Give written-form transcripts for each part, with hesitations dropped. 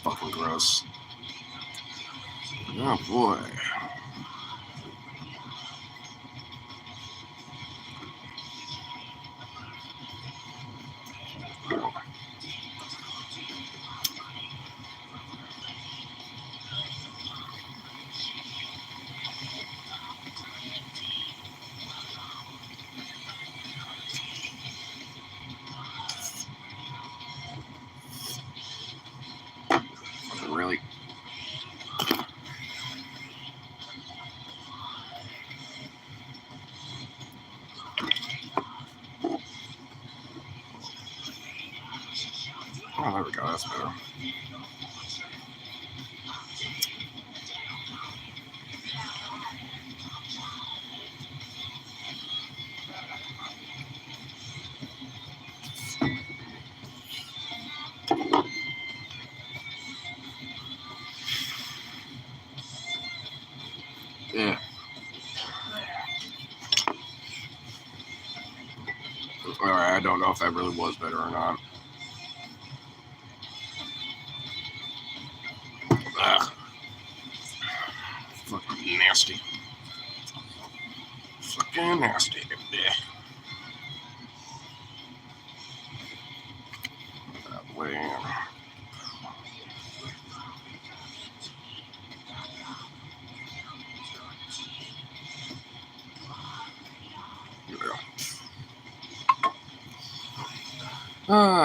Fucking gross. Oh boy. Really? Oh, there we go. That's better. Yeah. Alright, I don't know if that really was better or not. Ugh. Fucking nasty. Fucking nasty. That way.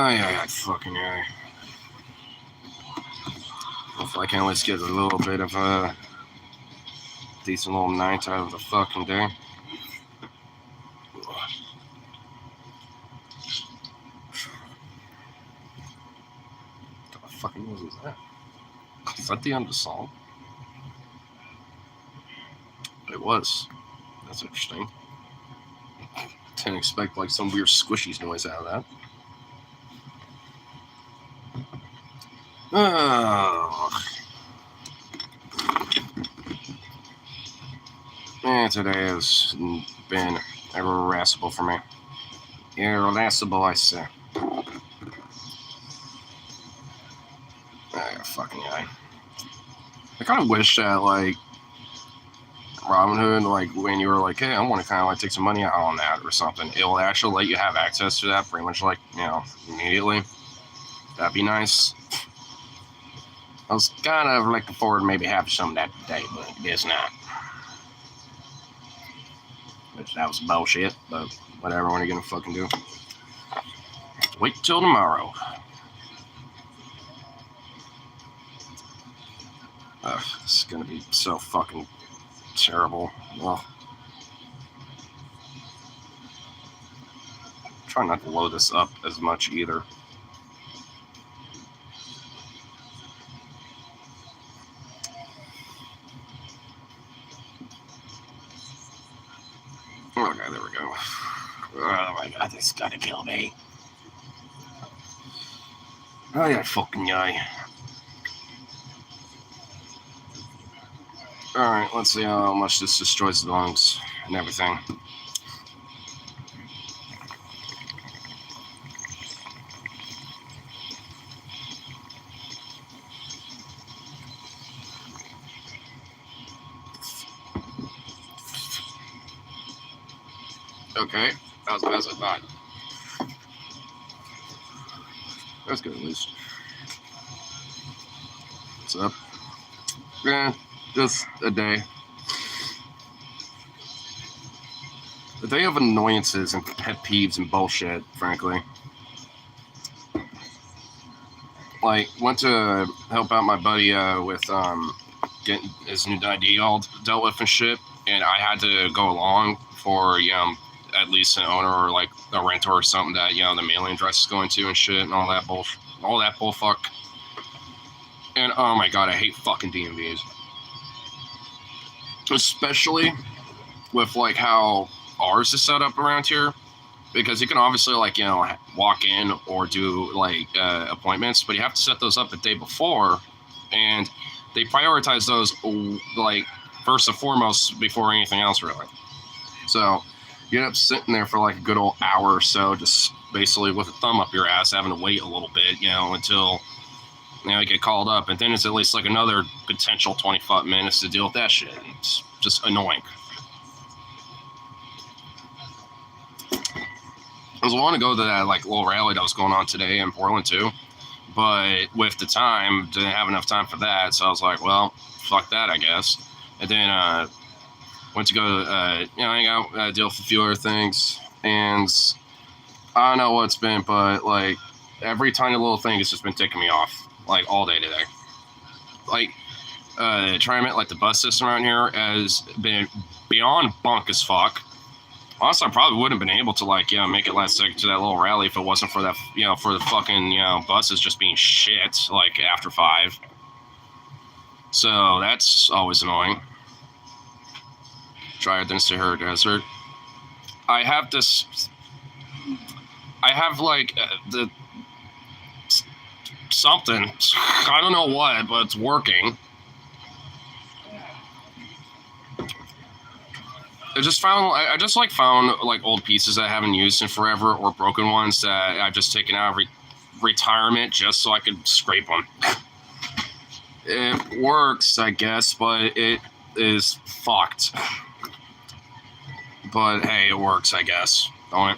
Yeah, fucking yeah. Hopefully I can at least get a little bit of a decent little night out of the fucking day. What the fucking noise is that? Is that the end of the song? It was. That's interesting. Didn't expect like some weird squishies noise out of that. Oh. Yeah, today has been irascible for me. Irascible, I say. Fucking guy. I kind of wish that, like, Robinhood, like, when you were like, hey, I want to kind of, like, take some money out on that or something, it will actually let you have access to that pretty much, like, you know, immediately. That'd be nice. I was kind of looking forward to maybe having some of that today, but it's not. Which, that was bullshit, but whatever, what are you gonna fucking do? Wait till tomorrow. This is gonna be so fucking terrible. Well, try not to load this up as much either. Okay, there we go. Oh my god, this is gonna kill me. Oh yeah, fucking guy. Alright, let's see how much this destroys the lungs and everything. Okay, that was as I thought. That's good at least. What's up? Yeah, just a day. A day of annoyances and pet peeves and bullshit, frankly. Like, went to help out my buddy with getting his new ID all dealt with and shit, and I had to go along for, you know, at least an owner or like a renter or something that, you know, the mailing address is going to and shit and all that bullfuck. And oh my god, I hate fucking DMVs. especially with like how ours is set up around here, because you can obviously like walk in or do like appointments, but you have to set those up the day before, and they prioritize those like first and foremost before anything else really. So you end up sitting there for like a good old hour or so, just basically with a thumb up your ass, having to wait a little bit, until you get called up, and then it's at least like another potential 25 minutes to deal with that shit. It's just annoying. I was wanting to go to that like little rally that was going on today in Portland too, but with the time, didn't have enough time for that. So I was like, well, fuck that, I guess. And then went to go, hang out, deal with a few other things, and I don't know what it's been, but like every tiny little thing has just been ticking me off, like all day today. Like TriMet, like the bus system around here has been beyond bunk as fuck. Honestly, I probably wouldn't have been able to like make it last second to that little rally if it wasn't for that for the fucking buses just being shit like after 5. So that's always annoying. Try then Sahara Desert. I have like the something. I don't know what, but it's working. I just found like old pieces that I haven't used in forever, or broken ones that I've just taken out of retirement just so I could scrape them. It works, I guess, but it is fucked. But hey, it works, I guess, don't it?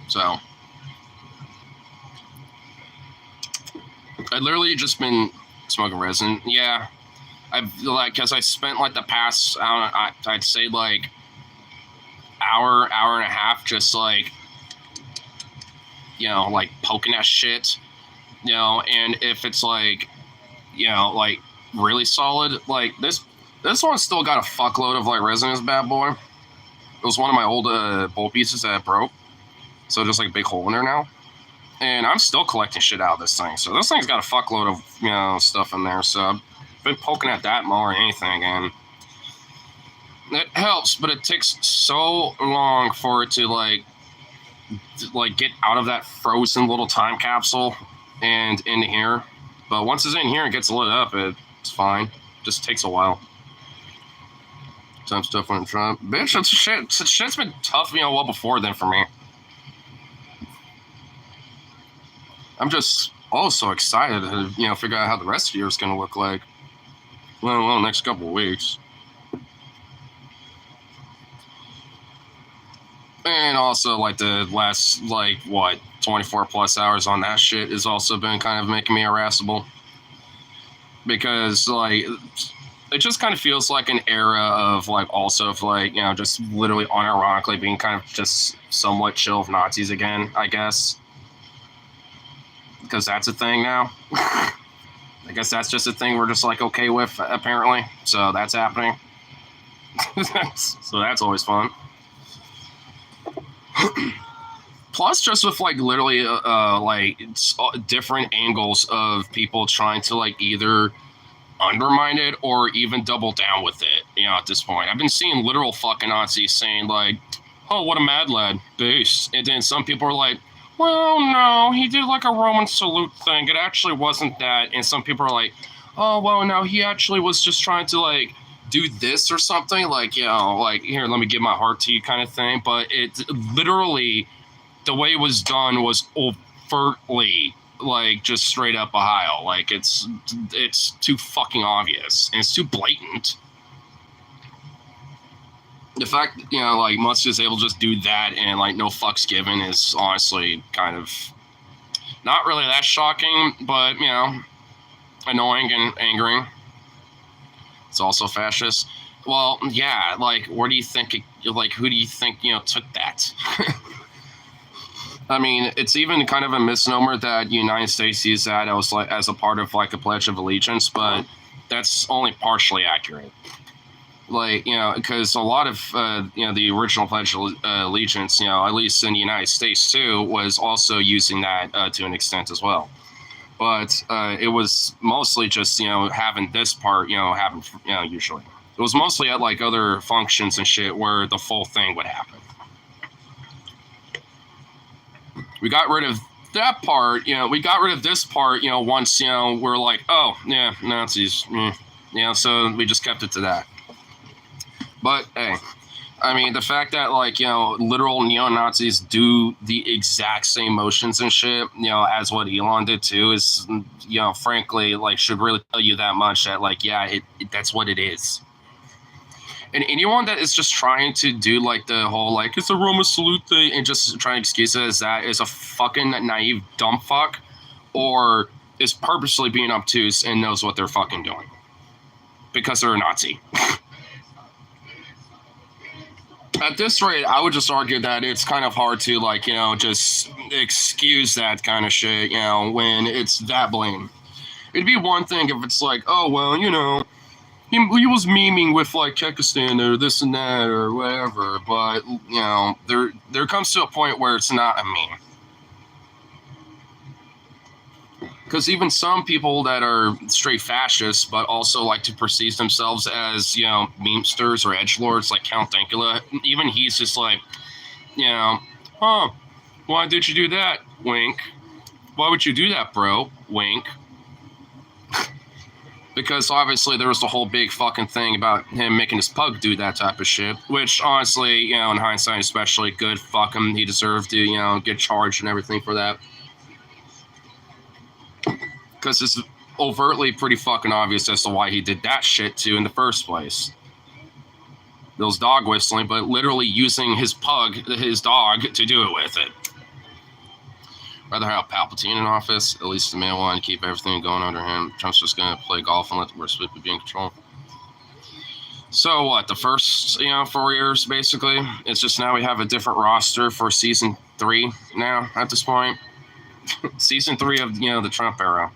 So I literally just been smoking resin. Yeah. I've like, cause I spent like the past, I'd say like hour and a half, just like, like poking at shit, and if it's like, like really solid, like this one's still got a fuckload of like resin in this bad boy. It was one of my old bolt pieces that broke, so just like a big hole in there now, and I'm still collecting shit out of this thing. So this thing's got a fuckload of stuff in there. So been poking at that more than anything, and it helps, but it takes so long for it to like get out of that frozen little time capsule and into here. But once it's in here and gets lit up, it's fine. Just takes a while. Some stuff went Trump. Bitch, shit's been tough, well before then for me. I'm just so excited to figure out how the rest of the year is gonna look like. Well, next couple of weeks. And also, like, the last, 24 plus hours on that shit has also been kind of making me irascible. Because, like, it just kind of feels like an era of, like, also of, like, just literally unironically being kind of just somewhat chill of Nazis again, I guess. Because that's a thing now. I guess that's just a thing we're just like okay with, apparently. So that's happening. So that's always fun. Plus, just with like literally different angles of people trying to like either undermine it or even double down with it. At this point, I've been seeing literal fucking Nazis saying like, "Oh, what a mad lad, base," and then some people are like, "Well, no, he did like a Roman salute thing. It actually wasn't that." And some people are like, "Oh, well, no, he actually was just trying to like do this or something." Like, like, here, let me give my heart to you kind of thing. But it literally, the way it was done was overtly like just straight up Ohio. Like it's too fucking obvious and it's too blatant. The fact, like Musk is able to just do that and like no fucks given is honestly kind of not really that shocking, but annoying and angering. It's also fascist. Well, yeah, like where do you think who do you think took that? I mean, it's even kind of a misnomer that the United States used that as a part of like a Pledge of Allegiance, but that's only partially accurate. Like, because a lot of, the original Pledge of Allegiance, at least in the United States too, was also using that to an extent as well. but it was mostly just, having this part, happen, usually. It was mostly at like other functions and shit where the full thing would happen. We got rid of that part, we got rid of this part, once, we're like, oh, yeah, Nazis, so we just kept it to that. But, hey, I mean, the fact that, like, literal neo-Nazis do the exact same motions and shit, as what Elon did too, is, frankly, like, should really tell you that much that, like, yeah, that's what it is. And anyone that is just trying to do, like, the whole, like, it's a Roma salute thing and just trying to excuse it as that is a fucking naive dumb fuck, or is purposely being obtuse and knows what they're fucking doing. Because they're a Nazi. At this rate, I would just argue that it's kind of hard to, like, just excuse that kind of shit, when it's that blatant. It'd be one thing if it's like, oh, well, he was memeing with, like, Kyrgyzstan or this and that or whatever, but, there comes to a point where it's not a meme. Because even some people that are straight fascists, but also like to perceive themselves as, memesters or edgelords, like Count Dankula, even he's just like, why did you do that? Wink. Why would you do that, bro? Wink. Because obviously there was the whole big fucking thing about him making his pug do that type of shit, which honestly, in hindsight especially, good, fuck him. He deserved to, get charged and everything for that. Because it's overtly pretty fucking obvious as to why he did that shit too in the first place. Those dog whistling, but literally using his pug, his dog, to do it with it. Rather have Palpatine in office, at least the male one, keep everything going under him. Trump's just gonna play golf and let the worst people be in control. So what, the first, 4 years, basically? It's just now we have a different roster for season 3 now, at this point. Season 3 of, the Trump era.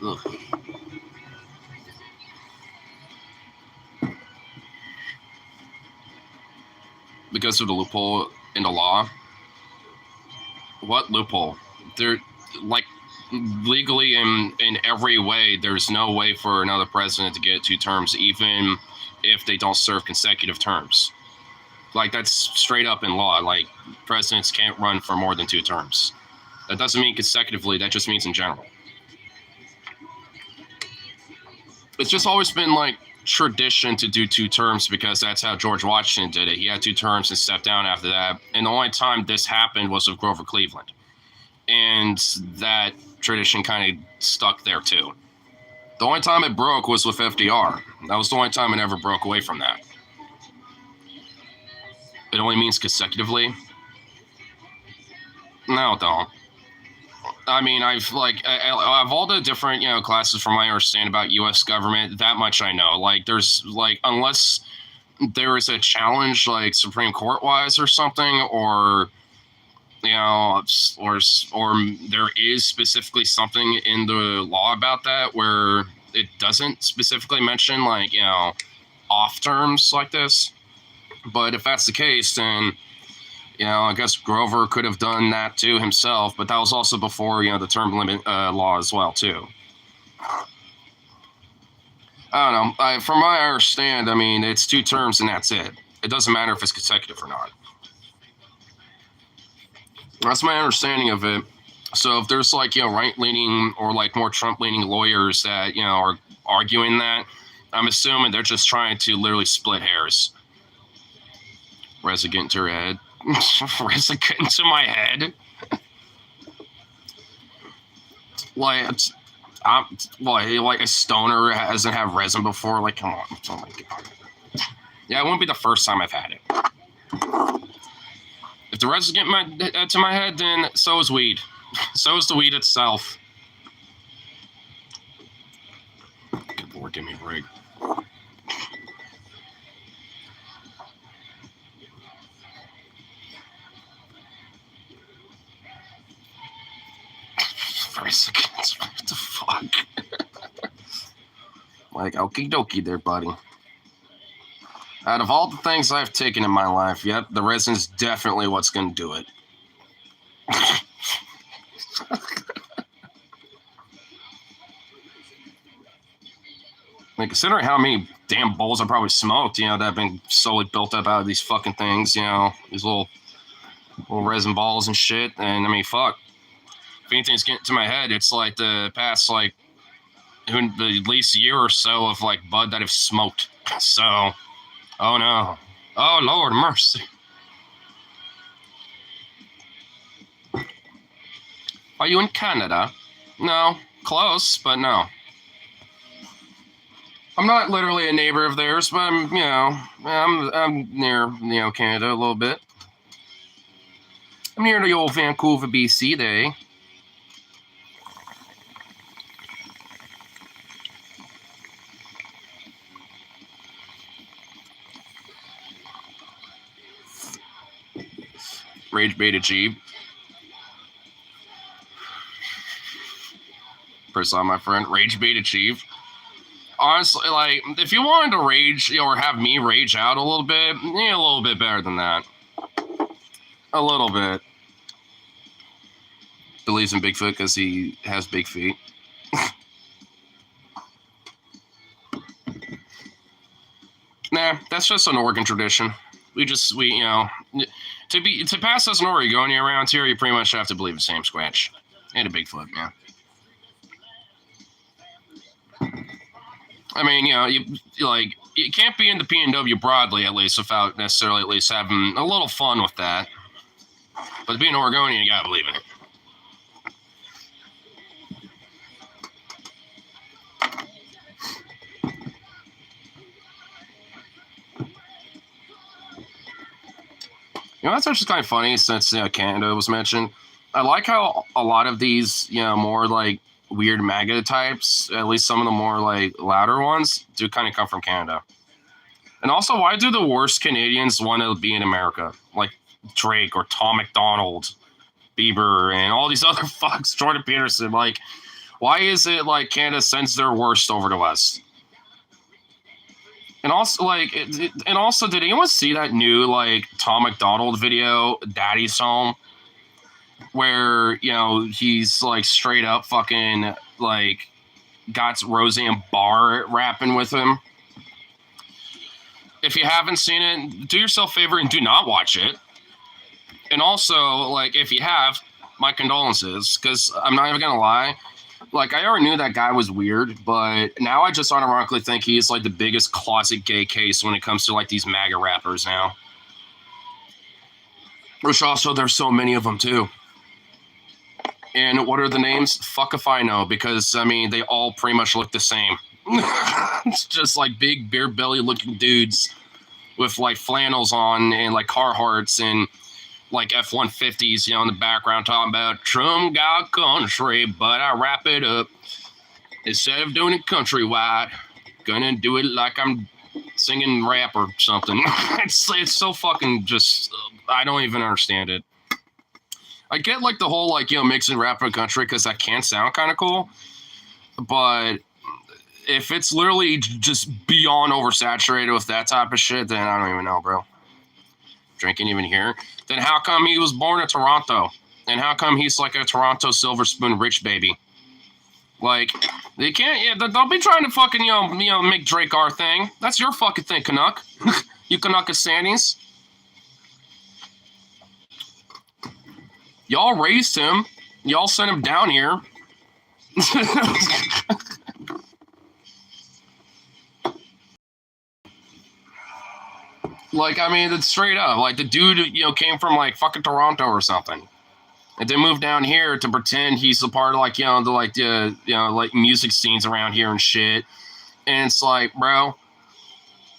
Ugh. Because of the loophole in the law. What loophole? There, like, legally in every way, there's no way for another president to get 2 terms, even if they don't serve consecutive terms. Like, that's straight up in law. Like, presidents can't run for more than 2 terms. That doesn't mean consecutively, that just means in general. It's just always been, like, tradition to do 2 terms because that's how George Washington did it. He had 2 terms and stepped down after that. And the only time this happened was with Grover Cleveland. And that tradition kind of stuck there, too. The only time it broke was with FDR. That was the only time it ever broke away from that. It only means consecutively. No, it don't. I mean, I've all the different, classes from my understanding about U.S. government, that much I know. Like, there's, like, unless there is a challenge, like, Supreme Court-wise or something, or, or there is specifically something in the law about that where it doesn't specifically mention, like, off terms like this. But if that's the case, then... I guess Grover could have done that too himself, but that was also before, the term limit law as well, too. I don't know. From what I understand, I mean, it's 2 terms and that's it. It doesn't matter if it's consecutive or not. That's my understanding of it. So if there's, like, right-leaning or, like, more Trump-leaning lawyers that, are arguing that, I'm assuming they're just trying to literally split hairs. Reza, get into your head. Reza, get into my head. Like, like a stoner hasn't had resin before. Like, come on. Oh my god. Yeah, it won't be the first time I've had it. If the resin's getting to my head, then so is weed. So is the weed itself. Good lord, give me a break. What the fuck? Like, okie dokie there, buddy. Out of all the things I've taken in my life, yep, the resin's definitely what's going to do it. Like, considering how many damn bowls I probably smoked, that have been slowly built up out of these fucking things, these little resin balls and shit. And I mean, fuck. If anything's getting to my head, it's like the past, like, at least year or so of, like, bud that I've smoked. So, oh no. Oh, Lord mercy. Are you in Canada? No. Close, but no. I'm not literally a neighbor of theirs, but I'm near, Canada a little bit. I'm near the old Vancouver, BC day. Rage bait achieved. Press on, my friend. Rage bait achieved. Honestly, like, if you wanted to rage, or have me rage out a little bit, a little bit better than that. A little bit. Believes in Bigfoot because he has big feet. Nah, that's just an Oregon tradition. We to pass as an Oregonian around here, you pretty much have to believe in Sasquatch and a Bigfoot, yeah. I mean, you can't be into PNW broadly, at least, without necessarily at least having a little fun with that. But being Oregonian, you gotta believe in it. That's actually kind of funny since Canada was mentioned. I like how a lot of these, more like weird MAGA types, at least some of the more like louder ones, do kind of come from Canada. And also, why do the worst Canadians want to be in America? Like Drake or Tom McDonald, Bieber, and all these other fucks, Jordan Peterson. Like, why is it like Canada sends their worst over to us? And also, did anyone see that new like Tom McDonald video, Daddy's Home, where he's like straight up fucking like got Roseanne Barr rapping with him? If you haven't seen it, do yourself a favor and do not watch it. And also, like, if you have, my condolences, because I'm not even gonna lie. Like, I already knew that guy was weird, but now I just unironically think he's, like, the biggest closet gay case when it comes to, like, these MAGA rappers now. Which also, there's so many of them, too. And what are the names? Fuck if I know, because, I mean, they all pretty much look the same. It's just, like, big beer belly-looking dudes with, like, flannels on and, like, Carhartts and like F-150s, in the background talking about Trump got country, but I wrap it up. Instead of doing it countrywide, gonna do it like I'm singing rap or something. It's so fucking just, I don't even understand it. I get like the whole like, mixing rap and country because that can sound kind of cool, but if it's literally just beyond oversaturated with that type of shit, then I don't even know, bro. Drinking even here, then how come he was born in Toronto? And how come he's like a Toronto silver spoon rich baby? Like, they can't, don't be trying to fucking, make Drake our thing. That's your fucking thing, Canuck. You Canuck of Sandies. Y'all raised him. Y'all sent him down here. Like, I mean, it's straight up. Like, the dude, came from, like, fucking Toronto or something. And then moved down here to pretend he's a part of, like, the music scenes around here and shit. And it's like, bro,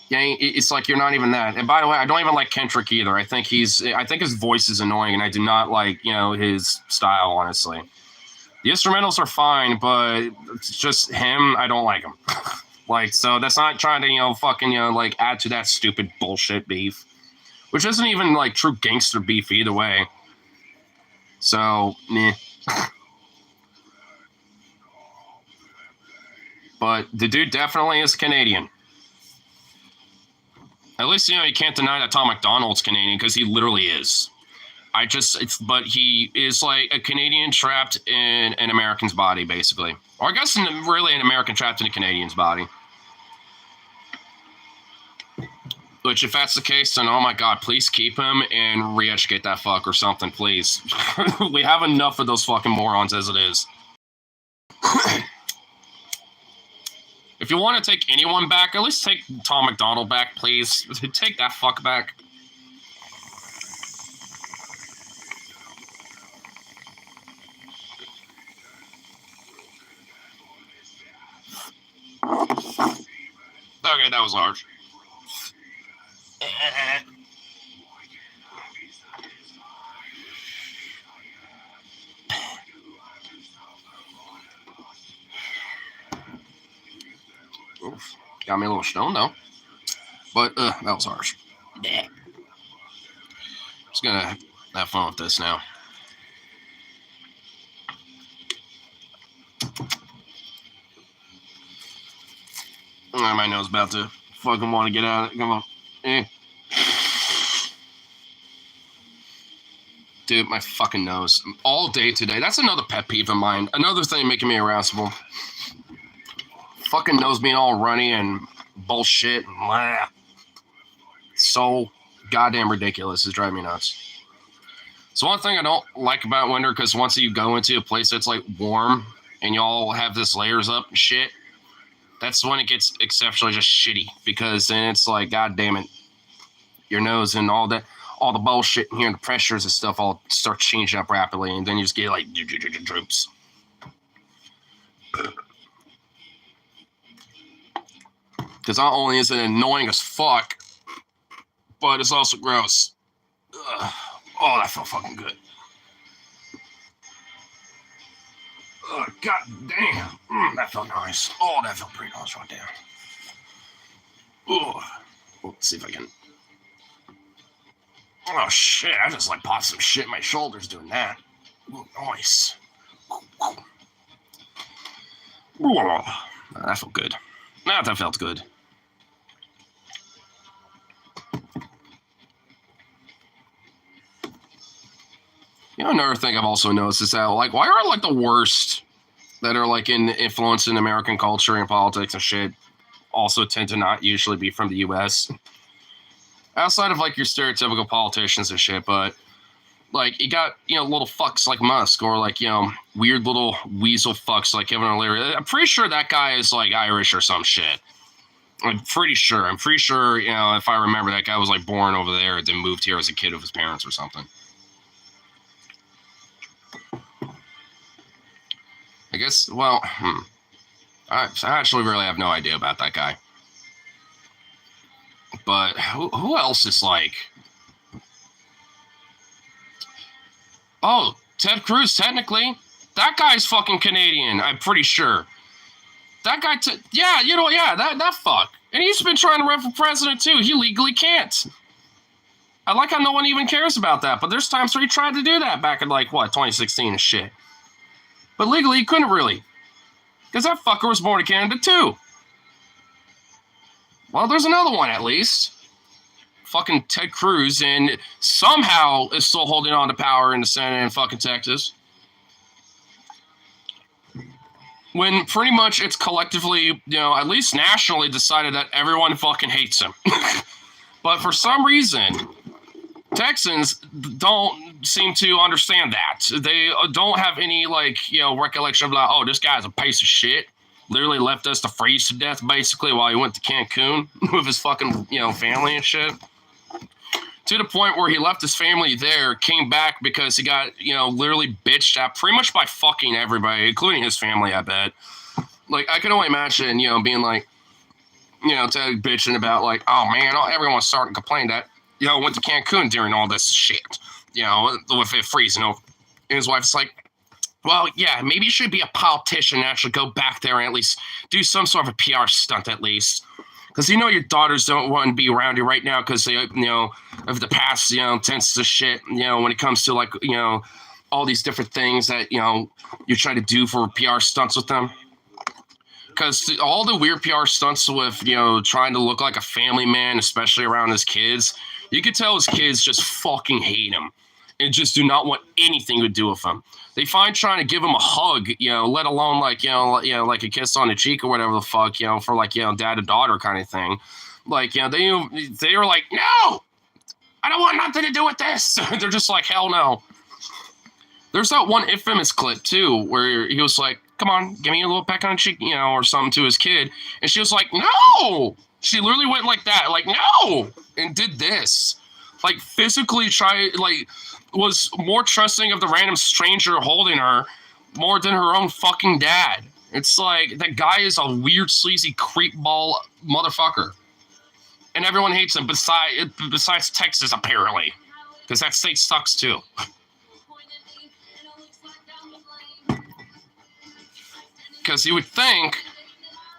it's like you're not even that. And by the way, I don't even like Kendrick either. I think his voice is annoying, and I do not like, his style, honestly. The instrumentals are fine, but it's just him, I don't like him. Like, so that's not trying to, fucking, like, add to that stupid bullshit beef. Which isn't even, like, true gangster beef either way. So, meh. The dude definitely is Canadian. At least, you know, you can't deny that Tom MacDonald's Canadian, because he literally is. But he is like a Canadian trapped in an American's body, basically. Or I guess really an American trapped in a Canadian's body. Which, if that's the case, then oh my god, please keep him and re-educate that fuck or something, please. We have enough of those fucking morons as it is. If you want to take anyone back, at least take Tom MacDonald back, please. Take that fuck back. Okay, that was large. Oof. Got me a little stone though. But that was harsh. Just gonna have fun with this now. My nose about to fucking want to get out of it. Come on. Dude, my fucking nose. All day today. That's another pet peeve of mine. Another thing making me irascible. Fucking nose being all runny and bullshit. So goddamn ridiculous. It's driving me nuts. So one thing I don't like about winter, because once you go into a place that's like warm and y'all have this layers up and shit, that's when it gets exceptionally just shitty, because then it's like, god damn it, your nose and all the bullshit in here and the pressures and stuff all start changing up rapidly, and then you just get like droops. Because not only is it annoying as fuck, but it's also gross. Ugh. Oh, that felt fucking good. Oh, god damn. That felt nice. Oh, that felt pretty nice right there. Oh, let's see if I can. Oh, shit. I just like popped some shit in my shoulders doing that. Ooh, nice. Ooh, that felt good. That felt good. You know, another thing I've also noticed is that, like, why are, like, the worst that are, like, in influence in American culture and politics and shit also tend to not usually be from the U.S.? Outside of, like, your stereotypical politicians and shit, but, like, you got, you know, little fucks like Musk, or, like, you know, weird little weasel fucks like Kevin O'Leary. I'm pretty sure that guy is, like, Irish or some shit. I'm pretty sure, you know, if I remember, that guy was, like, born over there and then moved here as a kid of his parents or something. I guess, well, I actually really have no idea about that guy. But who else is like... Oh, Ted Cruz, technically. That guy's fucking Canadian, I'm pretty sure. That guy, yeah, you know, yeah, that fuck. And he's been trying to run for president, too. He legally can't. I like how no one even cares about that, but there's times where he tried to do that back in, like, what, 2016 and shit. But legally, he couldn't really. Because that fucker was born in Canada, too. Well, there's another one, at least. Fucking Ted Cruz, and somehow is still holding on to power in the Senate in fucking Texas. When pretty much it's collectively, you know, at least nationally decided that everyone fucking hates him. But for some reason, Texans don't seem to understand that. They don't have any, like, you know, recollection of, like, oh, this guy's a piece of shit. Literally left us to freeze to death, basically, while he went to Cancun with his fucking, you know, family and shit. To the point where he left his family there, came back because he got, you know, literally bitched at pretty much by fucking everybody, including his family, I bet. Like, I can only imagine, you know, being like, you know, Ted bitching about, like, oh, man, everyone's starting to complain that, you know, went to Cancun during all this shit, you know, with it freezing over. And his wife's like, well, yeah, maybe you should be a politician and actually go back there and at least do some sort of a PR stunt at least. Because, you know, your daughters don't want to be around you right now because they, you know, of the past, you know, tense to shit, you know, when it comes to, like, you know, all these different things that, you know, you try to do for PR stunts with them. because all the weird PR stunts with, trying to look like a family man, especially around his kids, you could tell his kids just fucking hate him and just do not want anything to do with him. They find trying to give him a hug, let alone like, like a kiss on the cheek or whatever the fuck, for like, dad and daughter kind of thing. Like, they were like, no, I don't want nothing to do with this. They're just like, hell no. There's that one infamous clip too, where he was like, come on, give me a little peck on the cheek, or something to his kid. And she was like, no. She literally went like that, like, no, and did this. Like, physically was more trusting of the random stranger holding her more than her own fucking dad. It's like, that guy is a weird, sleazy creepball motherfucker. And everyone hates him besides Texas, apparently. Because that state sucks, too. Because you would think,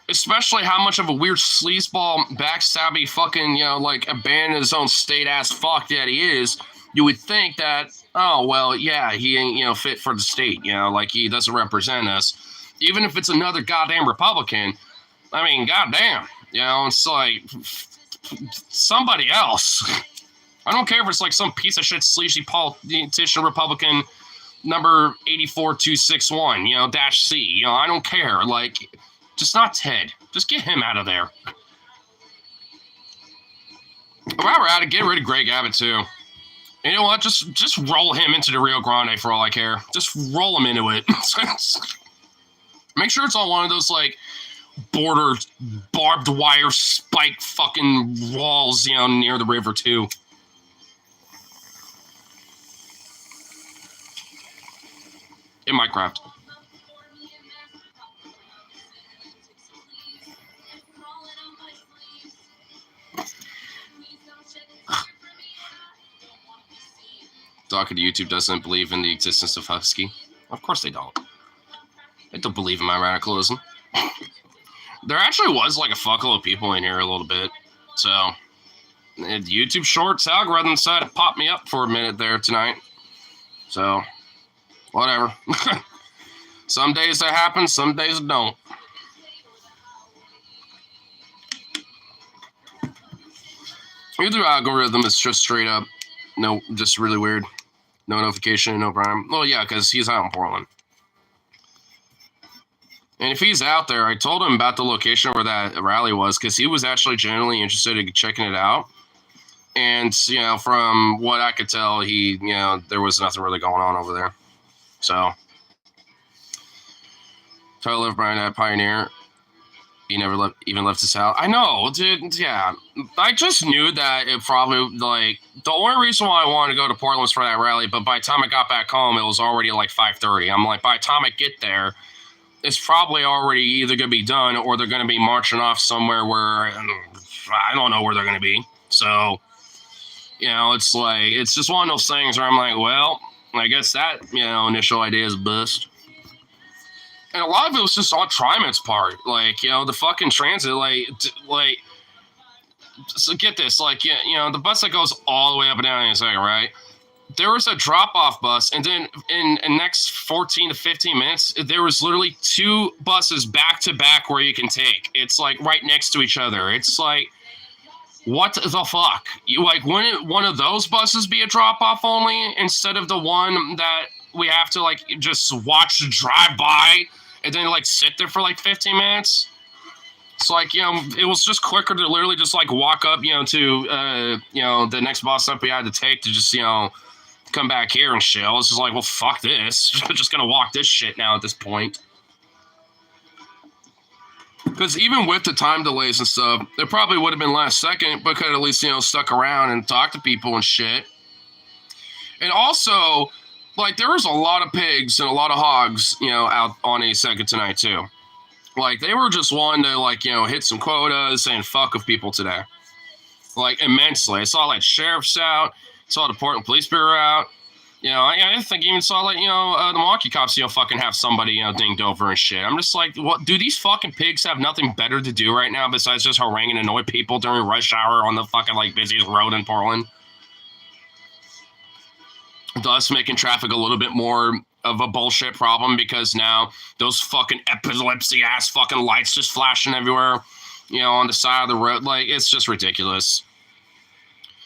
especially how much of a weird sleazeball, backstabby, fucking, like, abandon his own state-ass fuck that he is, you would think that, oh, well, yeah, he ain't, fit for the state, like, he doesn't represent us. Even if it's another goddamn Republican, I mean, goddamn, it's like, somebody else. I don't care if it's like some piece of shit, sleazy politician Republican number 84261, -C. I don't care. Like, just not Ted. Just get him out of there. While we're at it, get rid of Greg Abbott too. You know what? Just roll him into the Rio Grande for all I care. Just roll him into it. Make sure it's on one of those like border barbed wire spike fucking walls, near the river too. In Minecraft. Talking to YouTube doesn't believe in the existence of Husky. Of course they don't. They don't believe in my radicalism. There actually was like a fuckload of people in here a little bit. So, YouTube Shorts algorithm decided to pop me up for a minute there tonight. So, whatever. Some days that happens, some days it don't. YouTube algorithm is just straight up, no, just really weird. No notification, no problem. Well, yeah, because he's out in Portland. And if he's out there, I told him about the location where that rally was, because he was actually genuinely interested in checking it out. And, from what I could tell, he, there was nothing really going on over there. So, try to live behind that pioneer. He never even left his house. I know, dude. Yeah, I just knew that it probably like the only reason why I wanted to go to Portland was for that rally. But by the time I got back home, it was already like 5:30. I'm like, by the time I get there, it's probably already either gonna be done or they're gonna be marching off somewhere where I don't know where they're gonna be. So, it's like it's just one of those things where I'm like, well, I guess that initial idea is bust. And a lot of it was just on Trimet's part. Like, the fucking transit, like, so get this, like, the bus that goes all the way up and down in a second, right? There was a drop-off bus, and then in the next 14 to 15 minutes, there was literally 2 buses back-to-back where you can take. It's, like, right next to each other. It's, like, what the fuck? Wouldn't one of those buses be a drop-off only instead of the one that we have to, like, just watch drive by and then, like, sit there for, like, 15 minutes? It's like, it was just quicker to literally just, like, walk up, to, the next bus up we had to take to just, come back here and shit. I was just like, well, fuck this. I'm just gonna walk this shit now at this point. Because even with the time delays and stuff, it probably would have been last second, but could at least, stuck around and talked to people and shit. And also, like, there was a lot of pigs and a lot of hogs, out on 82nd tonight, too. Like, they were just wanting to, like, hit some quotas and fuck with people today. Like, immensely. I saw, like, sheriffs out, saw the Portland Police Bureau out. I think even saw, like, the Milwaukee cops, fucking have somebody, dinged over and shit. I'm just like, what? Do these fucking pigs have nothing better to do right now besides just harangue and annoy people during rush hour on the fucking, like, busiest road in Portland? Thus making traffic a little bit more of a bullshit problem because now those fucking epilepsy ass fucking lights just flashing everywhere, on the side of the road. Like, it's just ridiculous.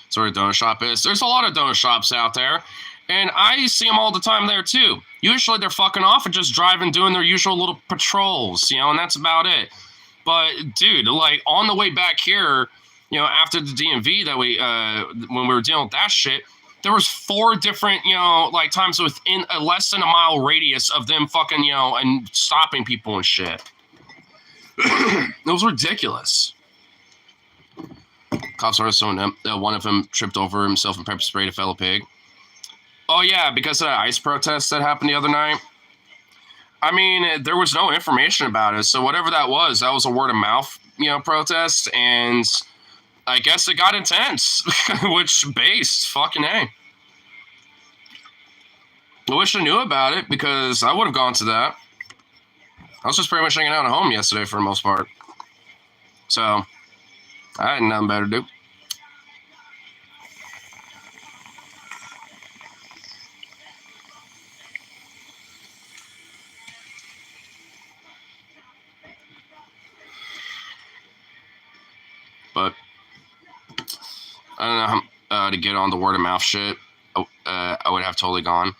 That's where a donut shop is. There's a lot of donut shops out there, and I see them all the time there too. Usually they're fucking off and just driving, doing their usual little patrols, and that's about it. But dude, like on the way back here, after the DMV that when we were dealing with that shit, there was 4 different, like times within a less than a mile radius of them fucking, and stopping people and shit. It was ridiculous. Cops arrested someone. One of them tripped over himself and pepper sprayed a fellow pig. Oh yeah, because of that ICE protest that happened the other night. I mean, there was no information about it, so whatever that was a word of mouth, protest, and I guess it got intense, which based fucking A. I wish I knew about it because I would have gone to that. I was just pretty much hanging out at home yesterday for the most part, so I had nothing better to do. But I don't know to get on the word of mouth shit. I would have totally gone.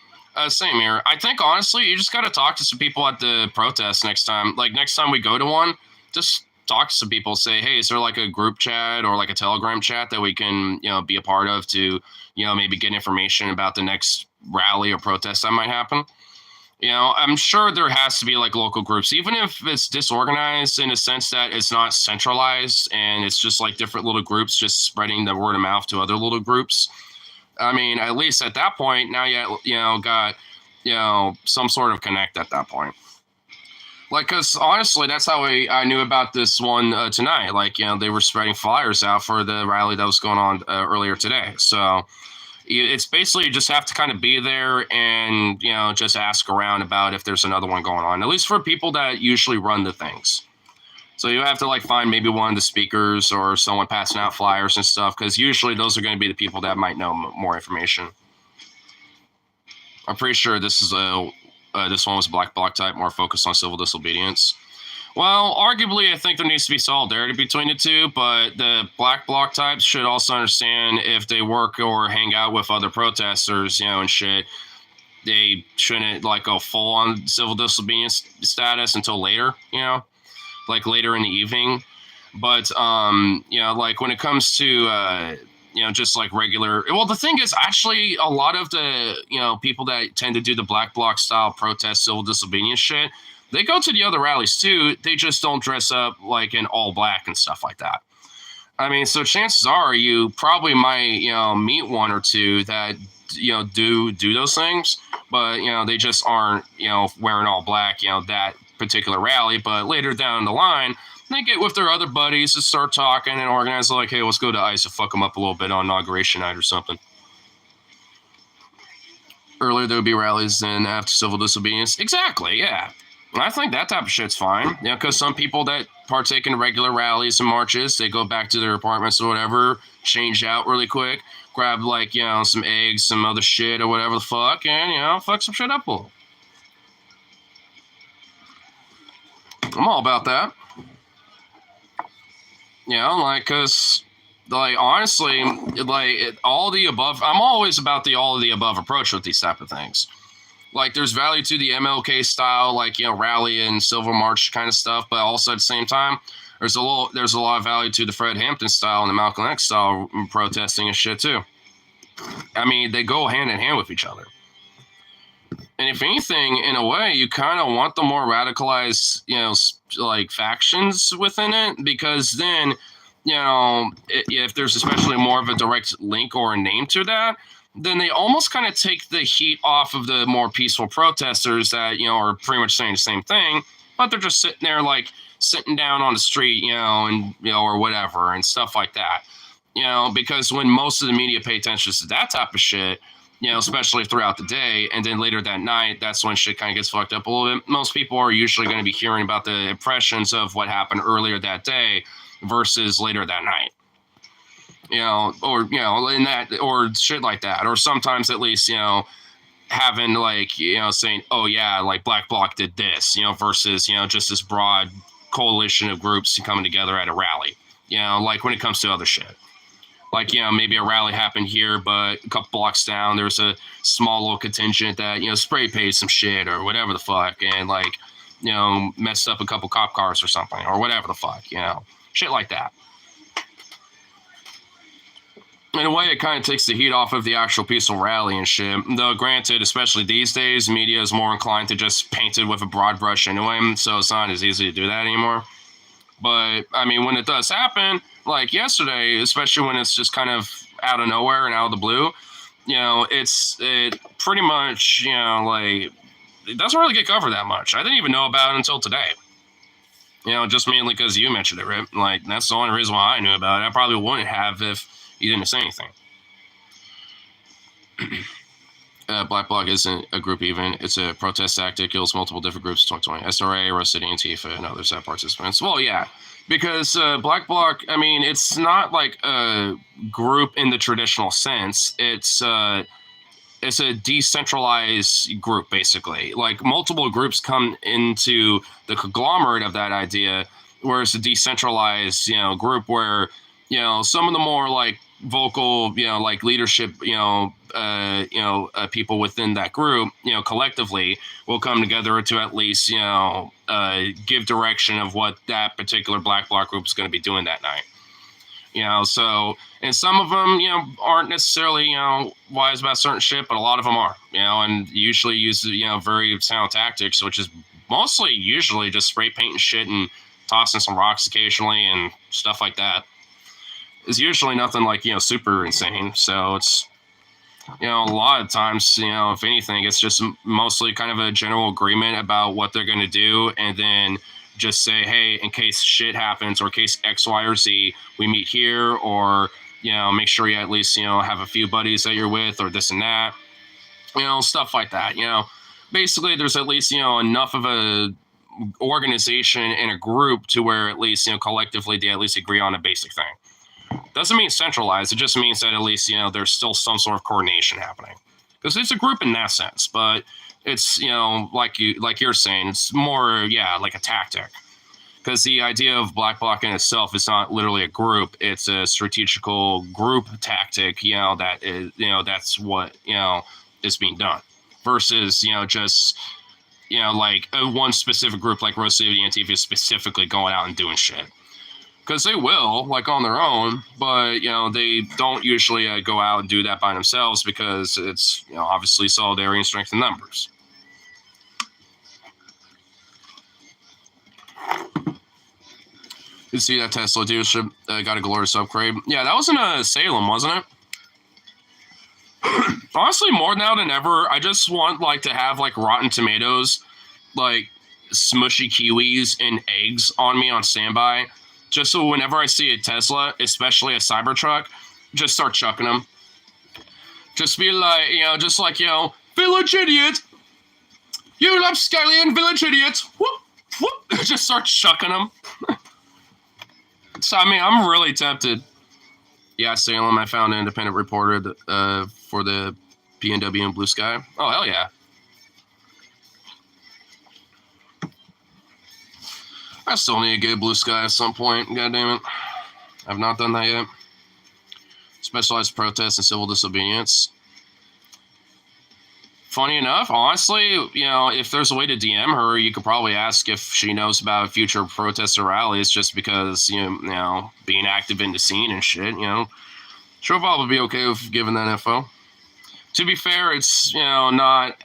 Same here. I think honestly, you just got to talk to some people at the protest next time. Like next time we go to one, just talk to some people. Say, hey, is there like a group chat or like a Telegram chat that we can, be a part of to, maybe get information about the next rally or protest that might happen. I'm sure there has to be like local groups, even if it's disorganized in a sense that it's not centralized and it's just like different little groups just spreading the word of mouth to other little groups. I mean, at least at that point, now you got, some sort of connect at that point. Like, because honestly, that's how I knew about this one tonight. Like, they were spreading flyers out for the rally that was going on earlier today. So it's basically you just have to kind of be there and, just ask around about if there's another one going on, at least for people that usually run the things. So you have to like find maybe one of the speakers or someone passing out flyers and stuff, because usually those are going to be the people that might know more information. I'm pretty sure this is this one was black bloc type, more focused on civil disobedience. Well, arguably, I think there needs to be solidarity between the two, but the black bloc types should also understand if they work or hang out with other protesters, and shit, they shouldn't like go full on civil disobedience status until later, like later in the evening. But like when it comes to just like regular, well, the thing is actually a lot of the people that tend to do the black bloc style protest civil disobedience shit, they go to the other rallies too. They just don't dress up like in all black and stuff like that. I mean, so chances are you probably might meet one or two that do those things, but they just aren't wearing all black that particular rally. But later down the line, they get with their other buddies to start talking and organize like, hey, let's go to ICE and fuck them up a little bit on Inauguration night or something. Earlier there would be rallies, and after civil disobedience. Exactly, yeah. And I think that type of shit's fine. Because some people that partake in regular rallies and marches, they go back to their apartments or whatever, change out really quick, grab like, some eggs, some other shit or whatever the fuck, and, fuck some shit up a little. I'm all about that. Cause like honestly, like all the above, I'm always about the all of the above approach with these type of things. Like there's value to the MLK style, like, rally and Silver March kind of stuff, but also at the same time, there's a lot of value to the Fred Hampton style and the Malcolm X style protesting and shit too. I mean, they go hand in hand with each other. And if anything, in a way, you kind of want the more radicalized, like factions within it, because then, if there's especially more of a direct link or a name to that, then they almost kind of take the heat off of the more peaceful protesters that, are pretty much saying the same thing, but they're just sitting there, like, sitting down on the street, and, or whatever, and stuff like that. Because when most of the media pay attention to that type of shit, especially throughout the day, and then later that night, that's when shit kind of gets fucked up a little bit. Most people are usually going to be hearing about the impressions of what happened earlier that day versus later that night. Or in that, or shit like that. Or sometimes at least, having like, saying, oh yeah, like Black Bloc did this, versus, just this broad coalition of groups coming together at a rally, like when it comes to other shit. Like, maybe a rally happened here, but a couple blocks down, there's a small little contingent that, spray painted some shit or whatever the fuck, and like, messed up a couple cop cars or something, or whatever the fuck, shit like that. In a way, it kind of takes the heat off of the actual peaceful rally and shit. Though, granted, especially these days, media is more inclined to just paint it with a broad brush anyway, so it's not as easy to do that anymore. But, I mean, when it does happen, like yesterday, especially when it's just kind of out of nowhere and out of the blue, it pretty much, like, it doesn't really get covered that much. I didn't even know about it until today. Just mainly because you mentioned it, right? Like, that's the only reason why I knew about it. I probably wouldn't have if you didn't say anything. Black Bloc isn't a group even. It's a protest tactic. Kills multiple different groups. 2020. SRA, Rose City, Antifa, and other set participants. Well, yeah. Because Black Bloc, I mean, it's not like a group in the traditional sense. It's a decentralized group, basically. Like, multiple groups come into the conglomerate of that idea, where it's a decentralized, group where, some of the more, like, vocal, like leadership, people within that group, collectively will come together to at least, give direction of what that particular Black Bloc group is going to be doing that night. So, and some of them, aren't necessarily, wise about certain shit, but a lot of them are, and usually use, very sound tactics, which is mostly usually just spray painting shit and tossing some rocks occasionally and stuff like that. It's usually nothing like, super insane. So it's, a lot of times, if anything, it's just mostly kind of a general agreement about what they're going to do. And then just say, hey, in case shit happens or in case X, Y, or Z, we meet here, or, make sure you at least, have a few buddies that you're with, or this and that, stuff like that. Basically there's at least, enough of a organization and a group to where at least, collectively they at least agree on a basic thing. Doesn't mean centralized. It just means that at least, there's still some sort of coordination happening. Because it's a group in that sense, but it's, like you're saying, it's more, like a tactic. Because the idea of Black Bloc in itself is not literally a group. It's a strategical group tactic, that is, that's what, is being done. Versus, just, like one specific group like Rose City Antifa specifically going out and doing shit. Because they will, like, on their own, but, they don't usually go out and do that by themselves because it's, obviously solidarity and strength in numbers. You see that Tesla dealership got a glorious upgrade. Yeah, that was in Salem, wasn't it? Honestly, more now than ever, I just want, like, to have, like, rotten tomatoes, like, smushy kiwis and eggs on me on standby. Just so whenever I see a Tesla, especially a Cybertruck, just start chucking them. Just be like, just like, village idiot. You upscaling village idiot. Whoop, whoop. Just start chucking them. So, I mean, I'm really tempted. Yeah, Salem, I found an independent reporter for the PNW and Blue Sky. Oh, hell yeah. I still need to get Blue Sky at some point. God damn it. I've not done that yet. Specialized protests and civil disobedience. Funny enough, honestly, if there's a way to DM her, you could probably ask if she knows about future protests or rallies, just because, being active in the scene and shit, she'll probably be okay with giving that info. To be fair, it's, not,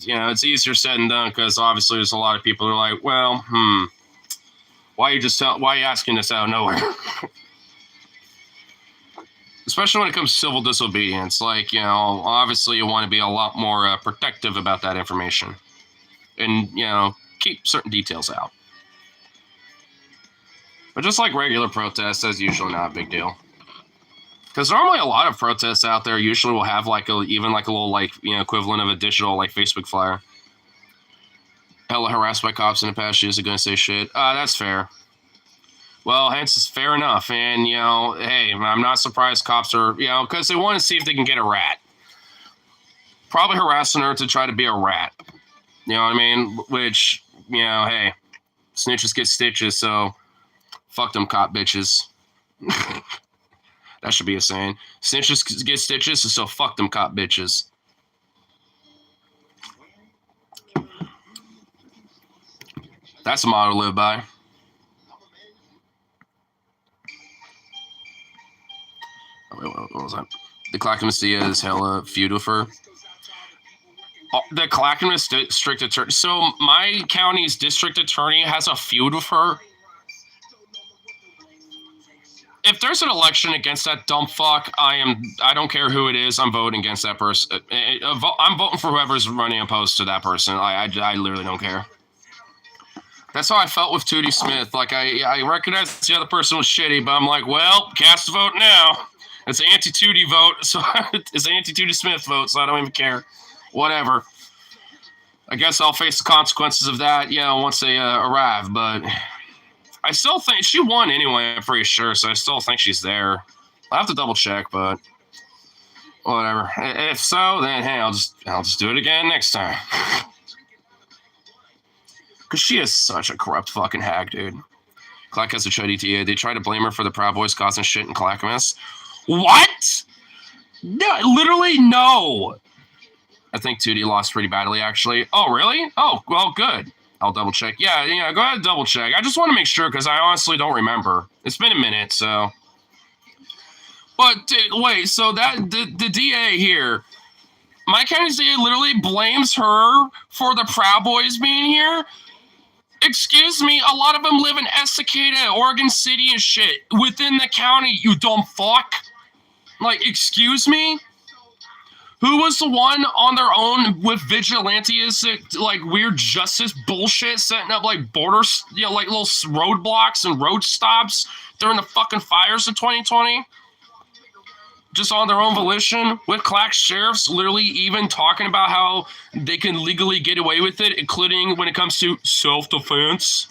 it's easier said than done, because obviously there's a lot of people who are like, well, why are you asking this out of nowhere? Especially when it comes to civil disobedience. Like, obviously you want to be a lot more protective about that information. And, keep certain details out. But just like regular protests, that's usually not a big deal. Because normally a lot of protests out there usually will have even a little, like, equivalent of a digital, like, Facebook flyer. Hella harassed by cops in the past years are going to say shit. That's fair. Well, hence it's fair enough. And, hey, I'm not surprised cops are, because they want to see if they can get a rat. probably harassing her to try to be a rat. You know what I mean? Which, hey, snitches get stitches, so fuck them cop bitches. That should be a saying. Snitches get stitches, so fuck them cop bitches. That's a motto to live by. What was that? The Clackamas is hella feud with her. The Clackamas district attorney. So my county's district attorney has a feud with her. If there's an election against that dumb fuck, I don't care who it is, I'm voting against that person. I'm voting for whoever's running opposed to that person. I literally don't care. That's how I felt with Tootie Smith. Like, I recognized the other person was shitty, but I'm like, well, cast a vote now. It's an anti-Tootie vote, so it's an anti-Tootie Smith vote, so I don't even care. Whatever. I guess I'll face the consequences of that, once they arrive, but I still think she won anyway, I'm pretty sure, so I still think she's there. I'll have to double check, but whatever. If so, then hey, I'll just do it again next time. Cause she is such a corrupt fucking hag, dude. Clackamas Chuddy TA. They try to blame her for the Proud Boys causing shit in Clackamas. What? No, literally no. I think Tootie lost pretty badly, actually. Oh, really? Oh, well, good. I'll double check. Yeah, go ahead and double check. I just want to make sure because I honestly don't remember. It's been a minute, so. But wait, so that the DA here, my county's DA literally blames her for the Proud Boys being here. Excuse me, a lot of them live in Estacada, Oregon City and shit within the county, you dumb fuck. Like, excuse me? Who was the one on their own with vigilanteistic, like, weird justice bullshit, setting up, like, borders, like little roadblocks and road stops during the fucking fires of 2020? Just on their own volition, with Clack sheriffs literally even talking about how they can legally get away with it, including when it comes to self-defense.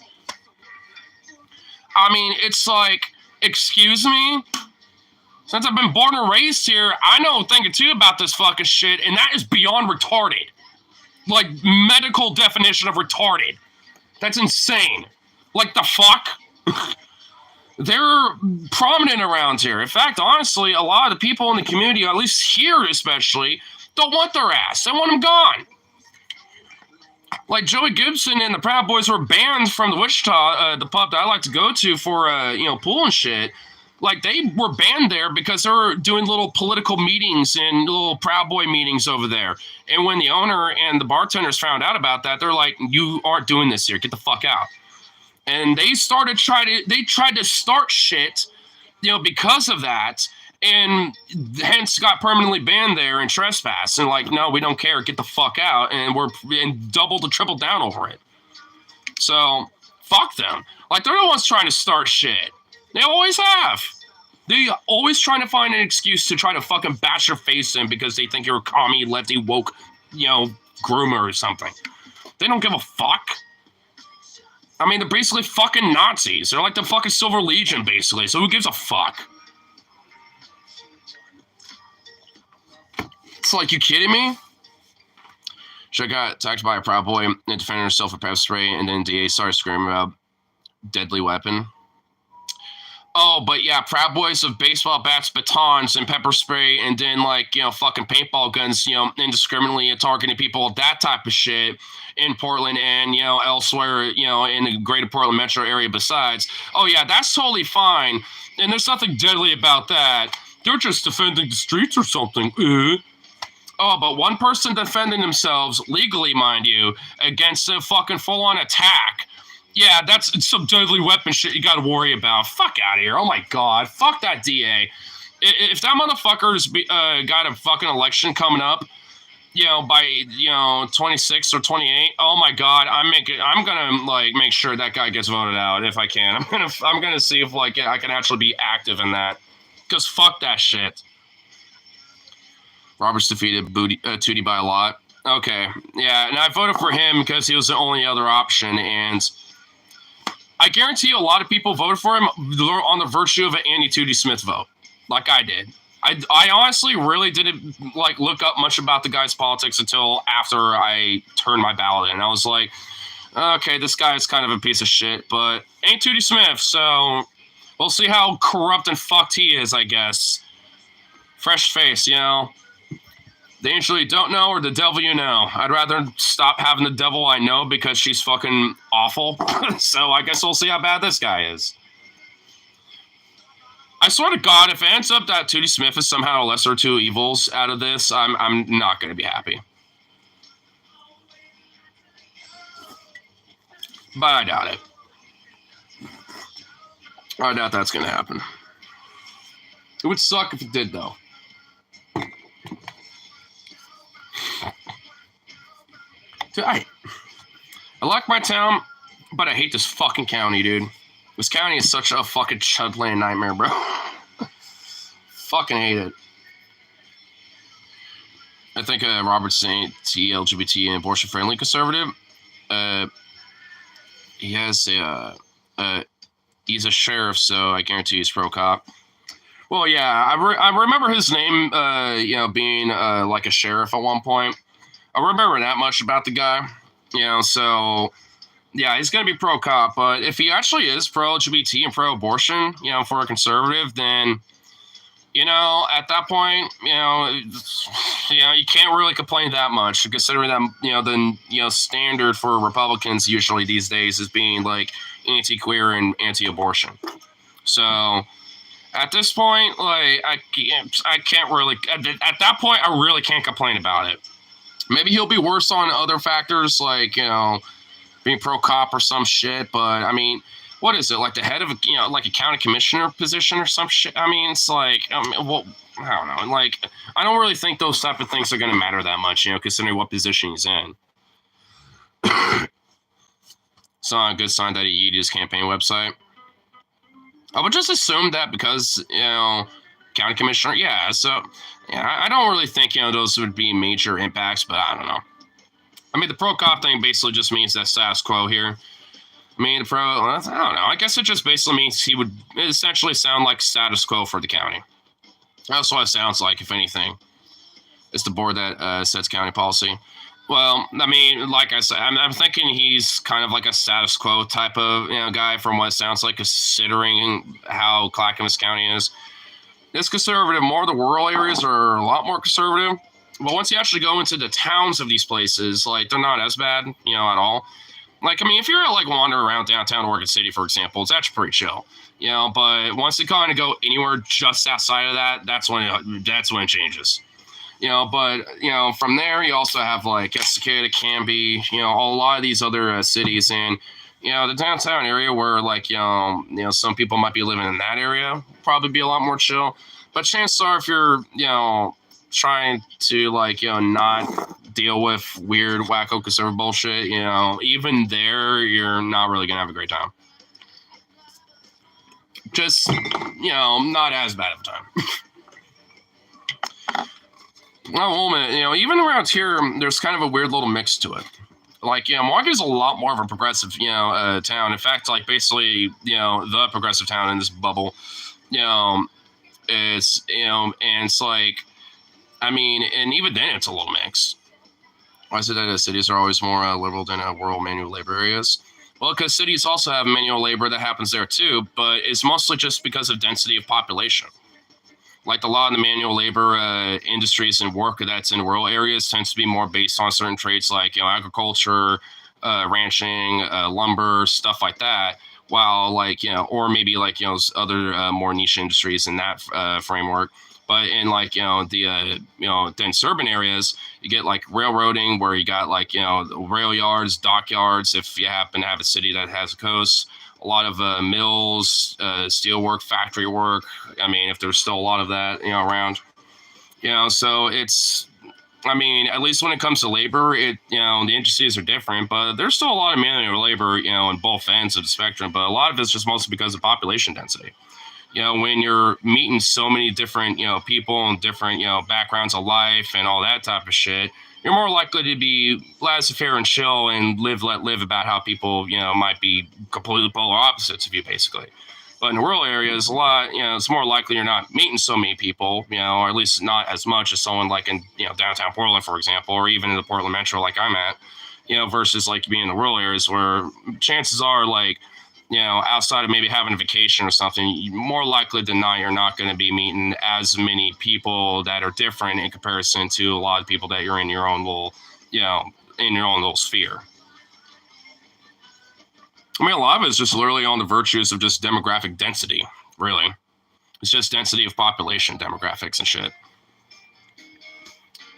I mean, it's like, excuse me? Since I've been born and raised here, I know a thing or two about this fucking shit, and that is beyond retarded. Like, medical definition of retarded. That's insane. Like, the fuck? They're prominent around here. In fact, honestly, a lot of the people in the community, at least here especially, don't want their ass. They want them gone. Like Joey Gibson and the Proud Boys were banned from the Wichita, the pub that I like to go to for, pool and shit. Like, they were banned there because they were doing little political meetings and little Proud Boy meetings over there. And when the owner and the bartenders found out about that, they're like, you aren't doing this here. Get the fuck out. And they tried to start shit, because of that, and hence got permanently banned there and trespass. And like, no, we don't care. Get the fuck out. And doubled to triple down over it. So fuck them. Like, they're the ones trying to start shit. They always have. They always trying to find an excuse to try to fucking bash your face in because they think you're a commie, lefty, woke, groomer or something. They don't give a fuck. I mean, they're basically fucking Nazis. They're like the fucking Silver Legion, basically. So who gives a fuck? It's like, you kidding me? She got attacked by a Proud Boy and defended herself with pepper spray, and then DA started screaming about deadly weapon. Oh, but yeah, Proud Boys with baseball bats, batons, and pepper spray, and then, fucking paintball guns, indiscriminately targeting people, that type of shit in Portland and, elsewhere, in the greater Portland metro area besides. Oh, yeah, that's totally fine. And there's nothing deadly about that. They're just defending the streets or something. Oh, but one person defending themselves, legally, mind you, against a fucking full-on attack. Yeah, that's some deadly weapon shit you gotta worry about. Fuck out of here. Oh my god. Fuck that DA. If that motherfucker's got a fucking election coming up, by 26 or 28, oh my god, I'm gonna make sure that guy gets voted out if I can. I'm gonna see if I can actually be active in that. Cause fuck that shit. Roberts defeated Tootie by a lot. Okay. Yeah, and I voted for him because he was the only other option, and I guarantee you a lot of people voted for him on the virtue of an anti-Tootie Smith vote, like I did. I honestly really didn't like look up much about the guy's politics until after I turned my ballot in. I was like, okay, this guy's kind of a piece of shit, but ain't Tootie Smith, so we'll see how corrupt and fucked he is, I guess. Fresh face, you know. The angel you don't know or the devil you know. I'd rather stop having the devil I know because she's fucking awful. So I guess we'll see how bad this guy is. I swear to God, if it ends up that Tootie Smith is somehow a lesser of two evils out of this, I'm not going to be happy. But I doubt it. I doubt that's going to happen. It would suck if it did, though. I like my town, but I hate this fucking county, dude. This county is such a fucking chudland nightmare, bro. Fucking hate it. I think Robert St. LGBT and abortion-friendly conservative. He has he's a sheriff, so I guarantee he's pro-cop. Well, yeah, I remember his name, being like a sheriff at one point. I remember that much about the guy, so yeah, he's going to be pro-cop, but if he actually is pro-LGBT and pro-abortion, for a conservative, then, at that point, you can't really complain that much, considering that, the standard for Republicans usually these days is being, like, anti-queer and anti-abortion. So, at this point, like, I can't really, at that point, I really can't complain about it. Maybe he'll be worse on other factors, like, being pro-cop or some shit, but, I mean, what is it, like the head of, like a county commissioner position or some shit? I mean, it's like, well, I don't know. Like, I don't really think those type of things are going to matter that much, considering what position he's in. It's not a good sign that he yeeted his campaign website. I would just assume that because, county commissioner, yeah, so, yeah, I don't really think, those would be major impacts, but I don't know. I mean, the pro-cop thing basically just means that status quo here. I mean, I don't know. I guess it just basically means he would essentially sound like status quo for the county. That's what it sounds like, if anything. It's the board that sets county policy. Well, I mean, like I said, I'm thinking he's kind of like a status quo type of guy from what it sounds like, considering how Clackamas County is. It's conservative. More of the rural areas are a lot more conservative. But once you actually go into the towns of these places, like, they're not as bad, at all. Like, I mean, if you're, like, wandering around downtown Oregon City, for example, it's actually pretty chill, but once you kind of go anywhere just outside of that, that's when it changes, but, from there, you also have, like, Estacada, Canby, a lot of these other cities, and, the downtown area where, like, some people might be living in that area, probably be a lot more chill, but chances are if you're, trying to, like, not deal with weird, wacko conservative bullshit, even there, you're not really going to have a great time. Just, not as bad of a time. Well, even around here, there's kind of a weird little mix to it. Like, Milwaukee's a lot more of a progressive, town. In fact, like, basically, the progressive town in this bubble, it's, and it's like, I mean, and even then, it's a little mixed. Why is it that cities are always more liberal than rural manual labor areas? Well, because cities also have manual labor that happens there too, but it's mostly just because of density of population. Like a lot of the manual labor industries and work that's in rural areas tends to be more based on certain traits like agriculture, ranching, lumber, stuff like that. While like or maybe like other more niche industries in that framework. But in like the dense urban areas, you get like railroading where you got like rail yards, dock yards. If you happen to have a city that has a coast, a lot of mills, steel work, factory work. I mean, if there's still a lot of that around, so it's. I mean, at least when it comes to labor, the industries are different, but there's still a lot of manual labor, in both ends of the spectrum. But a lot of it's just mostly because of population density. When you're meeting so many different, people and different, backgrounds of life and all that type of shit, you're more likely to be laissez-faire and chill and let live about how people, might be completely polar opposites of you, basically. But in the rural areas, a lot, it's more likely you're not meeting so many people, or at least not as much as someone like in, downtown Portland, for example, or even in the Portland metro like I'm at, versus like being in the rural areas where chances are like, outside of maybe having a vacation or something, more likely than not, you're not going to be meeting as many people that are different in comparison to a lot of people that you're in your own little, in your own little sphere. I mean, a lot of it is just literally on the virtues of just demographic density, really. It's just density of population demographics and shit.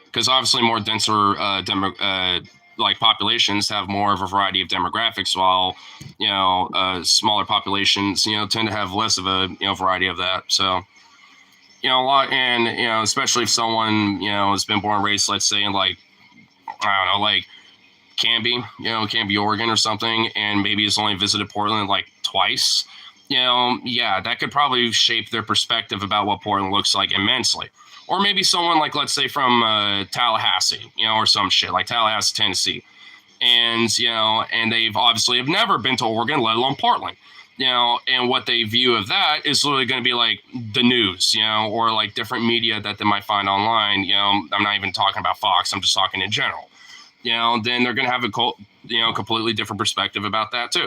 Because obviously more denser like populations have more of a variety of demographics, while smaller populations tend to have less of a variety of that. So a lot, and especially if someone has been born and raised, let's say in like, I don't know, like Canby, Canby, Oregon or something, and maybe has only visited Portland like twice, that could probably shape their perspective about what Portland looks like immensely. Or maybe someone like, let's say from Tallahassee, or some shit like Tallahassee, Tennessee. And, and they've obviously have never been to Oregon, let alone Portland, and what they view of that is literally going to be like the news, or like different media that they might find online. I'm not even talking about Fox. I'm just talking in general, then they're going to have a completely different perspective about that too.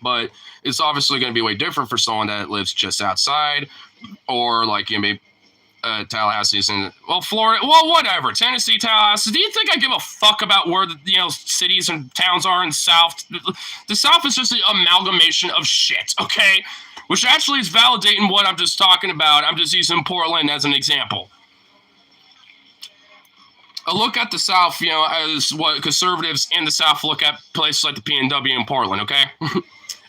But it's obviously going to be way different for someone that lives just outside, or like, maybe Tallahassee's in, well, Florida, well, whatever, Tennessee, Tallahassee. Do you think I give a fuck about where the cities and towns are in the South? The South is just an amalgamation of shit, okay? Which actually is validating what I'm just talking about. I'm just using Portland as an example. I look at the South, as what conservatives in the South look at places like the PNW in Portland, okay?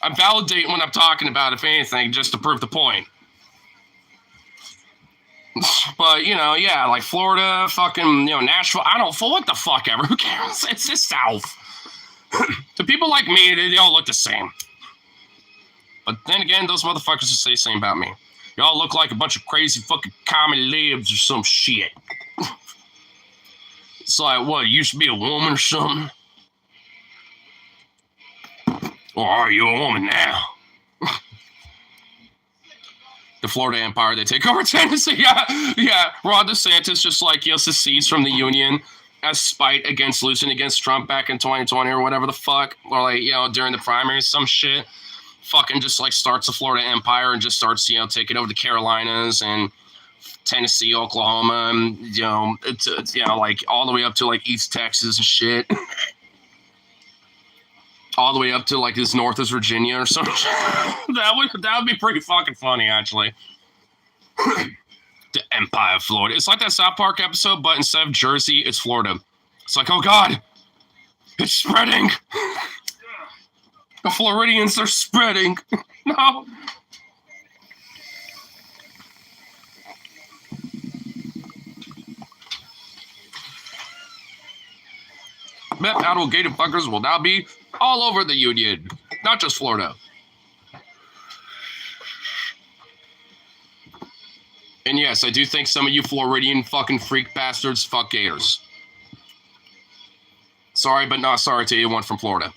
I'm validating what I'm talking about, if anything, just to prove the point. But, like Florida, fucking, Nashville, I don't, what the fuck ever, who cares? It's the South. To people like me, they all look the same. But then again, those motherfuckers just say the same about me. Y'all look like a bunch of crazy fucking common libs or some shit. It's like, what, you used to be a woman or something? Or are you a woman now? The Florida Empire, they take over Tennessee. Yeah. Ron DeSantis just like, secedes from the Union as spite against losing against Trump back in 2020 or whatever the fuck. Or like, during the primaries, some shit. Fucking just like starts the Florida Empire and just starts, taking over the Carolinas and Tennessee, Oklahoma, and, it's like all the way up to like East Texas and shit. All the way up to like this North is Virginia or something. that would be pretty fucking funny, actually. The Empire of Florida. It's like that South Park episode, but instead of Jersey, it's Florida. It's like, oh God, it's spreading. The Floridians are spreading. No. Meth alligator fuckers will now be all over the Union, not just Florida. And yes, I do think some of you Floridian fucking freak bastards fuck gators. Sorry, but not sorry to anyone from Florida.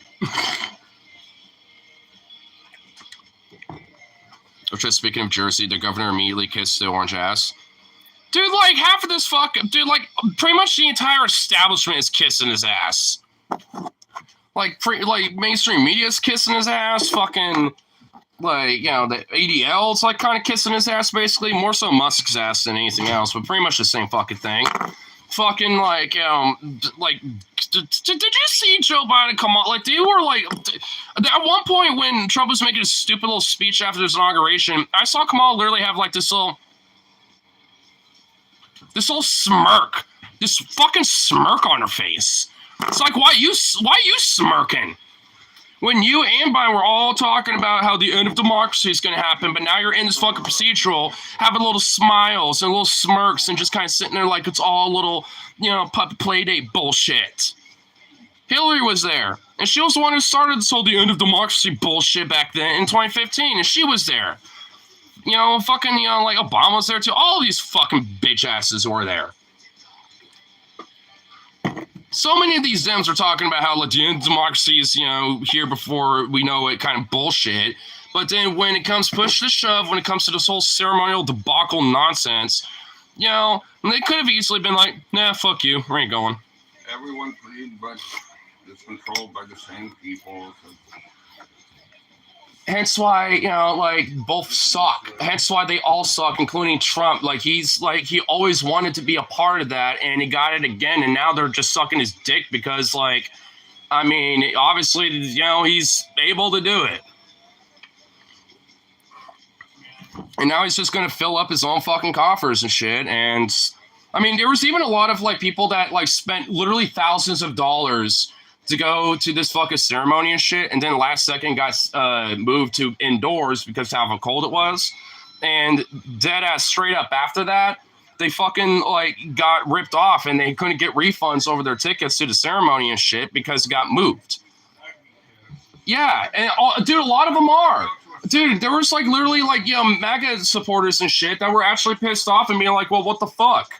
Or just speaking of Jersey, the governor immediately kissed the orange ass. Dude, like, half of this dude, like, pretty much the entire establishment is kissing his ass. Like, mainstream media's kissing his ass, fucking, like, the ADL's, like, kind of kissing his ass, basically. More so Musk's ass than anything else, but pretty much the same fucking thing. Fucking, like, did you see Joe Biden come on? Like, they were, like, at one point when Trump was making a stupid little speech after his inauguration, I saw Kamala literally have, like, this little smirk. This fucking smirk on her face. It's like, why you smirking? When you and Biden were all talking about how the end of democracy is going to happen, but now you're in this fucking procedural, having little smiles and little smirks and just kind of sitting there like it's all little, puppet play date bullshit. Hillary was there, and she was the one who started this whole the end of democracy bullshit back then in 2015, and she was there. Fucking, like Obama was there too. All these fucking bitch asses were there. So many of these Dems are talking about how, like, the end of democracy is, here before we know it kind of bullshit. But then when it comes push to shove, when it comes to this whole ceremonial debacle nonsense, you know, they could have easily been like, nah, fuck you, we ain't going. Everyone's free, but it's controlled by the same people. So. Hence why, you know, like, both suck. Hence why they all suck, including Trump. Like, he's like, he always wanted to be a part of that, and he got it again, and now they're just sucking his dick because, like, I mean, obviously, you know, he's able to do it. And now he's just going to fill up his own fucking coffers and shit, and, I mean, there was even a lot of, like, people that, like, spent literally thousands of dollars to go to this fucking ceremony and shit, and then last second got moved to indoors because of how cold it was. And dead ass straight up after that, they fucking like got ripped off and they couldn't get refunds over their tickets to the ceremony and shit because it got moved. Yeah, and dude, a lot of them are. Dude, there was like literally like, you know, MAGA supporters and shit that were actually pissed off and being like, well, what the fuck?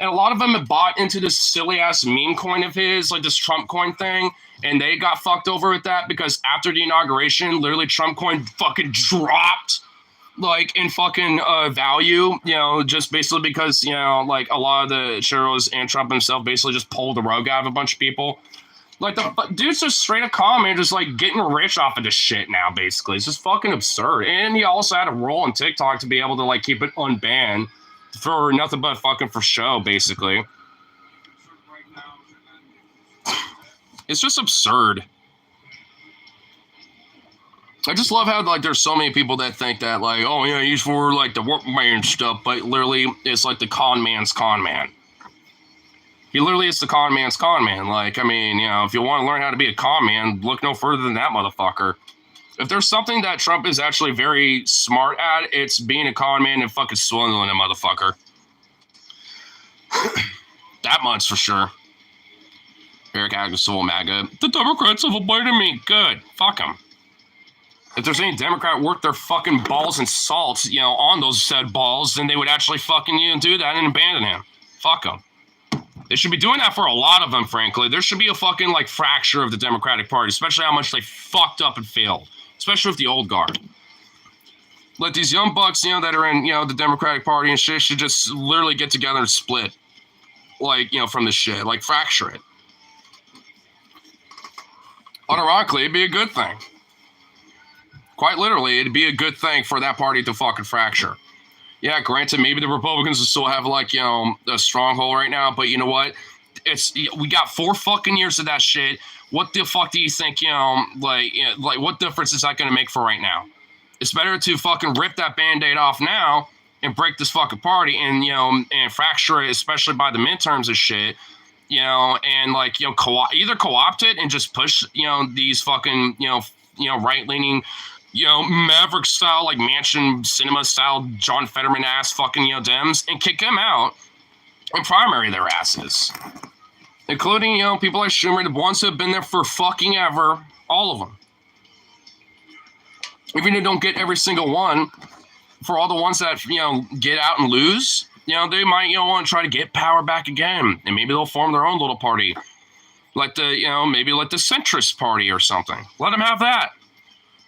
And a lot of them had bought into this silly-ass meme coin of his, like this Trump coin thing, and they got fucked over with that because after the inauguration, literally Trump coin fucking dropped, like, in fucking value, you know, just basically because, you know, like, a lot of the shareholders and Trump himself basically just pulled the rug out of a bunch of people. Like, the dude's just straight up comment, just, like, getting rich off of this shit now, basically. It's just fucking absurd. And he also had a role on TikTok to be able to, like, keep it unbanned. For nothing but fucking for show, basically. It's just absurd. I just love how, like, there's so many people that think that, like, oh, yeah, he's for, like, the workman stuff, but literally, it's like the con man's con man. He literally is the con man's con man. Like, I mean, you know, if you want to learn how to be a con man, look no further than that motherfucker. If there's something that Trump is actually very smart at, it's being a con man and fucking swindling a motherfucker. That much for sure. Eric Agnesole, MAGA. The Democrats have abided me. Good. Fuck them. If there's any Democrat worth their fucking balls and salt, you know, on those said balls, then they would actually fucking, you know, do that and abandon him. Fuck them. They should be doing that for a lot of them, frankly. There should be a fucking, like, fracture of the Democratic Party, especially how much they fucked up and failed. Especially with the old guard. Like, these young bucks, you know, that are in, you know, the Democratic Party and shit should just literally get together and split. Like, you know, from this shit. Like, fracture it. Unironically, it'd be a good thing. Quite literally, it'd be a good thing for that party to fucking fracture. Yeah, granted, maybe the Republicans will still have, like, you know, a stronghold right now, but you know what? We got 4 fucking years of that shit. What the fuck do you think, you know, like, what difference is that going to make for right now? It's better to fucking rip that Band-Aid off now and break this fucking party and, you know, and fracture it, especially by the midterms and shit, you know, and, like, you know, either co-opt it and just push, you know, these fucking, you know, right-leaning, you know, Maverick style, like Mansion Cinema style, John Fetterman ass fucking, you know, Dems and kick them out and primary their asses. Including, you know, people like Schumer, the ones who have been there for fucking ever. All of them. Even if they don't get every single one, for all the ones that, you know, get out and lose, you know, they might, you know, want to try to get power back again. And maybe they'll form their own little party. Like the, you know, maybe like the centrist party or something. Let them have that.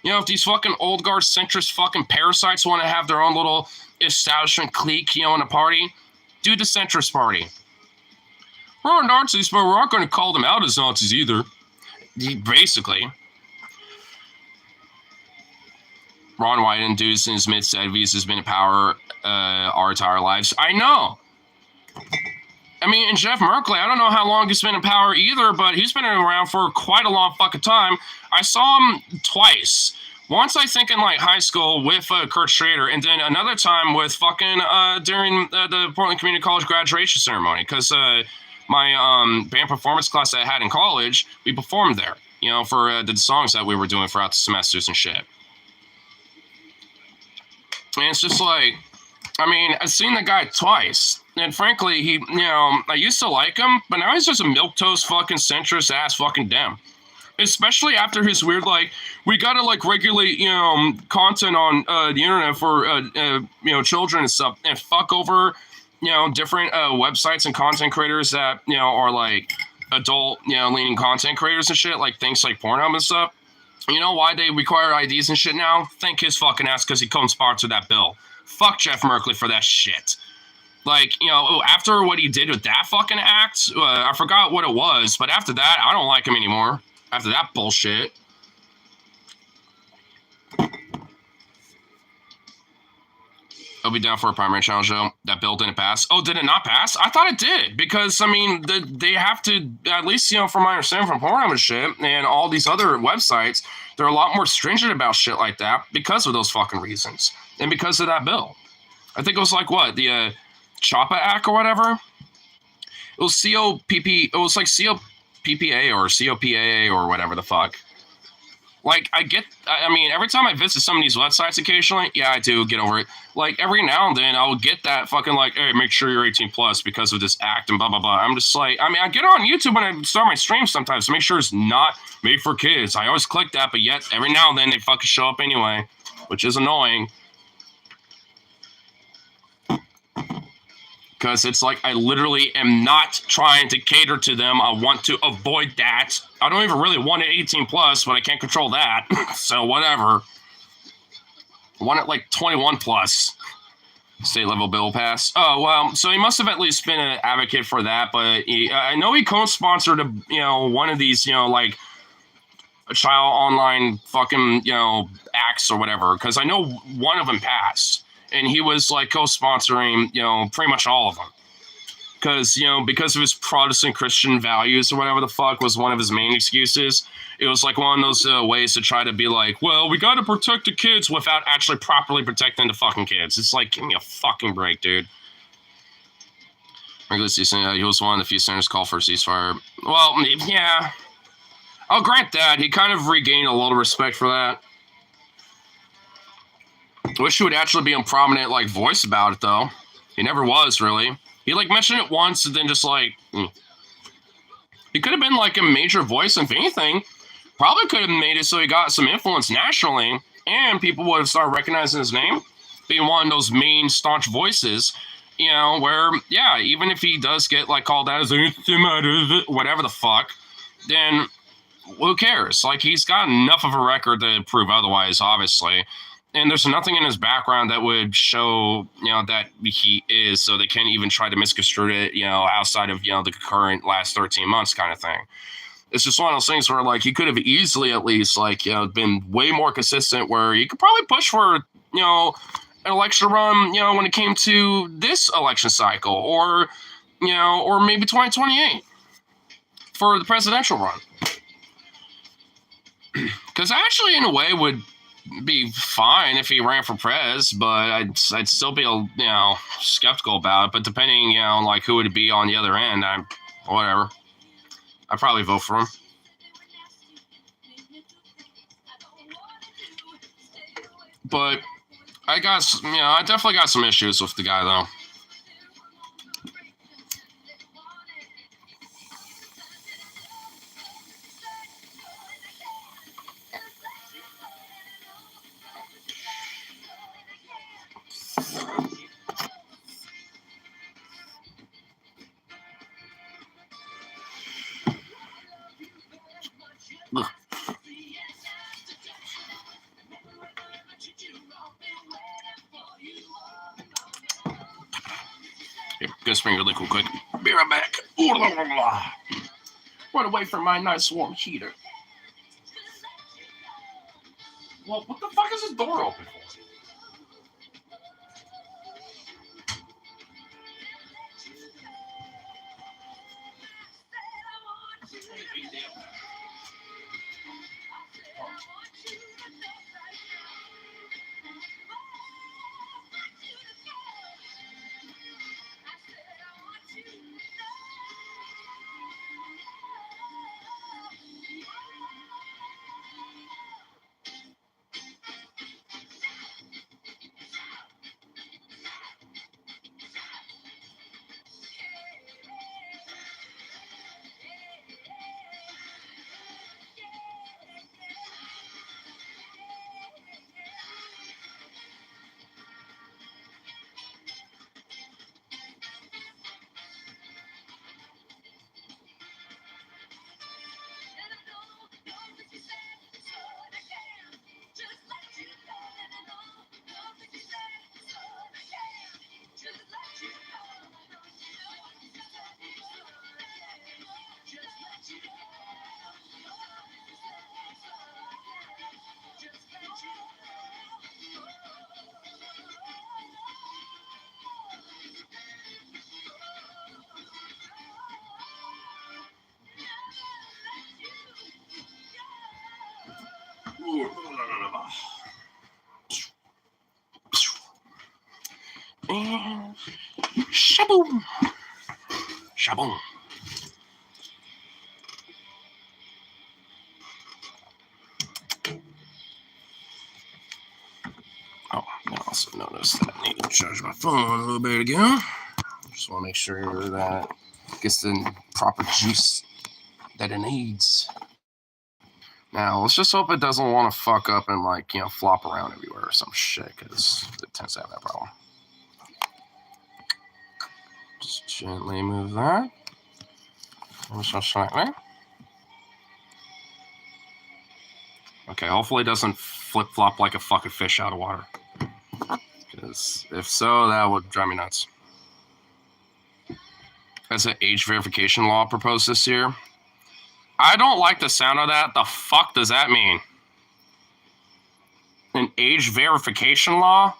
You know, if these fucking old guard centrist fucking parasites want to have their own little establishment clique, you know, in a party, do the centrist party. We're Nazis, but we're not going to call them out as Nazis either. Basically. Ron Wyden, dudes in his mid-70s, has been in power our entire lives. I know. I mean, and Jeff Merkley, I don't know how long he's been in power either, but he's been around for quite a long fucking time. I saw him twice. Once, I think, in, like, high school with Kurt Schrader, and then another time with fucking during the Portland Community College graduation ceremony, because my band performance class that I had in college, we performed there, you know, for the songs that we were doing throughout the semesters and shit. And it's just like, I mean, I've seen the guy twice, and frankly, he, you know, I used to like him, but now he's just a milquetoast fucking centrist ass fucking Dem. Especially after his weird, like, we gotta, like, regulate, you know, content on the internet for, you know, children and stuff, and fuck over, you know, different websites and content creators that, you know, are, like, adult, you know, leaning content creators and shit, like things like Pornhub and stuff. You know why they require IDs and shit now? Thank his fucking ass because he co-sponsored that bill. Fuck Jeff Merkley for that shit. Like, you know, after what he did with that fucking act, I forgot what it was, but after that, I don't like him anymore. After that bullshit. I'll be down for a primary challenge, though. That bill didn't pass. Oh, did it not pass? I thought it did, because, I mean, they have to, at least, you know, from my understanding from Pornhub and shit, and all these other websites, they're a lot more stringent about shit like that because of those fucking reasons, and because of that bill. I think it was like, what, the CHOPPA Act or whatever? It was COPPA or COPAA or whatever the fuck. Like, I mean, every time I visit some of these websites occasionally, yeah, I do get over it. Like, every now and then, I'll get that fucking, like, hey, make sure you're 18 plus because of this act and blah, blah, blah. I'm just like, I mean, I get on YouTube when I start my stream sometimes to make sure it's not made for kids. I always click that, but yet, every now and then, they fucking show up anyway, which is annoying. Because it's like, I literally am not trying to cater to them. I want to avoid that. I don't even really want it 18 plus, but I can't control that. So whatever. I want it like 21 plus. State level bill pass. Oh, well, so he must have at least been an advocate for that, but I know he co-sponsored one of these, like a child online fucking, acts or whatever, because I know one of them passed. And he was like co-sponsoring, pretty much all of them. Because of his Protestant Christian values or whatever the fuck was one of his main excuses. It was like one of those ways to try to be like, well, we got to protect the kids without actually properly protecting the fucking kids. It's like, give me a fucking break, dude. He was one of the few senators called for a ceasefire. Well, yeah. I'll grant that. He kind of regained a little respect for that. I wish he would actually be a prominent, like, voice about it, though. He never was, really. He, like, mentioned it once and then just, like... He could have been, like, a major voice, if anything. Probably could have made it so he got some influence nationally, and people would have started recognizing his name. Being one of those main staunch voices, where, yeah, even if he does get, like, called out as whatever the fuck, then who cares? Like, he's got enough of a record to prove otherwise, obviously. And there's nothing in his background that would show, that he is, so they can't even try to misconstrue it, outside of, the current last 13 months kind of thing. It's just one of those things where, like, he could have easily at least, like, been way more consistent where he could probably push for, an election run, when it came to this election cycle or, or maybe 2028 for the presidential run. Because actually, in a way, would be fine if he ran for prez, but I'd still be, skeptical about it. But depending, like who would be on the other end, whatever. I'd probably vote for him. But I definitely got some issues with the guy, though. Ugh. Here, gonna spring really quick. Be right back. Run away from my nice warm heater. Well, what the fuck is this door open for? And shaboom. Shaboom. Oh, I also noticed that I need to charge my phone a little bit ago. Just want to make sure that it gets the proper juice that it needs. Now, let's just hope it doesn't want to fuck up and, like, flop around everywhere or some shit, because it tends to have that problem. Just gently move that. Just slightly. Okay, hopefully it doesn't flip-flop like a fucking fish out of water. Because if so, that would drive me nuts. There's an age verification law proposed this year. I don't like the sound of that. The fuck does that mean? An age verification law?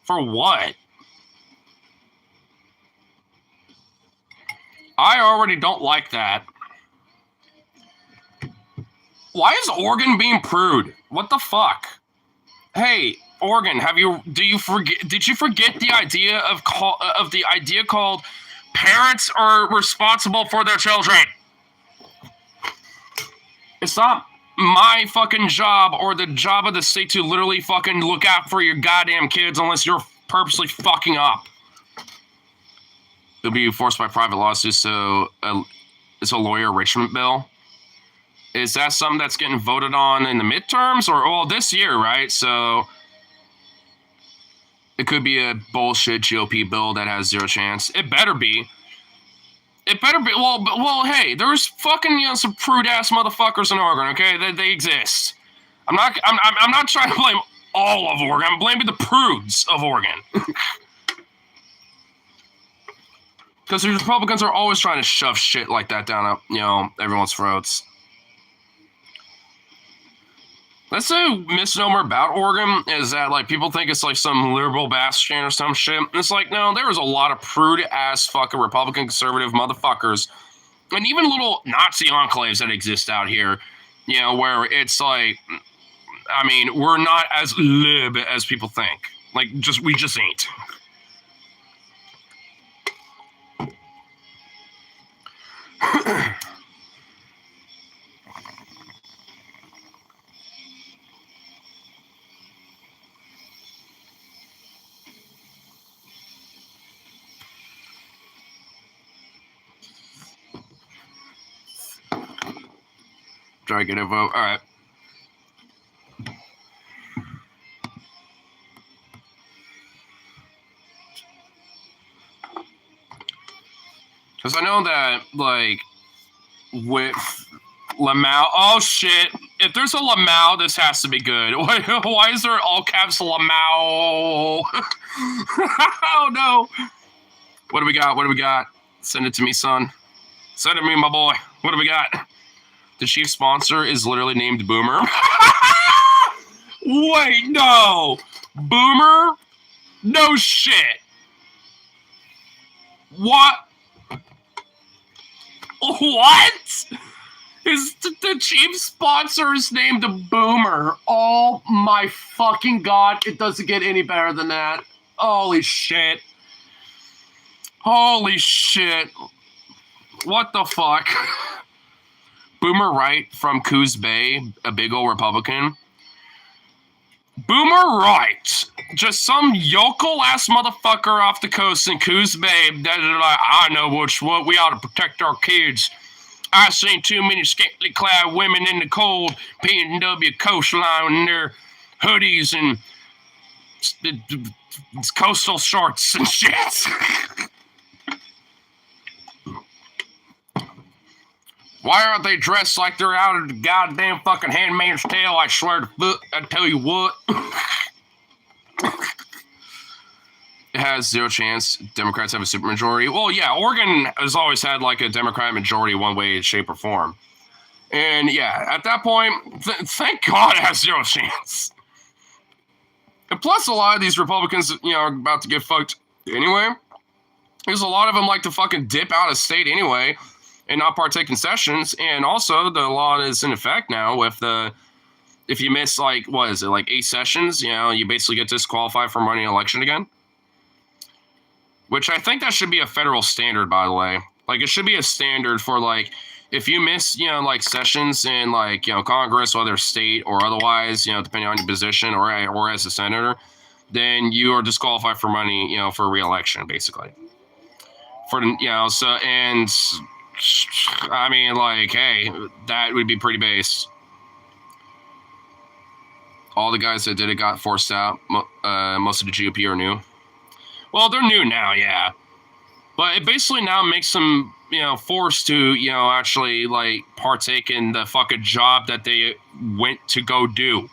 For what? I already don't like that. Why is Oregon being prude? What the fuck? Hey, Oregon, did you forget the idea of the idea called parents are responsible for their children? It's not my fucking job or the job of the state to literally fucking look out for your goddamn kids unless you're purposely fucking up. It'll be enforced by private lawsuits, so it's a lawyer enrichment bill. Is that something that's getting voted on in the midterms or, well, this year, right? So it could be a bullshit GOP bill that has zero chance. It better be. It better be. Well, hey, there's fucking some prude ass motherfuckers in Oregon. Okay, they exist. I'm not trying to blame all of Oregon. I'm blaming the prudes of Oregon. Because the Republicans are always trying to shove shit like that down up, everyone's throats. That's a misnomer about Oregon, is that, like, people think it's, like, some liberal bastion or some shit. It's like, no, there's a lot of prude-ass fucking Republican conservative motherfuckers, and even little Nazi enclaves that exist out here, where it's like, I mean, we're not as lib as people think. Like, we just ain't. Try to get a vote. All right. Because I know that, like, with Lamau, oh shit, if there's a Lamau, this has to be good. Why is there all caps Lamau? Oh no. What do we got? Send it to me, son. Send it to me, my boy. What do we got? The chief sponsor is literally named Boomer. Wait, no. Boomer? No shit. What? What? Is the chief sponsor is named Boomer? Oh my fucking god. It doesn't get any better than that. Holy shit. Holy shit. What the fuck? Boomer Wright from Coos Bay, a big old Republican. Boomer Wright, just some yokel ass motherfucker off the coast in Coos Bay that is like, I know what we ought to protect our kids. I seen too many scantily clad women in the cold PNW coastline in their hoodies and coastal shorts and shit. Why aren't they dressed like they're out of the goddamn fucking Handmaid's Tale? I swear to fuck, I tell you what. It has zero chance. Democrats have a supermajority. Well, yeah, Oregon has always had like a Democratic majority one way, shape, or form. And yeah, at that point, thank God it has zero chance. And plus, a lot of these Republicans, are about to get fucked anyway. Because a lot of them like to fucking dip out of state anyway and not partake in sessions. And also, the law is in effect now with if you miss, like, what is it, like 8 sessions, you basically get disqualified from running an election again. which I think that should be a federal standard, by the way. Like, it should be a standard for, like, if you miss, like, sessions in, like, Congress, whether state or otherwise, depending on your position or as a senator, then you are disqualified for money, for re-election, basically. So, and, I mean, like, hey, that would be pretty base. All the guys that did it got forced out. Most of the GOP are new. Well, they're new now, yeah. But it basically now makes them, forced to, actually, like, partake in the fucking job that they went to go do.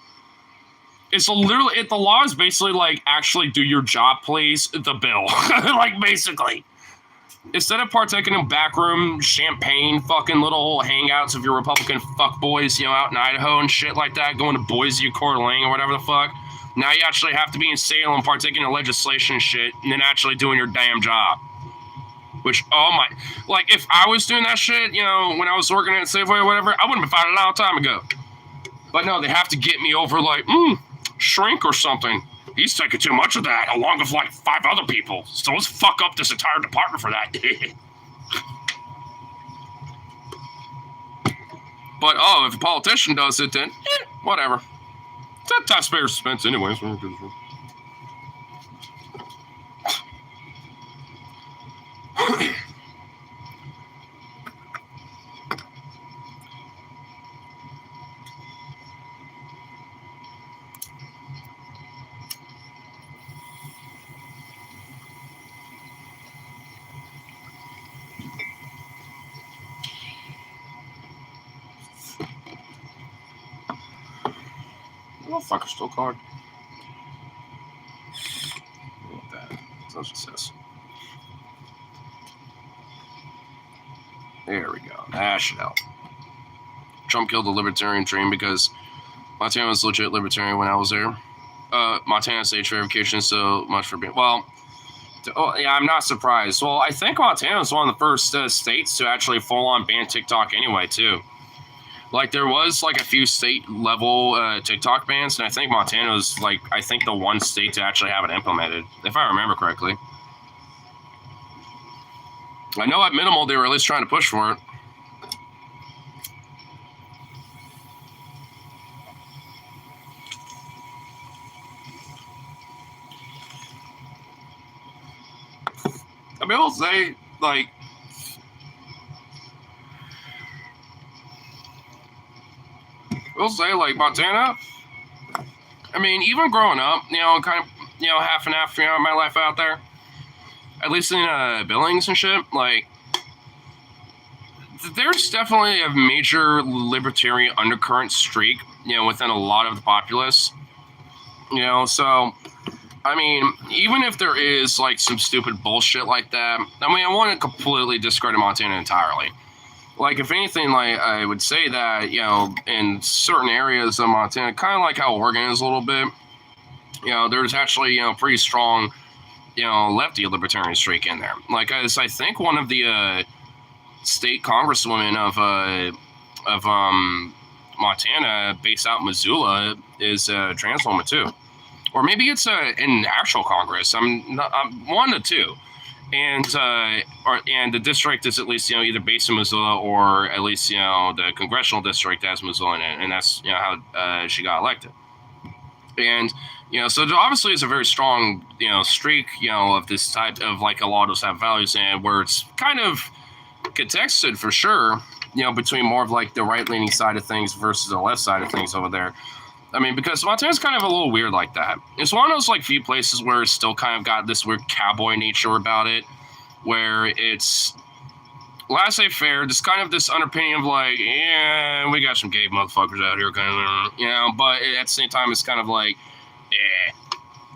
It's literally, the law is basically like, actually do your job, please, the bill. Like, basically. Instead of partaking in backroom champagne fucking little hangouts of your Republican fuckboys, out in Idaho and shit like that, going to Boise or Coeur d'Alene or whatever the fuck, now you actually have to be in Salem partaking in legislation and shit and then actually doing your damn job. Which, oh my, like, if I was doing that shit, when I was working at Safeway or whatever, I wouldn't have been fired a long time ago. But no, they have to get me over, like, shrink or something. He's taking too much of that, along with, like, 5 other people. So let's fuck up this entire department for that. But, oh, if a politician does it, then, whatever. It's a taxpayer expense anyways. Motherfucker still card. What that? That's what it says. There we go. That should help. Trump killed the libertarian dream because Montana was legit libertarian when I was there. Montana state verification, so much for being... Well, yeah, I'm not surprised. Well, I think Montana was one of the first states to actually full-on ban TikTok anyway, too. Like, there was, like, a few state-level TikTok bans, and I think Montana was, like, I think the one state to actually have it implemented, if I remember correctly. I know at minimal they were at least trying to push for it. I mean, I'll say, like... Montana, I mean, even growing up, kind of, half and half, my life out there, at least in Billings and shit, like, there's definitely a major libertarian undercurrent streak, within a lot of the populace, so, I mean, even if there is, like, some stupid bullshit like that, I mean, I want to completely discredit Montana entirely. Like, if anything, like, I would say that, in certain areas of Montana, kind of like how Oregon is a little bit, there's actually, pretty strong, lefty libertarian streak in there. Like, as I think one of the state congresswomen of Montana, based out in Missoula, is a trans woman, too. Or maybe it's in actual Congress. I'm one of two. And the district is at least, either based in Missoula or at least, the congressional district has Missoula in it. And that's, how she got elected. And, so there obviously is a very strong, streak, of this type of, like, a lot of those type of values, and where it's kind of contested for sure, between more of, like, the right-leaning side of things versus the left side of things over there. I mean, because Montana's kind of a little weird like that. It's one of those, like, few places where it's still kind of got this weird cowboy nature about it, where it's, laissez-faire, just kind of this underpinning of, like, yeah, we got some gay motherfuckers out here, kind of, but at the same time, it's kind of like,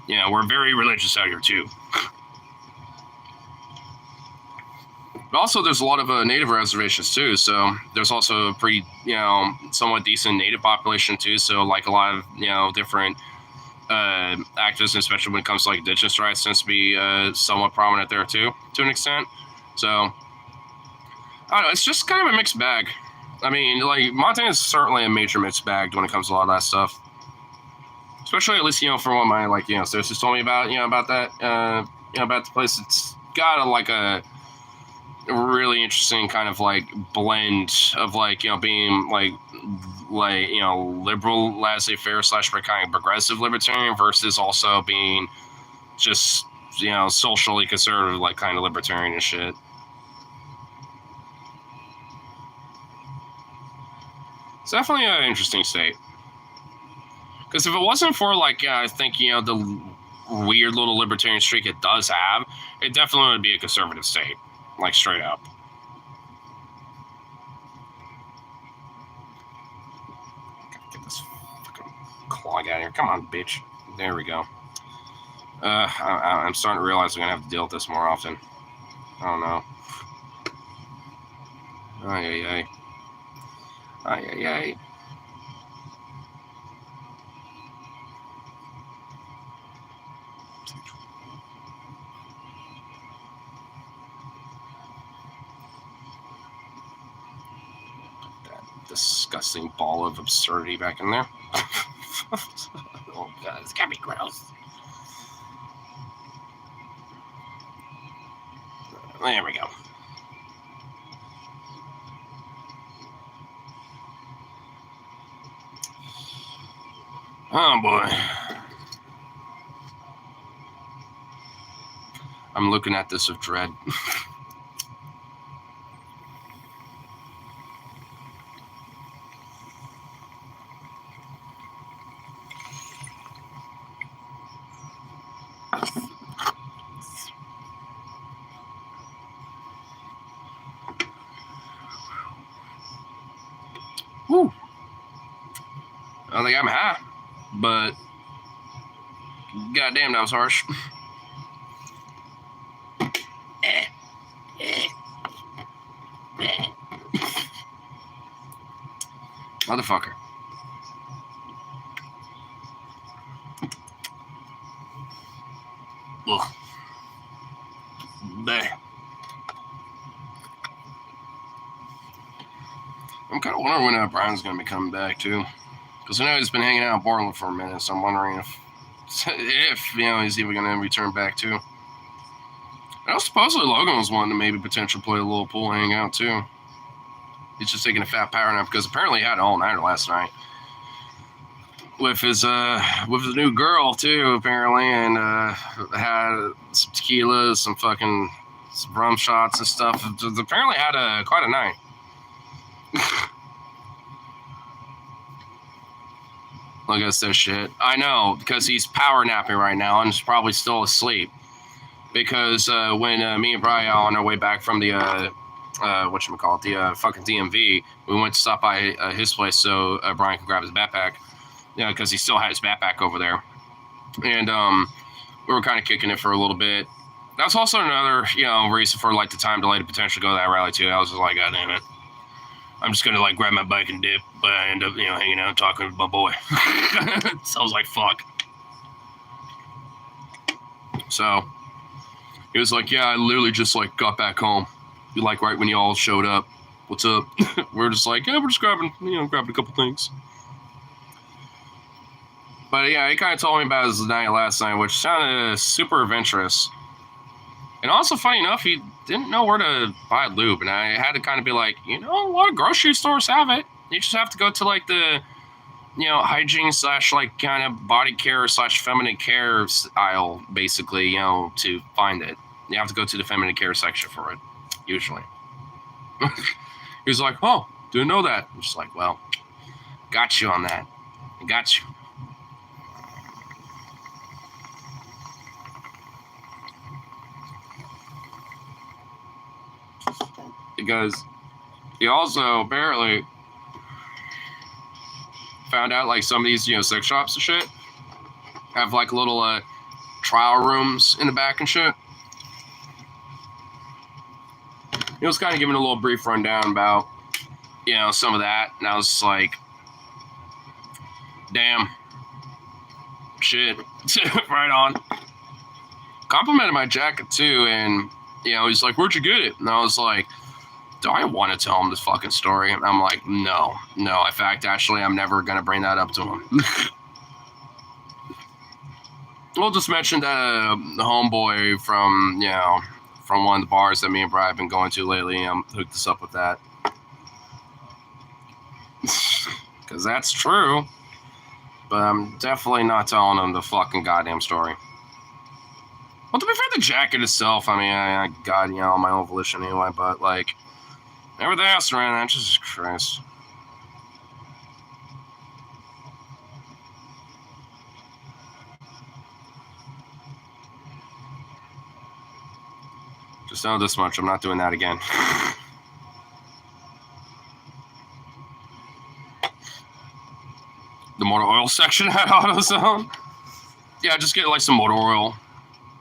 yeah, we're very religious out here, too. But also, there's a lot of native reservations, too, so there's also a pretty, somewhat decent native population, too, so, like, a lot of, different activism, especially when it comes to, like, indigenous rights, tends to be somewhat prominent there, too, to an extent. So, I don't know, it's just kind of a mixed bag. I mean, like, Montana is certainly a major mixed bag when it comes to a lot of that stuff. Especially, at least, from what my, like, sisters told me about, about that, about the place. It's got a really interesting kind of like blend of like, you know, being like you know, liberal, laissez-faire / kind of progressive libertarian versus also being just, you know, socially conservative, like kind of libertarian and shit. It's definitely an interesting state. Because if it wasn't for like, I think, you know, the weird little libertarian streak it does have, it definitely would be a conservative state, like straight up. Get this fucking clog out of here. Come on, bitch. There we go. I'm starting to realize I'm gonna have to deal with this more often. Oh no. Ay, ay, ay. Ay, ay, ay. That disgusting ball of absurdity back in there. Oh god, it's gotta be gross. There we go. Oh boy. I'm looking at this with dread. Woo. I don't think I'm high, but goddamn, that was harsh. Motherfucker. Ugh. Bleh. I'm kind of wondering when Brian's going to be coming back, too. Because I know he's been hanging out in Portland for a minute, so I'm wondering if you know, he's even going to return back, too. I know supposedly Logan was wanting to maybe potentially play a little pool hang out, too. He's just taking a fat power nap because apparently he had an all-nighter last night. With his new girl, too, apparently, and had some tequila, some rum shots and stuff. Apparently had quite a night. Look at this shit. I know, because he's power napping right now and is probably still asleep. Because when me and Brian are on our way back from the the fucking DMV, we went to stop by his place so Brian could grab his backpack. Yeah, because he still had his backpack over there. And we were kind of kicking it for a little bit. That's also another, you know, reason for like the time delay to potentially go to that rally too. I was just like, God damn it. I'm just gonna like grab my bike and dip, but I end up, you know, hanging out and talking with my boy. So I was like, fuck. So he was like, yeah, I literally just like got back home. You like right when you all showed up. What's up? We're just like, yeah, we're just grabbing a couple things. But yeah, he kind of told me about his night last night, which sounded super adventurous. And also, funny enough, he didn't know where to buy lube. And I had to kind of be like, you know, a lot of grocery stores have it. You just have to go to like the, you know, hygiene / like kind of body care / feminine care aisle, basically, you know, to find it. You have to go to the feminine care section for it, usually. He was like, oh, didn't know that. I'm just like, well, got you on that. I got you. Because he also apparently found out like some of these, you know, sex shops and shit have like little trial rooms in the back and shit. He was kind of giving a little brief rundown about, you know, some of that, and I was just like, damn, shit, right on. Complimented my jacket too, and you know, he's like, where'd you get it? And I was like, do I want to tell him this fucking story? And I'm like, no. In fact, actually, I'm never going to bring that up to him. We'll just mention that the homeboy from, you know, from one of the bars that me and Brian have been going to lately. Hooked us up with that. Because that's true. But I'm definitely not telling him the fucking goddamn story. Well, to be fair, the jacket itself, I mean, I got, on my own volition anyway, but, like, everything else around that, Jesus Christ. Just know this much, I'm not doing that again. The motor oil section at AutoZone. Yeah, just get, like, some motor oil.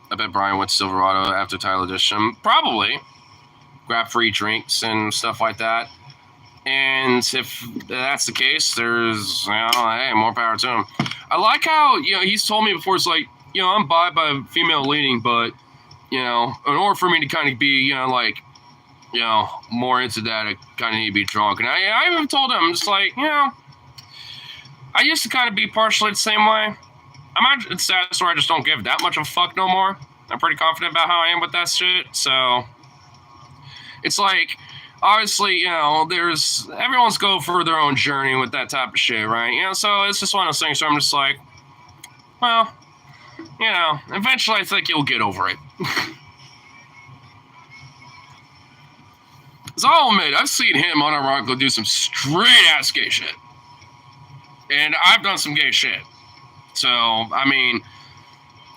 I bet Brian went to Silverado after Title Edition. Probably. Grab free drinks and stuff like that. And if that's the case, there's, hey, more power to him. I like how, he's told me before, it's like, I'm bi by female leading, but, in order for me to kind of be, more into that, I kind of need to be drunk. And I even told him, just like, I used to kind of be partially the same way. I'm at a status where I just don't give that much of a fuck no more. I'm pretty confident about how I am with that shit. So it's like, obviously, there's everyone's go for their own journey with that type of shit, right? So it's just one of those things where I'm just like, well, eventually I think you'll get over it. So I'll admit, I've seen him unironically do some straight ass gay shit. And I've done some gay shit. So, I mean,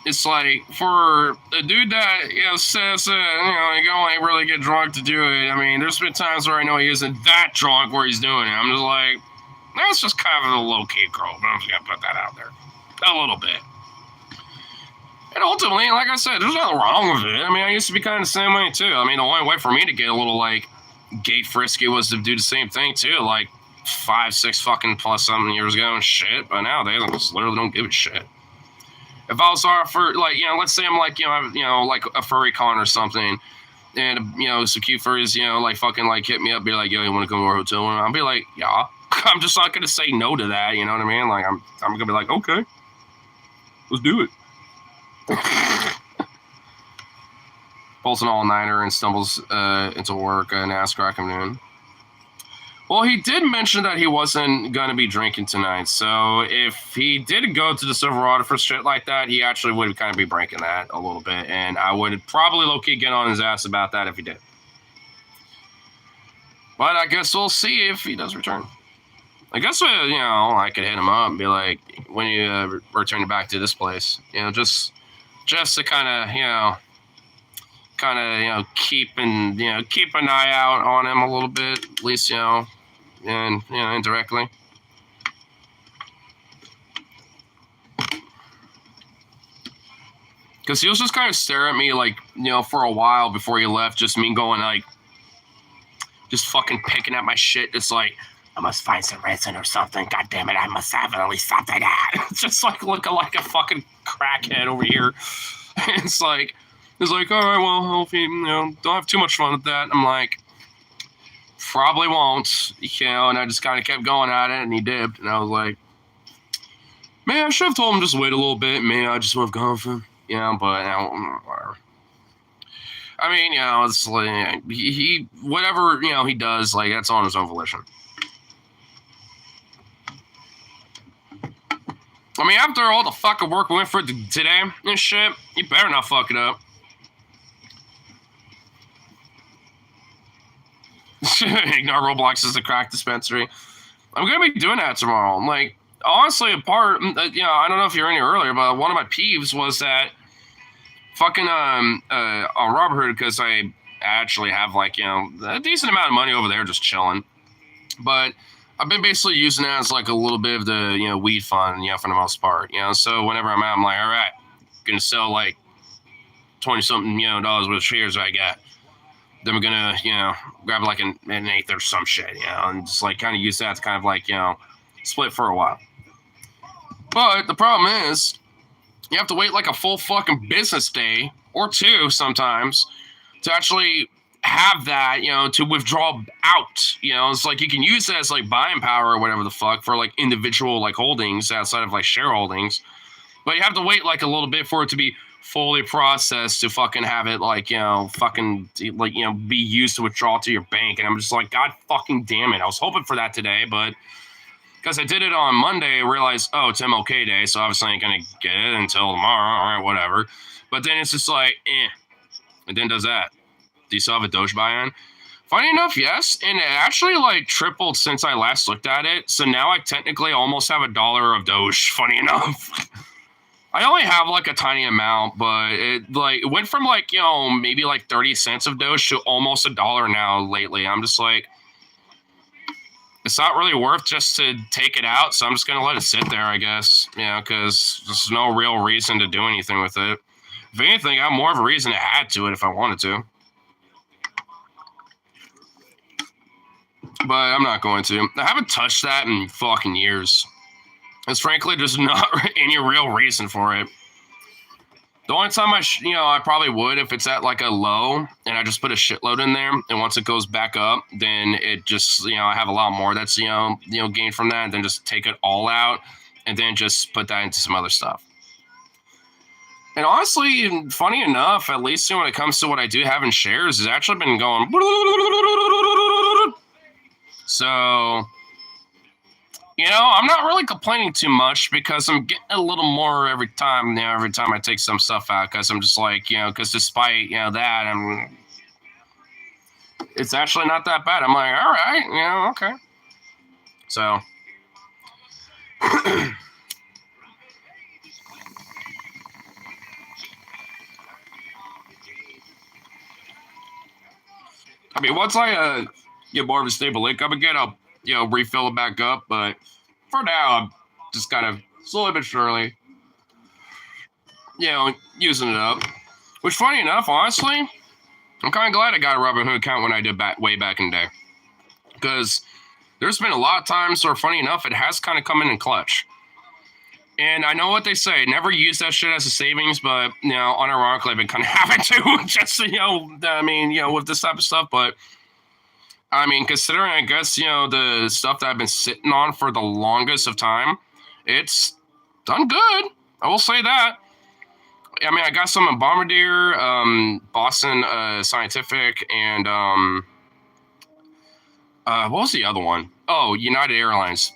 it's like, for a dude that, says, you can only really get drunk to do it. I mean, there's been times where I know he isn't that drunk where he's doing it. I'm just like, that's just kind of a low-key girl. But I'm just going to put that out there. A little bit. And ultimately, like I said, there's nothing wrong with it. I mean, I used to be kind of the same way, too. I mean, the only way for me to get a little, like, gay frisky was to do the same thing, too. Like, 5, 6 fucking plus something years ago and shit, but nowadays I just literally don't give a shit. If I was for, like, let's say I'm like, like a furry con or something, and some cute furries, like fucking like hit me up, be like, yo, you want to come to our hotel? And I'll be like, yeah. I'm just not gonna say no to that, you know what I mean? Like I'm gonna be like, okay, let's do it. Pulls an all-nighter and stumbles into work an ass crack of noon. Well, he did mention that he wasn't going to be drinking tonight, so if he did go to the Silverado for shit like that, he actually would kind of be breaking that a little bit, and I would probably low-key get on his ass about that if he did. But I guess we'll see if he does return. I guess, I could hit him up and be like, when you return back to this place, just to kind of, keep an eye out on him a little bit, at least, and indirectly. Because he was just kind of staring at me, like, for a while before he left, just me going, like, just fucking picking at my shit. It's like, I must find some resin or something. God damn it, I must have at least something. Just like looking like a fucking crackhead over here. It's like, all right, well, I hope you, don't have too much fun with that. I'm like, probably won't, and I just kind of kept going at it, and he dipped, and I was like, man, I should have told him just wait a little bit, maybe I just would have gone for him, but, whatever. I mean, it's like, he whatever, he does, like, that's on his own volition. I mean, after all the fucking work we went for today and shit, you better not fuck it up. Ignore Roblox as the crack dispensary. I'm going to be doing that tomorrow. Like, honestly, I don't know if you were in here earlier, but one of my peeves was that fucking on Robinhood, because I actually have, like, a decent amount of money over there just chilling. But I've been basically using that as, like, a little bit of the, weed fund, for the most part. So whenever I'm out, I'm like, all right, going to sell, like, 20-something, dollars worth of shares I got. Then we're going to, grab like an eighth or some shit, and just like kind of use that to kind of like, split for a while. But the problem is you have to wait like a full fucking business day or two sometimes to actually have that, to withdraw out. It's like you can use that as like buying power or whatever the fuck for like individual like holdings outside of like shareholdings. But you have to wait like a little bit for it to be fully processed to fucking have it like, fucking like, be used to withdraw to your bank. And I'm just like, God fucking damn it. I was hoping for that today, but because I did it on Monday, I realized, oh, it's MLK Day, so obviously I ain't gonna get it until tomorrow. All right, whatever. But then it's just like, It then does that. Do you still have a Doge buy-in? Funny enough, yes. And it actually like tripled since I last looked at it. So now I technically almost have $1 of Doge, funny enough. I only have like a tiny amount, but it went from like, maybe like 30 cents of Doge to almost $1 now lately. I'm just like, it's not really worth just to take it out. So I'm just going to let it sit there, I guess. Because there's no real reason to do anything with it. If anything, I have more of a reason to add to it if I wanted to. But I'm not going to. I haven't touched that in fucking years. It's frankly there's not any real reason for it. The only time I probably would if it's at like a low and I just put a shitload in there, and once it goes back up, then it just I have a lot more that's gained from that, and then just take it all out and then just put that into some other stuff. And honestly, funny enough, at least when it comes to what I do have in shares, it's actually been going. So, I'm not really complaining too much because I'm getting a little more every time. Every time I take some stuff out, because I'm just like, because despite that, it's actually not that bad. I'm like, all right, okay. So. I mean, once I get more of a stable income again, I'll refill it back up. But for now, I'm just kind of slowly but surely, using it up. Which, funny enough, honestly, I'm kind of glad I got a Robinhood account when I did way back in the day, because there's been a lot of times where, funny enough, it has kind of come in clutch. And I know what they say, never use that shit as a savings, but, unironically, I've been kind of having to just, with this type of stuff. But, I mean, considering, I guess, the stuff that I've been sitting on for the longest of time, it's done good. I will say that. I mean, I got some in Bombardier, Boston Scientific, and, what was the other one? Oh, United Airlines,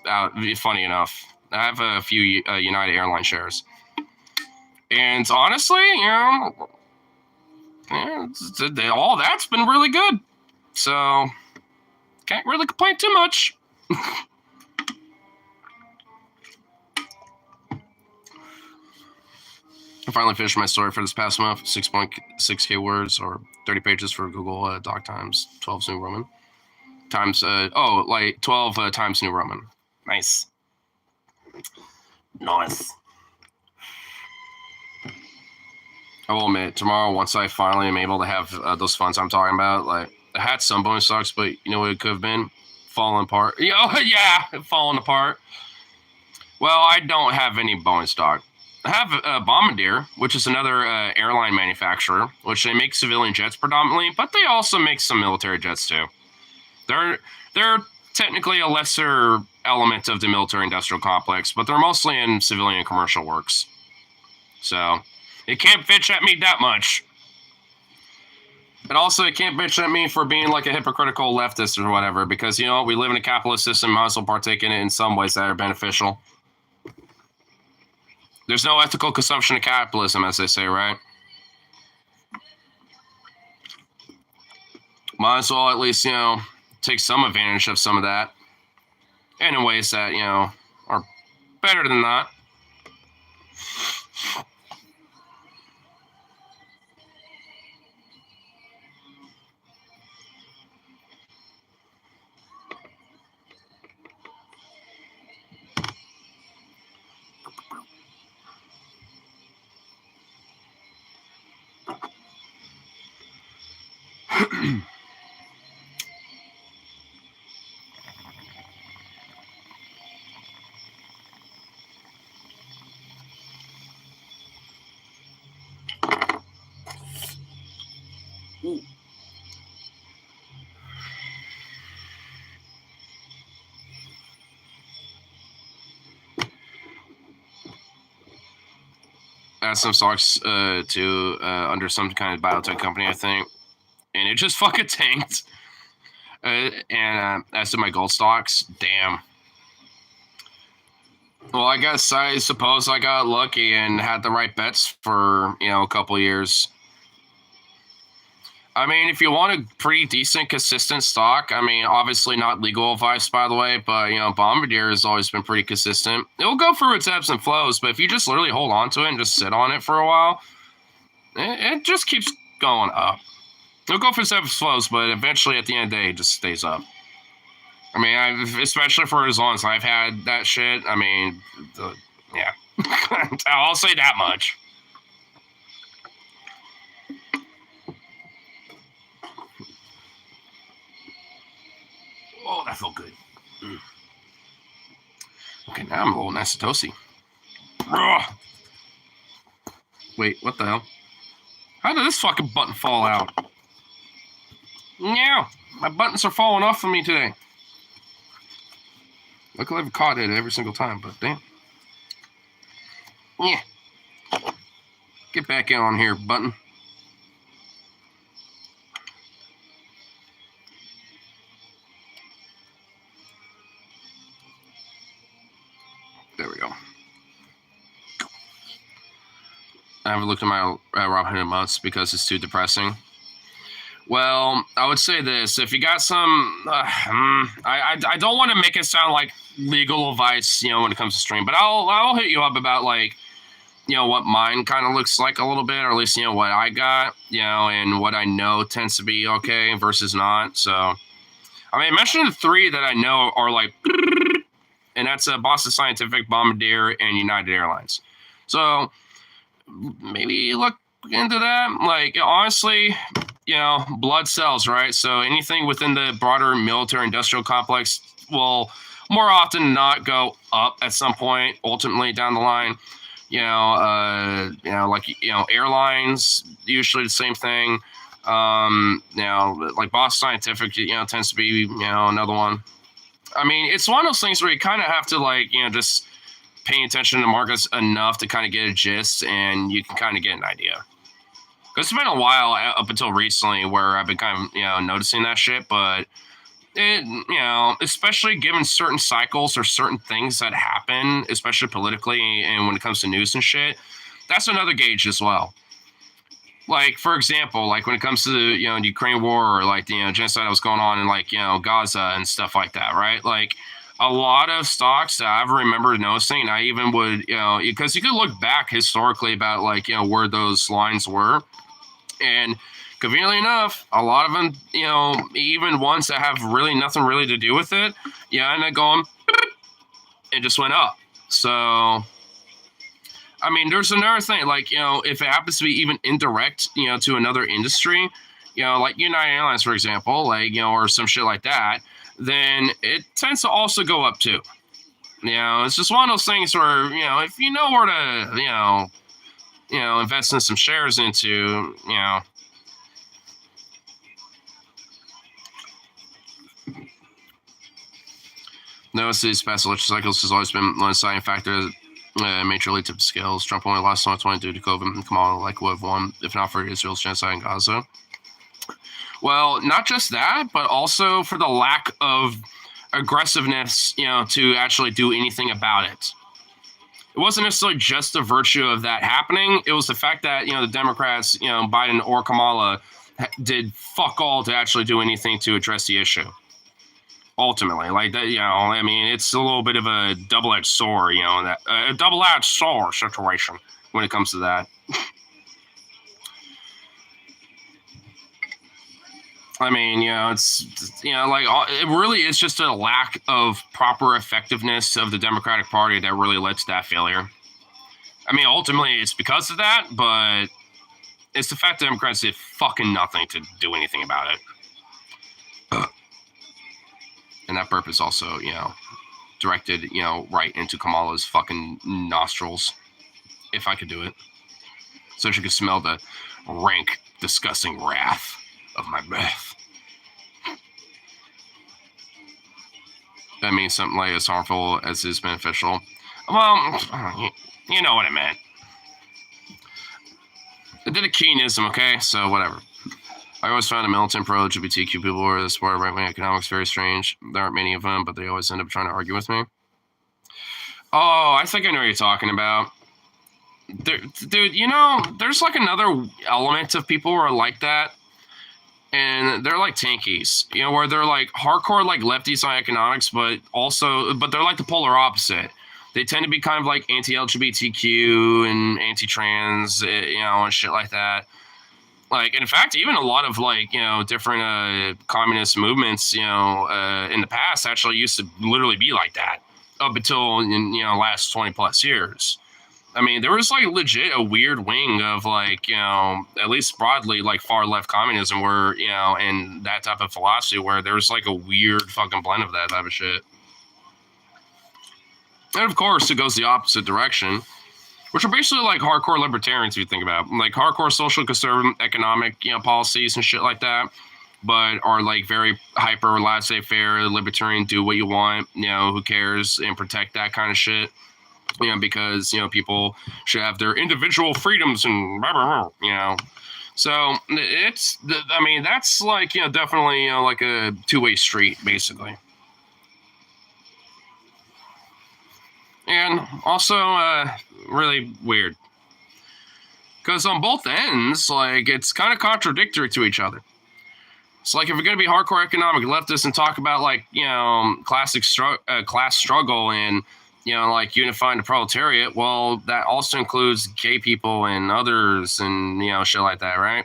funny enough. I have a few United Airlines shares. And honestly, all that's been really good. So, can't really complain too much. I finally finished my story for this past month. 6.6K words, or 30 pages for Google Doc times 12 New Roman. Times, 12 times New Roman. Nice. I will admit, tomorrow, once I finally am able to have those funds I'm talking about, like, I had some bonus stocks, but you know what it could have been? Falling apart. Falling apart. Well, I don't have any bonus stock. I have Bombardier, which is another airline manufacturer, which they make civilian jets predominantly, but they also make some military jets too. They're technically a lesser element of the military-industrial complex, but they're mostly in civilian and commercial works. So, it can't bitch at me that much. And also, it can't bitch at me for being like a hypocritical leftist or whatever, because, we live in a capitalist system, might as well partake in it in some ways that are beneficial. There's no ethical consumption of capitalism, as they say, right? Might as well at least, take some advantage of some of that. And in ways that, are better than that. had some stocks too under some kind of biotech company, I think, and it just fucking tanked. And as to my gold stocks, damn. Well, I suppose I got lucky and had the right bets for a couple years. I mean, if you want a pretty decent, consistent stock, I mean, obviously not legal advice, by the way, but, Bombardier has always been pretty consistent. It'll go through its ebbs and flows, but if you just literally hold on to it and just sit on it for a while, it just keeps going up. It'll go through its ebbs and flows, but eventually at the end of the day, it just stays up. I mean, especially for as long as I've had that shit, I mean, yeah. I'll say that much. Oh, that felt good. Okay, now I'm a little nasty. Wait, what the hell? How did this fucking button fall out? Yeah, my buttons are falling off of me today. Luckily I've caught it every single time, but damn. Yeah. Get back in on here, button. There we go. I haven't looked at my Robinhood months because it's too depressing. Well, I would say this: if you got some, I don't want to make it sound like legal advice, when it comes to stream, but I'll hit you up about like, what mine kind of looks like a little bit, or at least what I got, and what I know tends to be okay versus not. So, I mean, I mentioned the three that I know are like, and that's Boston Scientific, Bombardier, and United Airlines. So maybe look into that. Like, honestly, blood sells, right? So anything within the broader military industrial complex will more often than not go up at some point, ultimately down the line. Airlines, usually the same thing. Like Boston Scientific, tends to be, another one. I mean, it's one of those things where you kind of have to like, just pay attention to markets enough to kind of get a gist, and you can kind of get an idea. Because it's been a while up until recently where I've been kind of, noticing that shit, but it, especially given certain cycles or certain things that happen, especially politically and when it comes to news and shit, that's another gauge as well. Like, for example, like when it comes to the, the Ukraine war or like the genocide that was going on in like, Gaza and stuff like that, right? Like a lot of stocks that I've remembered noticing, and I even would, because you could look back historically about like, where those lines were. And conveniently enough, a lot of them, even ones that have really nothing really to do with it, and they're going, it just went up. So, I mean, there's another thing, like, if it happens to be even indirect, to another industry, like United Airlines, for example, like, or some shit like that, then it tends to also go up too. It's just one of those things where, if you know where to, invest in some shares into, Notice these past election cycles has always been one deciding factor, majorly tipped scales. Trump only lost 2020 due to COVID, and Kamala would have won if not for Israel's genocide in Gaza. Well, not just that, but also for the lack of aggressiveness, to actually do anything about it. It wasn't necessarily just the virtue of that happening. It was the fact that, the Democrats, Biden or Kamala, did fuck all to actually do anything to address the issue. Ultimately, like that, I mean, it's a little bit of a double-edged sword, that a double-edged sword situation when it comes to that. I mean, it's, like, it really is just a lack of proper effectiveness of the Democratic Party that really led to that failure. I mean, ultimately, it's because of that, but it's the fact that Democrats did fucking nothing to do anything about it. And that purpose also, directed, right into Kamala's fucking nostrils, if I could do it. So she could smell the rank, disgusting wrath of my breath. That means something like as harmful as is beneficial. Well, you know what I meant. did a Keynesism, okay? So whatever. I always found the militant pro-LGBTQ people who are the sport of right-wing economics very strange. There aren't many of them, but they always end up trying to argue with me. Oh, I think I know what you're talking about. Dude, you know, there's like another element of people who are like that. And they're like tankies, you know, where they're like hardcore like lefties on economics, but they're like the polar opposite. They tend to be kind of like anti-LGBTQ and anti-trans, you know, and shit like that. Like, in fact, even a lot of like, you know, different communist movements, you know, in the past actually used to literally be like that up until, you know, last 20 plus years. I mean, there was like legit a weird wing of like, you know, at least broadly like far left communism where, you know, and that type of philosophy where there's like a weird fucking blend of that type of shit. And of course, it goes the opposite direction, which are basically like hardcore libertarians if you think about it. Like hardcore social conservative economic, you know, policies and shit like that, but are like very hyper laissez-faire, libertarian, do what you want, you know, who cares, and protect that kind of shit. You know, because, you know, people should have their individual freedoms and blah, blah, blah, you know. So it's, I mean, that's like, you know, definitely, you know, like a two-way street, basically. And also really weird. Because on both ends, like, it's kind of contradictory to each other. It's like if you're going to be hardcore economic leftists and talk about, like, you know, class struggle and, you know, like unifying the proletariat, well, that also includes gay people and others and, you know, shit like that, right?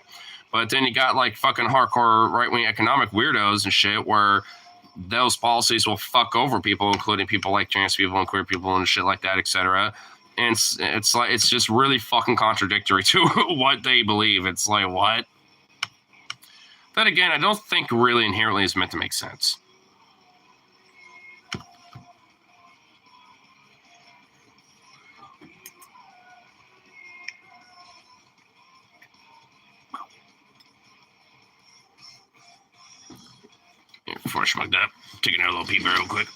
But then you got like fucking hardcore right-wing economic weirdos and shit where those policies will fuck over people, including people like trans people and queer people and shit like that, etc. And it's like, it's just really fucking contradictory to what they believe. It's like, what? Then again, I don't think really inherently is meant to make sense. Before I smug that, taking out a little pee real quick.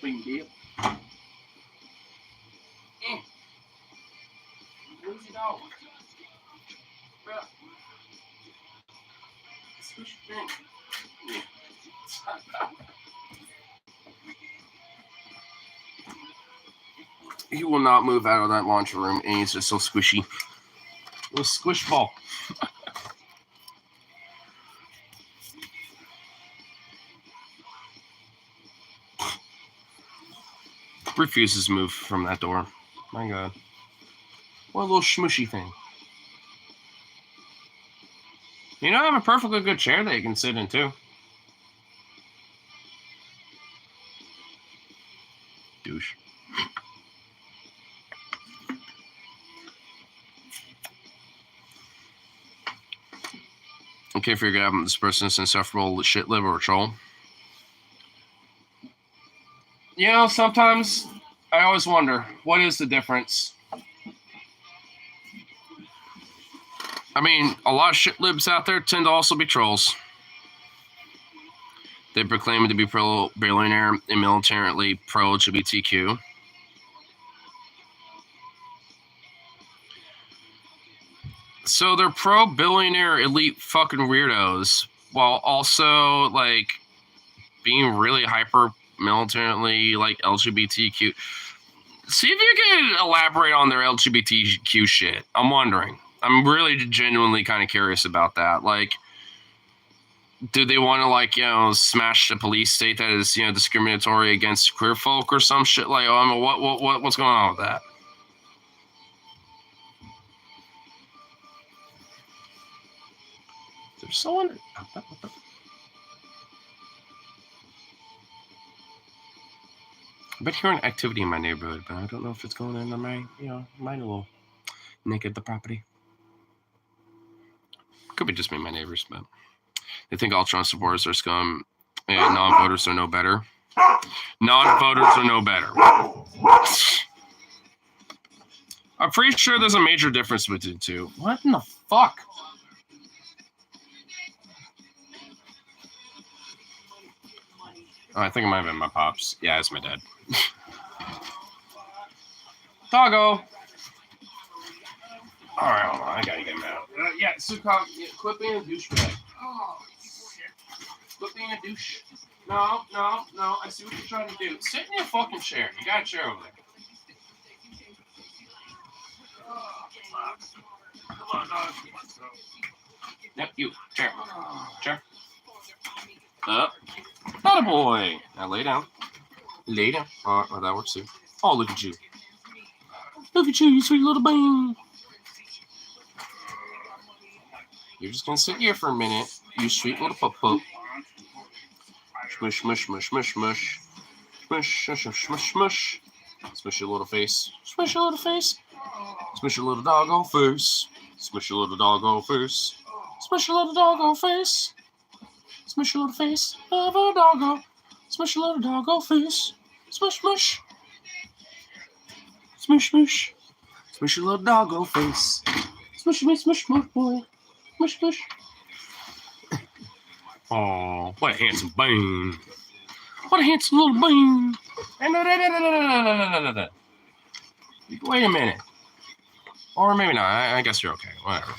Big deal. Where's the dog? Well, squish thing. He will not move out of that laundry room, and he's just so squishy. Little squish ball. Refuses to move from that door. My God. What a little smushy thing. You know, I have a perfectly good chair that you can sit in, too. Douche. Okay, figure out this person's insufferable shit lib or troll. You know, sometimes I always wonder, what is the difference? I mean, a lot of shit libs out there tend to also be trolls. They proclaim to be pro-billionaire and militarily pro-LGBTQ. So they're pro-billionaire elite fucking weirdos, while also, like, being really hyper militarily, like, LGBTQ. See if you can elaborate on their LGBTQ shit. I'm wondering. I'm really genuinely kind of curious about that. Like, do they want to, like, you know, smash the police state that is, you know, discriminatory against queer folk or some shit? Like, what's going on with that? There's someone. I bet hearing activity in my neighborhood, but I don't know if it's going into my, you know, my little nick at the property. Could be just me and my neighbors, but they think all Trump supporters are scum and non-voters are no better. Non-voters are no better. I'm pretty sure there's a major difference between the two. What in the fuck? Oh, I think it might have been my pops. Yeah, it's my dad. Doggo. All right, hold on. I gotta get him out. Yeah, Sukak, quit being a douchebag. Oh, shit. Quit being a douche. No. I see what you're trying to do. Sit in your fucking chair. You got a chair over there. Come on, dog. Let's go. Yep, you. Chair. Up. Atta boy. Now lay down. Lay down. Oh, that works too. Oh, look at you. Look at you, you sweet little bean. You're just gonna sit here for a minute. You sweet little pup. Smush, mush, mush, mush, mush. Smush, smush, smush, smush, smush. Smush your little face. Smush your little face. Smush your little doggo face. Smush your little doggo face. Smush your little doggo face. Smush your little face of a doggo. Smush your little doggo face. Smush, smush. Smush, smush. Smush your little doggo face. Smush, smush, smush, smush, boy. Smush, smush. Oh, what a handsome bean. What a handsome little bean. No. Wait a minute. Or maybe not. I guess you're okay. Whatever.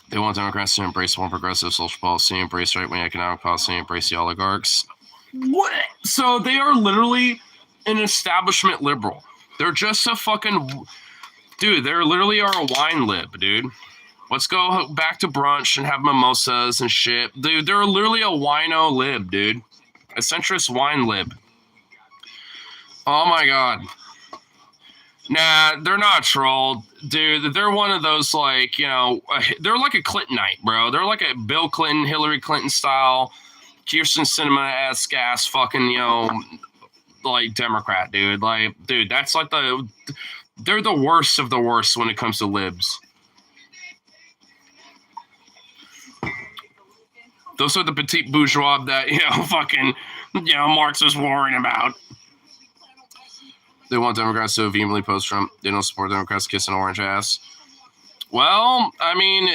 They want Democrats to embrace one progressive social policy, embrace right-wing economic policy, embrace the oligarchs. What? So they are literally an establishment liberal. They're just a fucking... Dude, they literally are a wine lib, dude. Let's go back to brunch and have mimosas and shit. Dude, they're literally a wino lib, dude. A centrist wine lib. Oh my god. Nah, they're not trolled. Dude, they're one of those, like, you know, they're like a Clintonite, bro. They're like a Bill Clinton, Hillary Clinton style, Kirsten Sinema-esque ass fucking, you know, like, Democrat, dude. Like, dude, that's like they're the worst of the worst when it comes to libs. Those are the petite bourgeois that, you know, fucking, you know, Marx was worrying about. They want Democrats to vehemently post Trump. They don't support Democrats kissing orange ass. Well, I mean,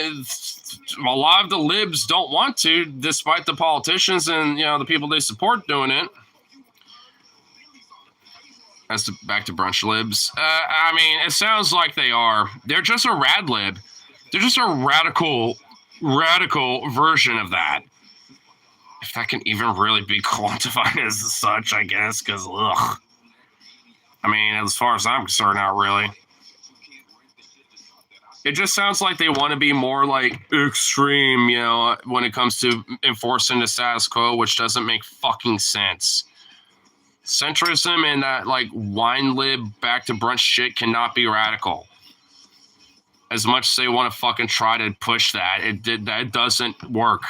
a lot of the libs don't want to, despite the politicians and, you know, the people they support doing it. Back to brunch libs. I mean, it sounds like they are. They're just a rad lib. They're just a radical version of that. If that can even really be quantified as such, I guess, because, ugh. I mean, as far as I'm concerned, not really. It just sounds like they want to be more, like, extreme, you know, when it comes to enforcing the status quo, which doesn't make fucking sense. Centrism and that, like, wine lib back to brunch shit cannot be radical. As much as they want to fucking try to push that, that doesn't work.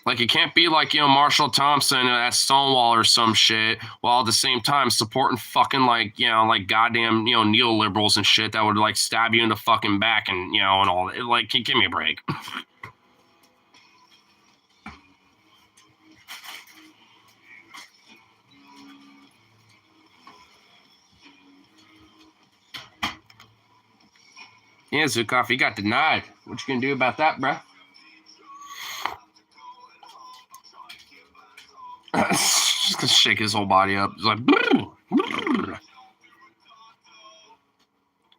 Like, it can't be like, Marshall Thompson at Stonewall or some shit, while at the same time supporting fucking, like, goddamn, neoliberals and shit that would, like, stab you in the fucking back and, and all that. Like, give me a break. Yeah, Zukov, you got denied. What you gonna do about that, bruh? Just gonna shake his whole body up. It's like, brrr, brrr.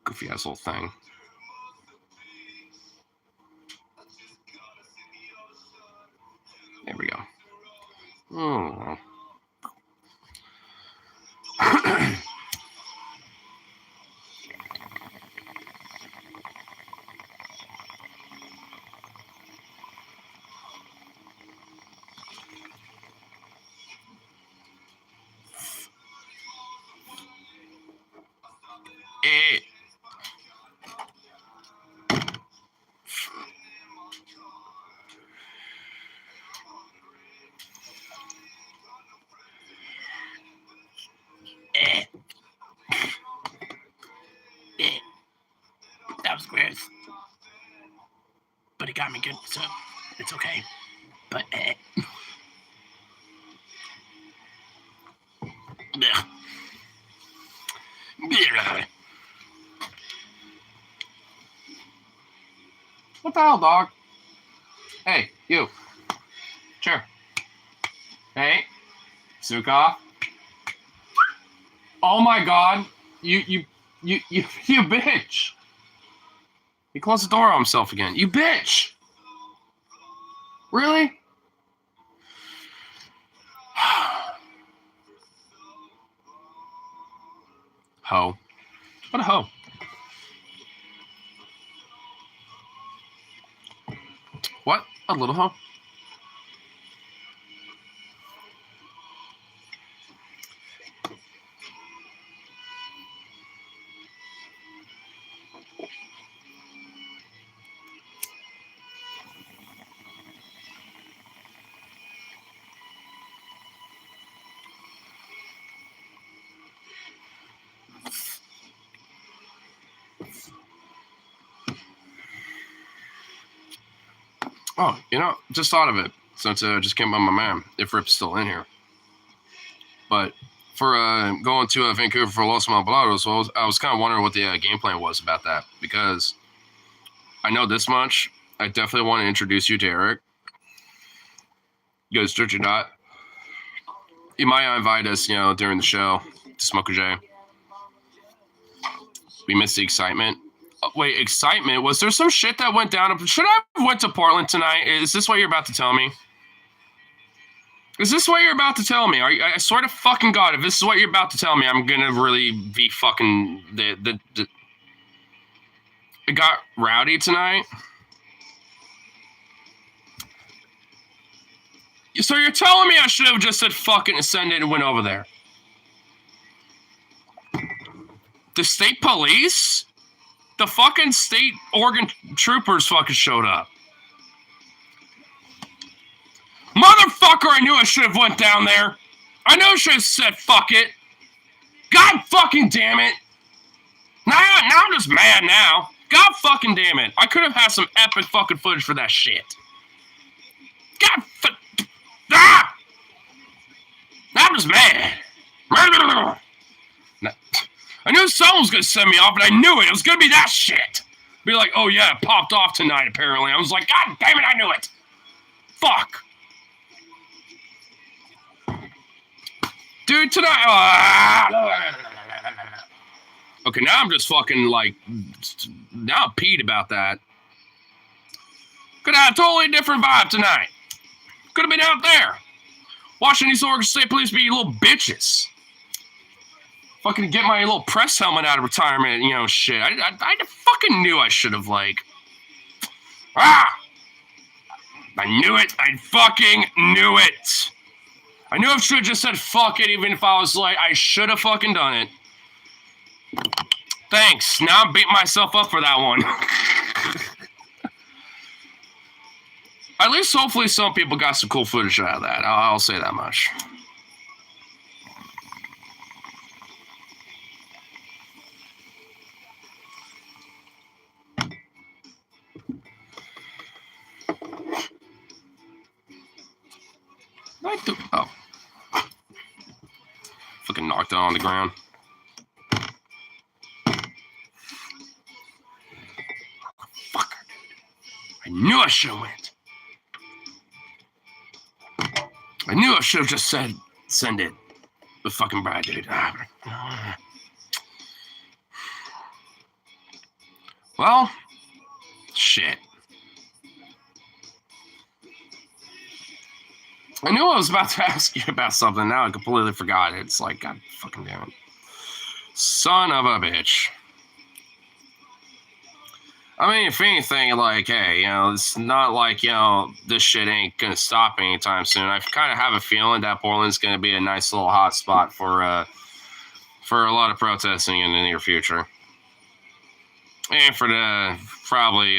Goofy ass little thing. There we go. Oh. That was gross. But it got me good, so it's okay. But, what the hell, dog? Hey, you. Sure. Hey, Sukov. Oh my God, you bitch. He closed the door on himself again. You bitch. Really? Ho. What a hoe. What? A little hoe? Oh, just thought of it since it just came by my mind. If Rip's still in here. But for going to Vancouver for Los Malvados, I was kind of wondering what the game plan was about that. Because I know this much. I definitely want to introduce you to Eric. You guys, Church or not. You might invite us, during the show to smoke a J. We missed the excitement. Wait, excitement? Was there some shit that went down? Should I have went to Portland tonight? Is this what you're about to tell me? Is this what you're about to tell me? I swear to fucking God, if this is what you're about to tell me, I'm gonna really be fucking it got rowdy tonight. So you're telling me I should have just said fucking and send it and went over there? The state police? The fucking state Oregon troopers fucking showed up. Motherfucker, I knew I should have went down there. I know I should have said fuck it. God fucking damn it. Now I'm just mad now. God fucking damn it. I could have had some epic fucking footage for that shit. God ah! Now I'm just mad. I knew someone was going to send me off, but I knew it. It was going to be that shit. Be like, oh yeah, it popped off tonight, apparently. I was like, God damn it, I knew it. Fuck. Dude, tonight... Okay, now I'm just fucking, like... Now I'm peed about that. Could have had a totally different vibe tonight. Could have been out there. Watching these Oregon State Police be little bitches. Fucking get my little press helmet out of retirement, shit. I fucking knew I should have, like... I knew it. I fucking knew it. I knew I should have just said fuck it, even if I was like, I should have fucking done it. Thanks. Now I'm beating myself up for that one. At least, hopefully, some people got some cool footage out of that. I'll say that much. Oh. Fucking knocked it on the ground. Fucker, dude. I knew I should have went. I knew I should have just said, send it. The fucking bride, dude. Well, shit. I knew I was about to ask you about something. Now I completely forgot. It's like, God fucking damn it. Son of a bitch. I mean, if anything, like, hey, it's not like, this shit ain't gonna stop anytime soon. I kind of have a feeling that Portland's gonna be a nice little hot spot for a lot of protesting in the near future. And for the probably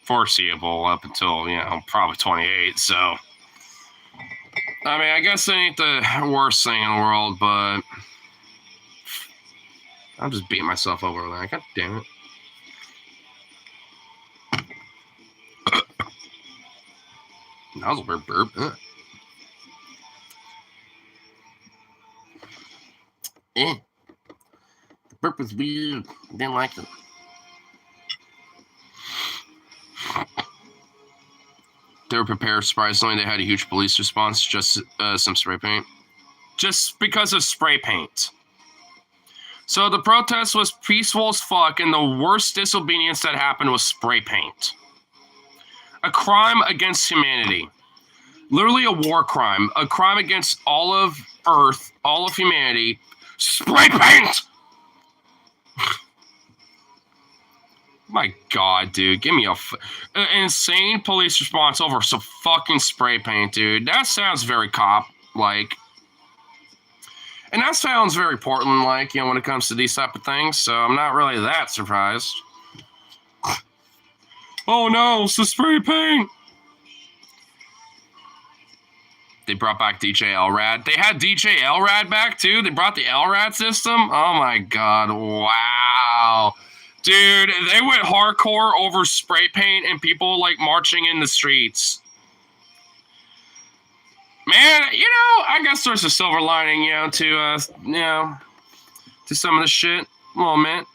foreseeable up until, probably 28, so... I mean, I guess it ain't the worst thing in the world, but I'm just beating myself over that. God damn it. That was a weird burp. The burp was weird. I didn't like it. They were prepared. Surprisingly, they had a huge police response. Just some spray paint. Just because of spray paint. So the protest was peaceful as fuck, and the worst disobedience that happened was spray paint. A crime against humanity. Literally a war crime. A crime against all of Earth, all of humanity. Spray paint! My God, dude, give me an insane police response over some fucking spray paint, dude. That sounds very cop-like. And that sounds very Portland-like, when it comes to these type of things, so I'm not really that surprised. Oh no, it's the spray paint! They brought back DJ LRAD. They had DJ LRAD back, too? They brought the LRAD system? Oh my God, wow. Dude, they went hardcore over spray paint and people, marching in the streets. Man, I guess there's a silver lining, to some of this shit. A little bit.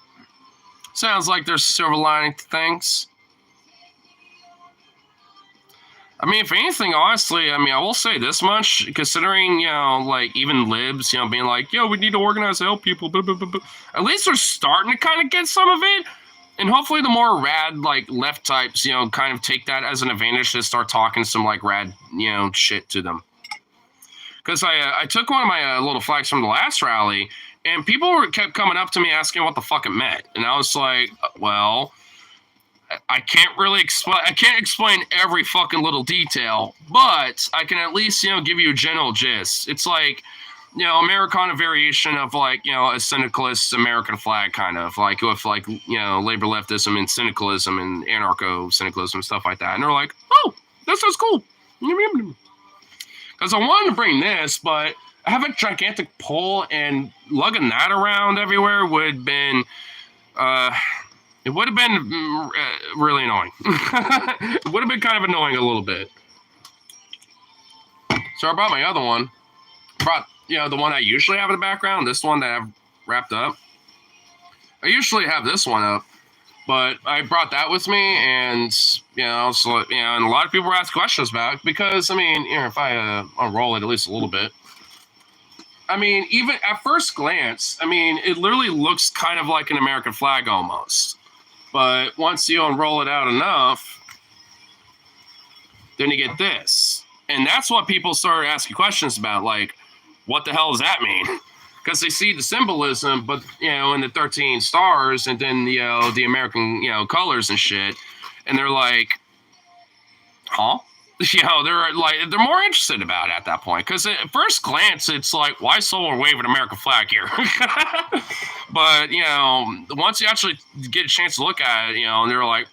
Sounds like there's a silver lining to things. I mean, if anything, honestly, I will say this much, considering, even libs, being like, we need to organize to help people, blah, blah, blah, blah. At least they're starting to kind of get some of it. And hopefully the more rad, left types, kind of take that as an advantage to start talking some, rad, shit to them. Because I took one of my little flags from the last rally, and people kept coming up to me asking what the fuck it meant. And I was like, well... I can't really explain. I can't explain every fucking little detail, but I can at least, give you a general gist. It's like, Americana variation of a syndicalist American flag, kind of with labor leftism and syndicalism and anarcho syndicalism, stuff like that. And they're like, oh, that sounds cool. Because I wanted to bring this, but I have a gigantic pole, and lugging that around everywhere would have been, it would have been really annoying. It would have been kind of annoying a little bit. So I brought my other one. Brought, the one I usually have in the background. This one that I've wrapped up. I usually have this one up. But I brought that with me. And, and a lot of people were asking questions about it. Because, if I unroll it at least a little bit. Even at first glance, it literally looks kind of like an American flag almost. But once you unroll it out enough, then you get this. And that's what people started asking questions about, what the hell does that mean? Because they see the symbolism, but, in the 13 stars, and then, the American, colors and shit. And they're like, huh? They're more interested about it at that point. Because at first glance, it's like, why someone wave an American flag here? But, once you actually get a chance to look at it, and they're like,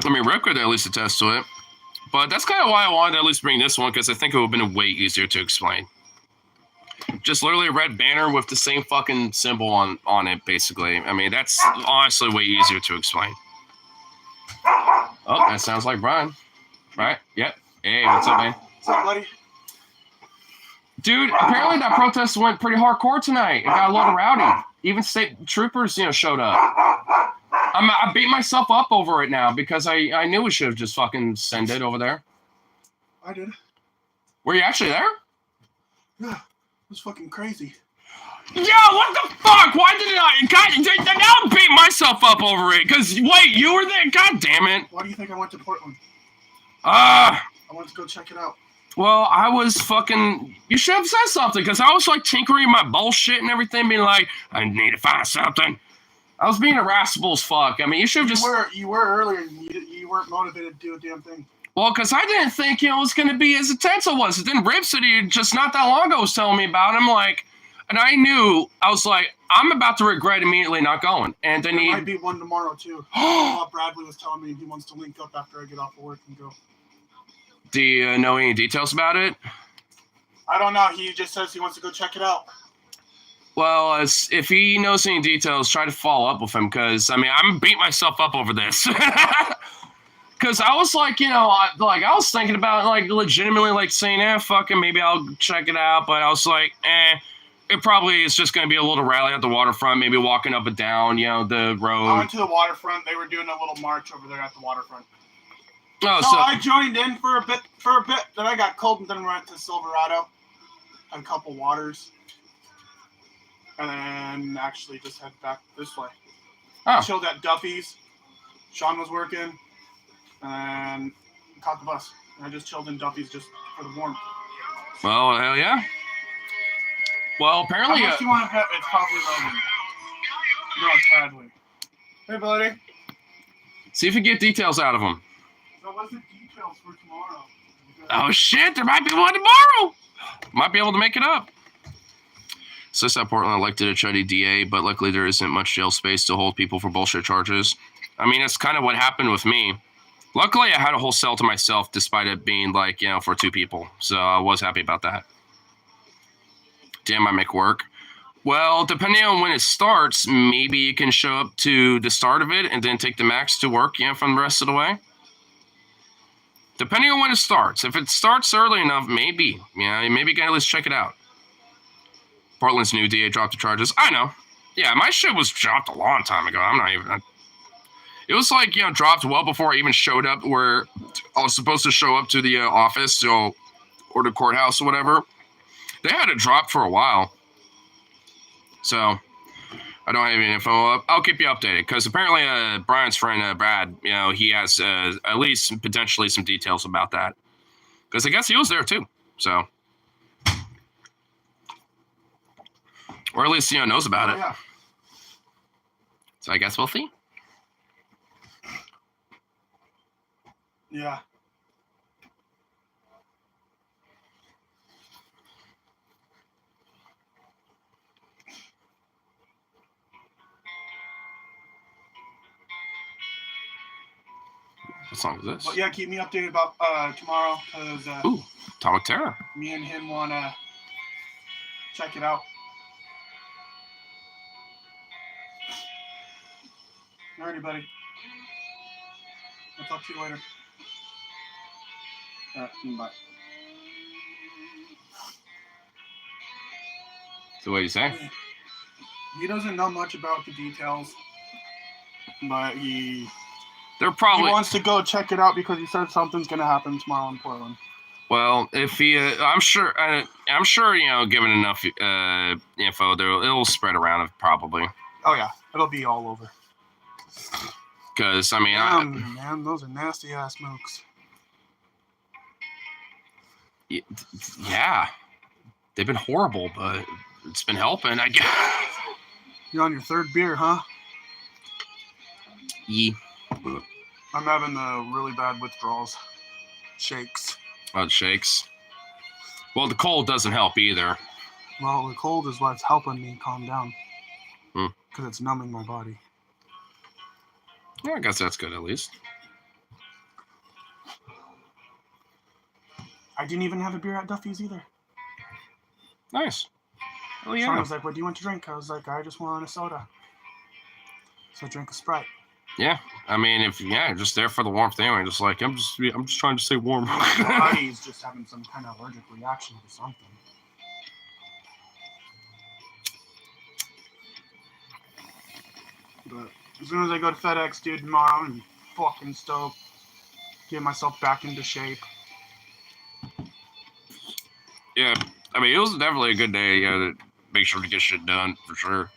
I mean, Rick could at least attest to it. But that's kind of why I wanted to at least bring this one, because I think it would have been way easier to explain. Just literally a red banner with the same fucking symbol on it, basically. I mean, that's honestly way easier to explain. Oh, that sounds like Brian. Right? Yep. Hey, what's up, man? What's up, buddy? Dude, apparently that protest went pretty hardcore tonight. It got a little rowdy. Even state troopers, showed up. I beat myself up over it now because I knew we should have just fucking sent it over there. I did. Were you actually there? Yeah, it was fucking crazy. Yeah, what the fuck? Why did I? God, now I'm beating myself up over it. Because, wait, you were there? God damn it. Why do you think I went to Portland? I wanted to go check it out. Well, I was fucking... You should have said something, because I was, like, tinkering my bullshit and everything, being like, I need to find something. I was being irascible as fuck. I mean, you should have just... You were earlier, and you weren't motivated to do a damn thing. Well, because I didn't think, it was going to be as intense as it was. Then Rip City, just not that long ago, was telling me about it. I'm like... And I knew, I was like, I'm about to regret immediately not going. And then there might be one tomorrow, too. Bradley was telling me he wants to link up after I get off of work and go. Do you know any details about it? I don't know. He just says he wants to go check it out. Well, if he knows any details, try to follow up with him, because, I mean, I'm beating myself up over this. Because I was like, I was thinking about, like, legitimately, like, saying, fucking, maybe I'll check it out, but I was like, it probably is just going to be a little rally at the waterfront, maybe walking up and down, the road. I went to the waterfront. They were doing a little march over there at the waterfront. Oh, so I joined in for a bit. Then I got cold and then went to Silverado. Had a couple waters. And then actually just head back this way. Oh. Chilled at Duffy's. Sean was working. And caught the bus. And I just chilled in Duffy's just for the warmth. Well, hell yeah. Well, apparently... How much do you want to bet? It's probably Logan. No, it's Bradley. Hey, buddy. See if you get details out of him. So what's the details for tomorrow? Oh, shit. There might be one tomorrow. Might be able to make it up. So South Portland elected a chuddy DA, but luckily there isn't much jail space to hold people for bullshit charges. I mean, that's kind of what happened with me. Luckily, I had a whole cell to myself, despite it being, like, for 2 people. So I was happy about that. Damn, I make work. Well, depending on when it starts, maybe you can show up to the start of it and then take the max to work, from the rest of the way. Depending on when it starts. If it starts early enough, maybe. Maybe you can at least check it out. Portland's new DA dropped the charges. I know. Yeah, my shit was dropped a long time ago. I'm not even... It was like, dropped well before I even showed up where I was supposed to show up to the office, or the courthouse or whatever. They had it dropped for a while. So, I don't have any info up. I'll keep you updated, because apparently Brian's friend, Brad, he has at least potentially some details about that. Because I guess he was there too, so. Or at least, knows about it. Yeah. So I guess we'll see. Yeah. What song is this? But yeah, keep me updated about tomorrow, because Ooh, Atomic Terror. Me and him want to check it out. Alrighty, buddy. I'll talk to you later. Alright, bye. So what do you say? He doesn't know much about the details, but he wants to go check it out because he said something's gonna happen tomorrow in Portland. Well, if he, I'm sure, given enough info, it'll spread around probably. Oh yeah, it'll be all over. Because I mean, man, those are nasty ass smokes. Yeah, they've been horrible, but it's been helping, I guess. You're on your 3rd beer, huh? Yeah. I'm having the really bad withdrawals. Shakes. Oh, the shakes. Well, the cold doesn't help either. Well, the cold is what's helping me calm down. Because it's numbing my body. Yeah, I guess that's good at least. I didn't even have a beer at Duffy's either. Nice. Oh Sean yeah. was like, "What do you want to drink?" I was like, "I just want a soda." So I drank a Sprite. Yeah. I mean, if just there for the warmth anyway. Just like I'm just trying to stay warm. My body's just having some kind of allergic reaction to something. But as soon as I go to FedEx, dude, tomorrow, I'm fucking stoked. Get myself back into shape. Yeah. I mean, it was definitely a good day. Yeah, to make sure to get shit done for sure.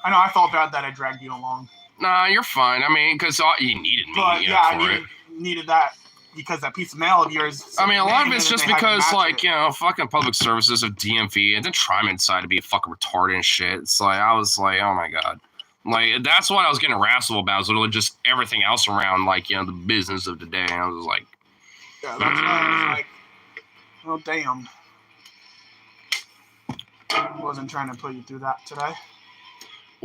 I know I felt bad that I dragged you along. Nah, you're fine. I mean, because you needed me. But for I it. needed that because that piece of mail of yours. I mean, a lot of it's just because, like, it. fucking public services of DMV, and then Tryman decided to be fucking retarded and shit. It's like, I was like, oh my god. Like, that's what I was getting irascible about, was literally just everything else around, like, the business of the day. And I was like, yeah, that's why I was like, oh, damn. I wasn't trying to put you through that today.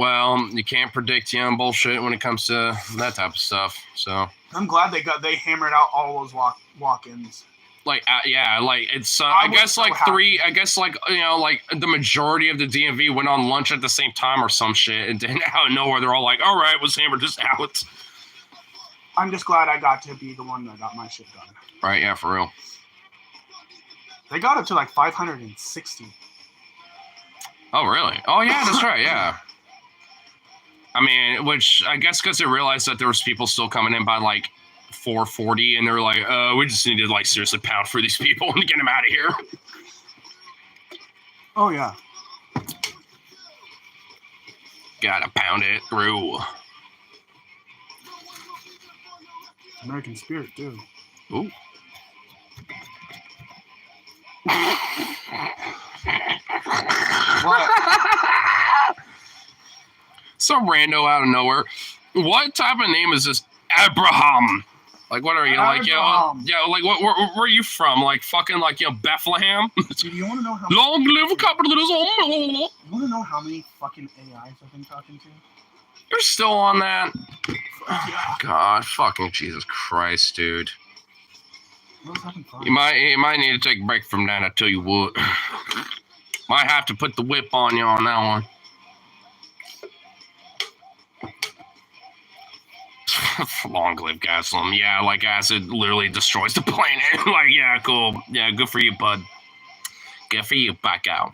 well, you can't predict, bullshit when it comes to that type of stuff. So, I'm glad they hammered out all those walk-ins. like, like, it's, I I guess, was like, so like, the majority of the DMV went on lunch at the same time or some shit, and then out of nowhere, they're all like, all right, let's hammer this out. I'm just glad I got to be the one that got my shit done. Right, yeah, for real. They got up to like 560. Oh, really? Oh, yeah, that's right, yeah. I mean, which I guess because they realized that there was people still coming in by like 4:40, and they were like, we just need to like seriously pound for these people and get them out of here. Oh, yeah. Gotta pound it through. American spirit, too. Ooh. What? Some rando out of nowhere. What type of name is this? Abraham. Like, what are you? Like, like, where are you from? Like, fucking, like, Bethlehem? Dude, you want to know how Long live capitalism. You want to know how many fucking AIs I've been talking to? You're still on that? Yeah. God, fucking Jesus Christ, dude. I was having fun. You might need to take a break from that, I tell you what. Might have to put the whip on you on that one. Long live gasoline. Yeah, like acid literally destroys the planet. Like, yeah, cool. Yeah, good for you, bud. Good for you, back out.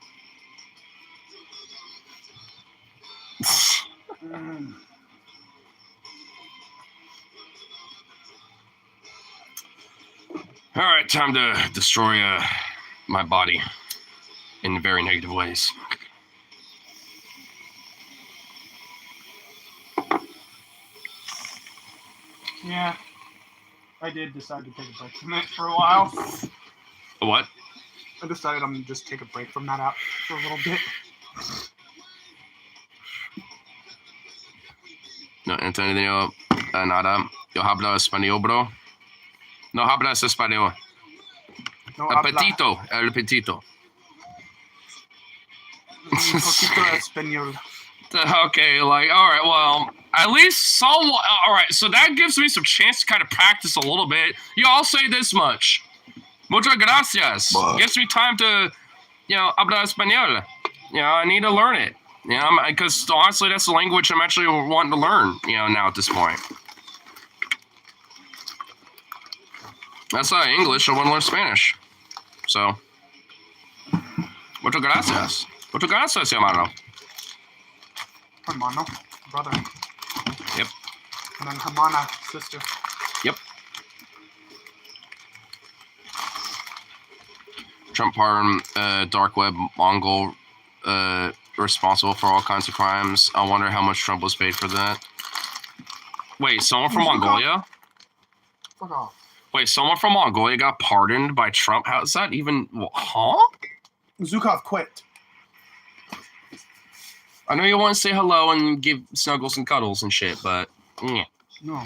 All right, time to destroy my body in very negative ways. Yeah. I did decide to take a break from it for a while. What? I decided I'm going to just take a break from that app for a little bit. No entendido nada. Yo hablo español, bro. No hablas español. No El habla. petito. El petito. Un poquito español. Okay, like, all right, well, at least somewhat. All right, so that gives me some chance to kind of practice a little bit. I'll say this much. Muchas gracias. Gives me time to, hablar español. I need to learn it. Because honestly, that's the language I'm actually wanting to learn, now at this point. That's not English. I want to learn Spanish. So, muchas gracias. Muchas gracias, hermano. Hermano, brother. Yep. And then Hermana, sister. Yep. Trump pardoned dark web Mongol responsible for all kinds of crimes. I wonder how much Trump was paid for that. Wait, someone from Mongolia? Fuck off. Wait, someone from Mongolia got pardoned by Trump? How is that even... Huh? Zukov quit. I know you want to say hello and give snuggles and cuddles and shit, but... Yeah. No.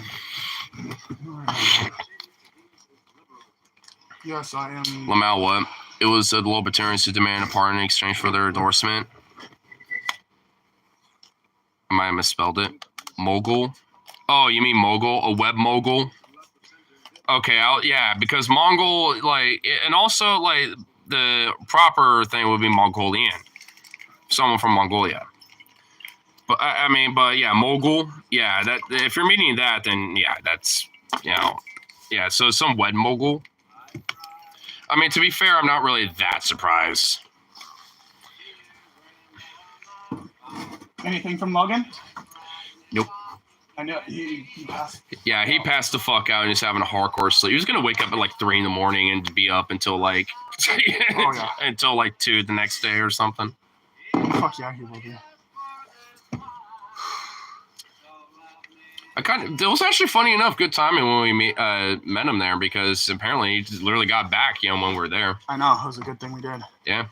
Yes, I am... Lamau, what? It was the libertarians who demanded a pardon in exchange for their endorsement. I might have misspelled it. Mogul? Oh, you mean mogul? A web mogul? Okay, yeah, because Mongol, like, and also, like, the proper thing would be Mongolian. Someone from Mongolia. But, I mean, but, yeah, Mogul, yeah, that, if you're meaning that, then, yeah, that's, you know, yeah, so some wed Mogul. I mean, to be fair, I'm not really that surprised. Anything from Logan? Nope. I know he passed. Yeah, he passed the fuck out and he's having a hardcore sleep. He was gonna wake up at like 3 in the morning and be up until like until like 2 the next day or something. Fuck yeah, he will be. It was actually funny enough, good timing when we met him there because apparently he just literally got back, you know, when we were there. I know, it was a good thing we did. Yeah.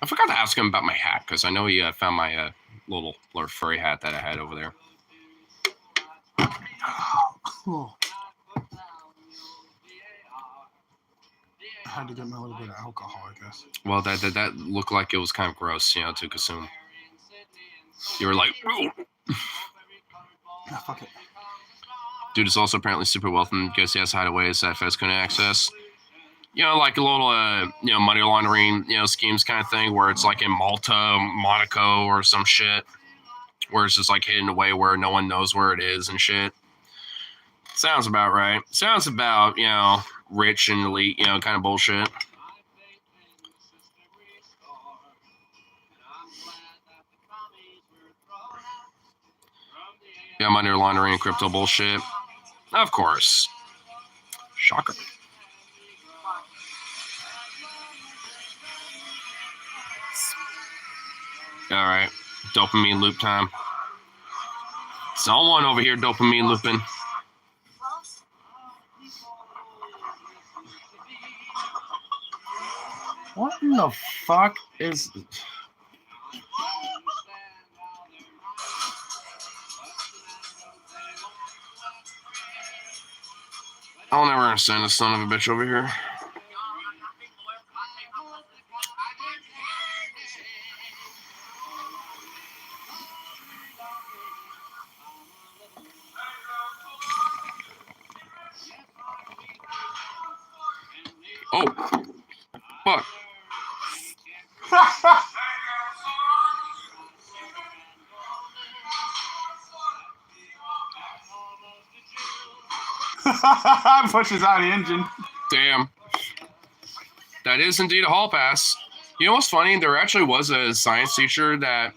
I forgot to ask him about my hat because I know he found my little furry hat that I had over there. Oh, cool. I had to get me a little bit of alcohol, I guess. Well, that looked like it was kind of gross, you know, to consume. You were like, ooh. Yeah, fuck it. Dude is also apparently super wealthy because he has hideaways that Feds couldn't access. You know, like a little, you know, money laundering, you know, schemes kind of thing where it's like in Malta, Monaco, or some shit, where it's just like hidden away where no one knows where it is and shit. Sounds about right. Sounds about, you know, rich and elite, you know, kind of bullshit. Yeah, money laundering and crypto bullshit. Of course. Shocker. All right. Dopamine loop time. Someone over here dopamine looping. What in the fuck is... I'll never understand this son of a bitch over here. Oh. Fuck. Pushes out the engine. Damn. That is indeed a hall pass. You know what's funny? There actually was a science teacher that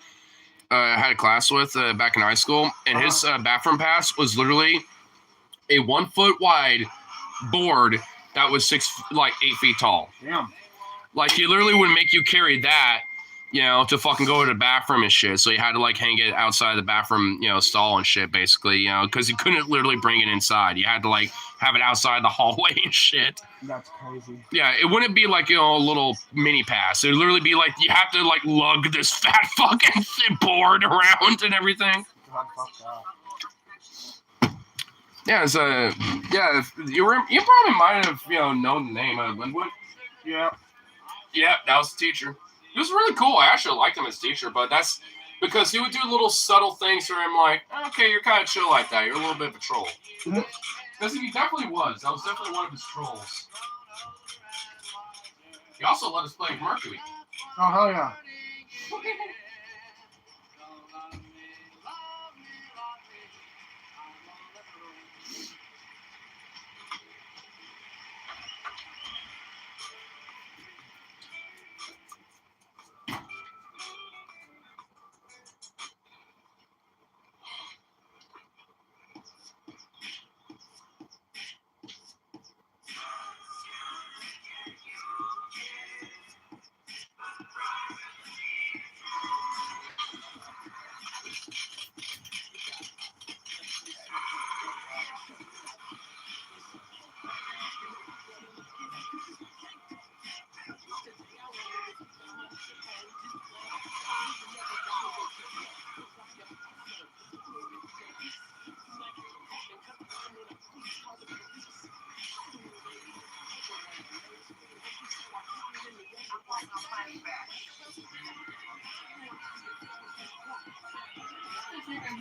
I had a class with back in high school, and his bathroom pass was literally a 1 foot wide board that was 8 feet tall. Damn. Like, he literally would make you carry that, you know, to fucking go to the bathroom and shit. So you had to, like, hang it outside the bathroom, you know, stall and shit, basically, you know, because you couldn't literally bring it inside. You had to, like, have it outside the hallway and shit. That's crazy. Yeah, it wouldn't be like, you know, a little mini pass. It would literally be like, you have to, like, lug this fat fucking board around and everything. God, fuck that. Yeah, it's yeah, you probably might have, you know, known the name of Linwood. Yeah. Yeah, that was the teacher. He was really cool. I actually liked him as teacher, but that's because he would do little subtle things for him, like, okay, you're kind of chill like that. You're a little bit of a troll. Because he definitely was. That was definitely one of his trolls. He also let us play Mercury. Oh, hell yeah.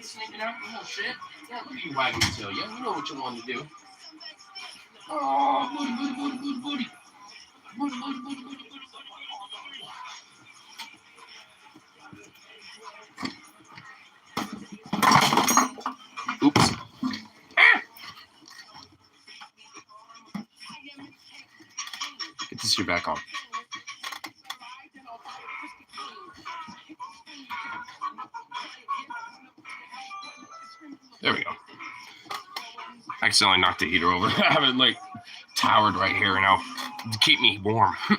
Sneaking out, little shit. Yeah, look at you wagging your tail. Yeah, you know what you want to do. Oops. Get this here back on. There we go. I accidentally knocked the heater over. I have it like towered right here now to keep me warm. I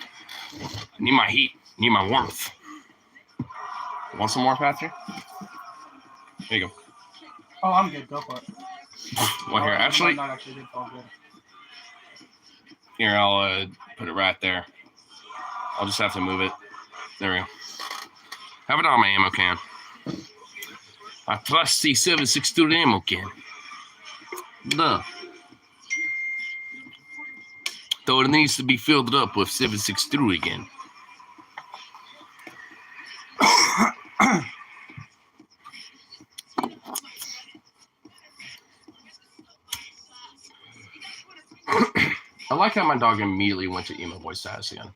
need my heat. I need my warmth. Want some more, Patrick? There you go. Oh, I'm good. Go for it. Well, here, actually, Not actually good. All good. here, I'll put it right there. I'll just have to move it. There we go. Have it on my ammo can. My trusty 7.62 ammo can. Duh. Though it needs to be filled up with 7.62 again. I like how my dog immediately went to emo voice status again.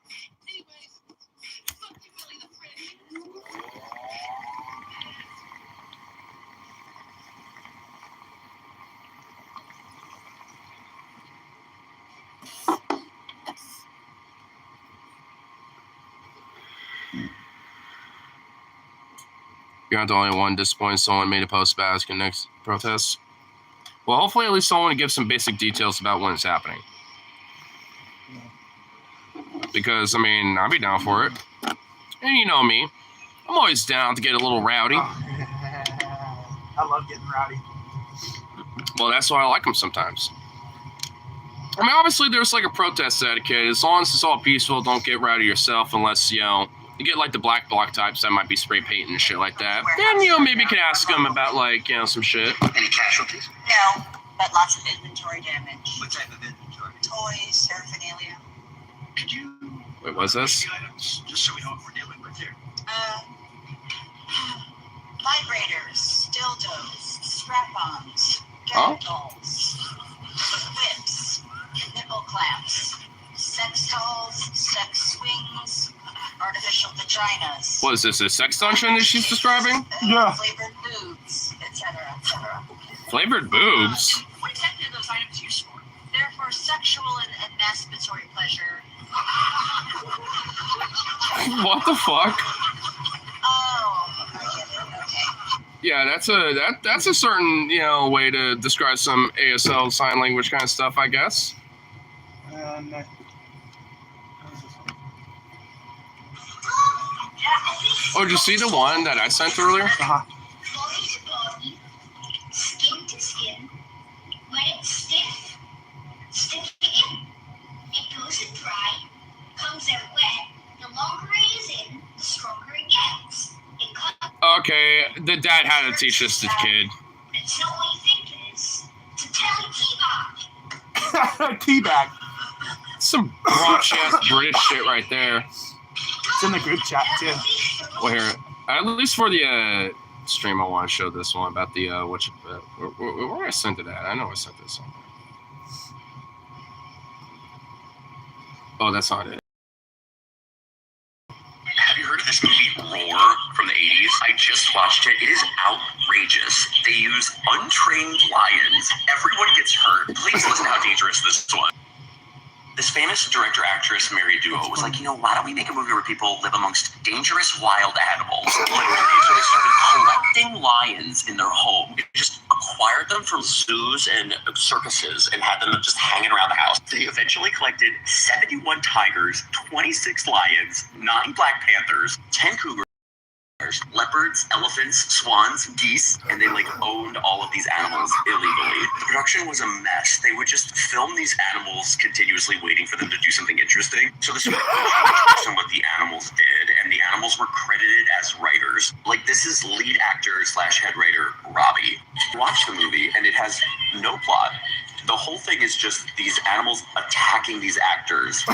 You're not the only one disappointed someone made a post about asking next protest. Well, hopefully at least someone give some basic details about when it's happening. Because, I mean, I'd be down for it. And you know me. I'm always down to get a little rowdy. I love getting rowdy. Well, that's why I like them sometimes. I mean, obviously there's like a protest etiquette. As long as it's all peaceful, don't get rowdy yourself unless, you know, you get like the black bloc types that might be spray painting and shit like that. Then, you know, maybe you can ask them about like, you know, some shit. Any casualties? No, but lots of inventory damage. What type of inventory? Toys, paraphernalia. Could you Wait, what's this? items, just so we know what we're dealing with here? Vibrators, dildos, strap-ons, Huh? dolls, whips, nipple clamps, sex dolls, sex swings, artificial vaginas. What is this, a sex dungeon that she's describing? Yeah. Flavored boobs, etc., etc. Flavored boobs? What exactly are those items used for? They're for sexual and masturbatory pleasure. What the fuck? Oh, I get it. Okay. Yeah, that's a certain, you know, way to describe some ASL sign language kind of stuff, I guess. And Oh, did you see the one that I sent earlier? uh-huh. Body to body, skin to skin. When it's stiff, stick it in. It goes in dry, comes out wet. The longer it is in, the stronger it gets. It comes. Okay, the dad had to teach this to the kid. It's not what you think it is. To tell you teabag. Teabag. Some raunchy ass British shit right there. It's in the group chat too. Well, here, at least for the stream, I want to show this one about the where I sent it at. I know I sent this on. Oh, that's not it. Have you heard of this movie Roar from the 80s? I just watched it. It is outrageous. They use untrained lions. Everyone gets hurt. Please listen to how dangerous this was. This famous director-actress married duo was like, you know, why don't we make a movie where people live amongst dangerous wild animals? Literally, so they started collecting lions in their home. They just acquired them from zoos and circuses and had them just hanging around the house. They eventually collected 71 tigers, 26 lions, 9 black panthers, 10 cougars, leopards, elephants, swans, geese, and they like owned all of these animals illegally. The production was a mess. They would just film these animals continuously waiting for them to do something interesting. So this was on what the animals did, and the animals were credited as writers. Like, this is lead actor / head writer Robbie. Watch the movie, and it has no plot. The whole thing is just these animals attacking these actors,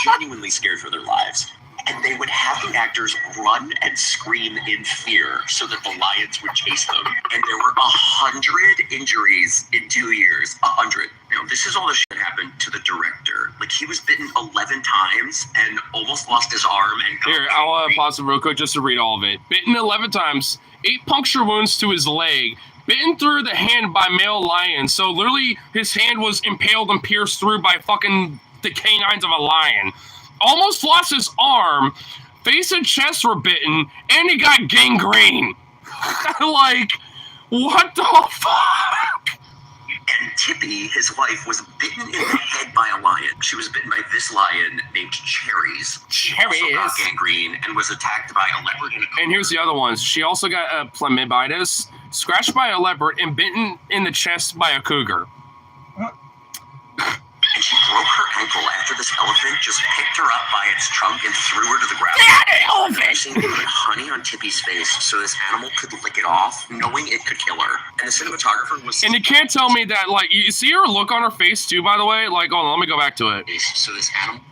genuinely scared for their lives. And they would have the actors run and scream in fear so that the lions would chase them. And there were 100 injuries in 2 years. 100. This is all the shit that happened to the director. Like, he was bitten 11 times and almost lost his arm. And Here, I'll pause it real quick just to read all of it. Bitten 11 times, 8 puncture wounds to his leg, bitten through the hand by male lion. So literally, his hand was impaled and pierced through by fucking the canines of a lion. Almost lost his arm, face and chest were bitten, and he got gangrene. Like, what the fuck? And Tippy, his wife, was bitten in the head by a lion. She was bitten by this lion named Cherries. Cherries. Also got gangrene and was attacked by a leopard. And here's the other ones. She also got phlebitis, scratched by a leopard, and bitten in the chest by a cougar. And she broke her ankle after this elephant just picked her up by its trunk and threw her to the ground. She put honey on Tippy's face so this animal could lick it off, knowing it could kill her. And the cinematographer was... And you can't tell me that, like, you see her look on her face too, by the way? Like, hold on, let me go back to it. So this animal...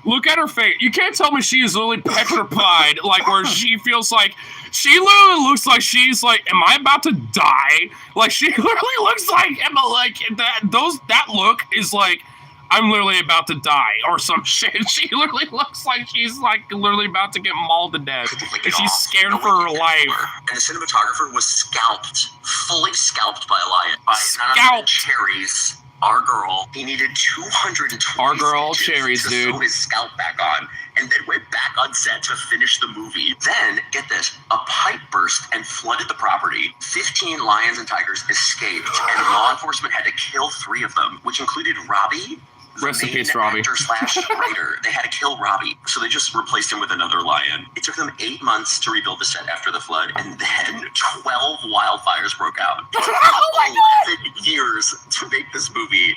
Look at her face. You can't tell me she is literally petrified, like, where she feels like... She literally looks like she's like, am I about to die? Like, she literally looks like, that look is like... I'm literally about to die or some shit. She literally looks like she's like literally about to get mauled to death. And she's scared for her life. And the cinematographer was scalped, fully scalped by a lion. By none of the Cherries, our girl. He needed 220 Our girl, stitches Cherries, to dude. sew his scalp back on, and then went back on set to finish the movie. Then, get this, a pipe burst and flooded the property. 15 lions and tigers escaped, and law enforcement had to kill 3 of them, which included Robbie. Rest in peace, Robbie. Actor/writer. They had to kill Robbie, so they just replaced him with another lion. It took them 8 months to rebuild the set after the flood, and then 12 wildfires broke out. Oh my 11 years to make this movie.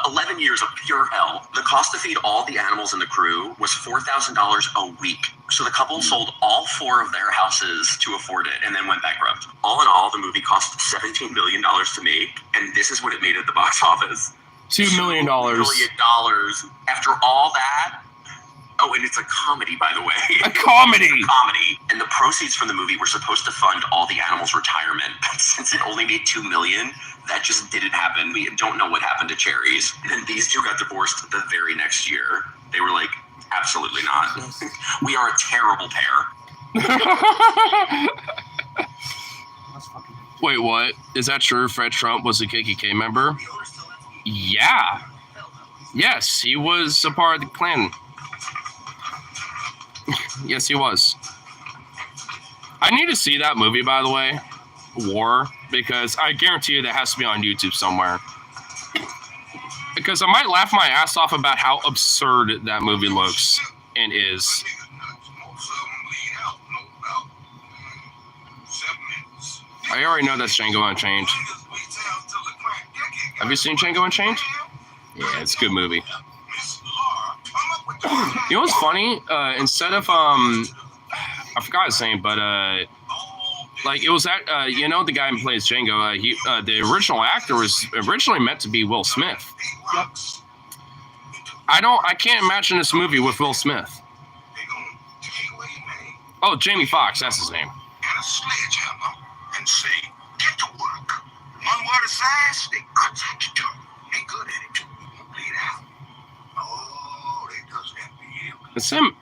11 years of pure hell. The cost to feed all the animals in the crew was $4,000 a week. So the couple sold all 4 of their houses to afford it and then went bankrupt. All in all, the movie cost $17 million to make, and this is what it made at the box office. $2 million. $2 million. After all that, oh, and it's a comedy, by the way. A comedy. Comedy. And the proceeds from the movie were supposed to fund all the animals' retirement. But since it only made $2 million, that just didn't happen. We don't know what happened to Cherries. And these 2 got divorced the very next year. They were like, absolutely not. We are a terrible pair. Wait, what? Is that true? Fred Trump was a KKK member? Yeah. Yes, he was a part of the Klan. Yes, he was. I need to see that movie, by the way, War, because I guarantee you that has to be on YouTube somewhere. Because I might laugh my ass off about how absurd that movie looks and is. I already know that's Django Unchained. Have you seen Django Unchained? Yeah, it's a good movie. You know what's funny? Instead of I forgot his name, but like it was that you know the guy who plays Django. The original actor was originally meant to be Will Smith. I can't imagine this movie with Will Smith. Oh, Jamie Foxx, that's his name. And a sledgehammer and say, get to work. On water size, they cut you to. They good at it. Bleed out. Oh, they does that for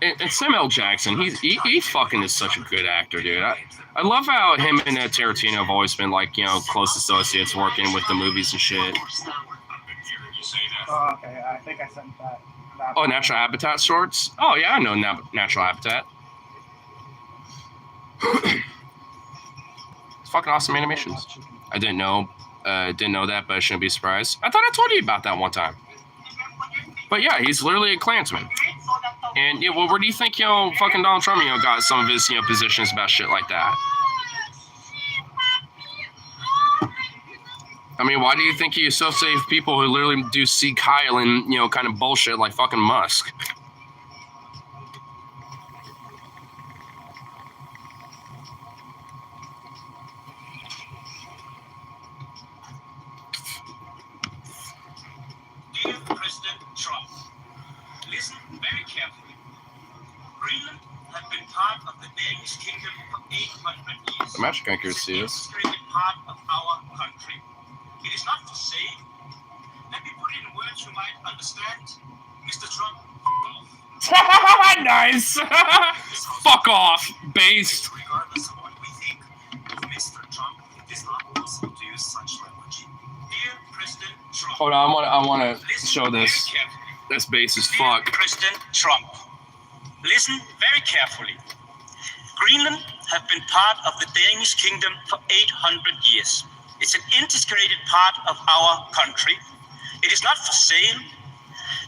you. And Samuel Jackson, he fucking is such a good actor, dude. I love how him and Tarantino have always been like, you know, close associates working with the movies and shit. Oh, okay, I think I sent that. Oh, Natural Habitat shorts? Oh yeah, I know Natural Habitat. It's fucking awesome animations. I didn't know that, but I shouldn't be surprised. I thought I told you about that one time. But yeah, he's literally a Klansman. And yeah, well, where do you think, you know, fucking Donald Trump, you know, got some of his, you know, positions about shit like that? I mean, why do you think he associates people who literally do Sieg Heil and, you know, kind of bullshit like fucking Musk? Dear President Trump, listen very carefully. Greenland has been part of the Danish kingdom for 800 years. I'm actually kind of curious to see this. It's an integrated part of our country. It is not for sale. Let me put it in words you might understand. Mr. Trump. Nice. Fuck off, based. Regardless of what we think of Mr. Trump, it is not possible to use such language. Dear President Trump. Hold on, I want to listen show very this. carefully. That's base as Dear fuck. President Trump, listen very carefully. Greenland have been part of the Danish kingdom for 800 years. It's an integrated part of our country. It is not for sale.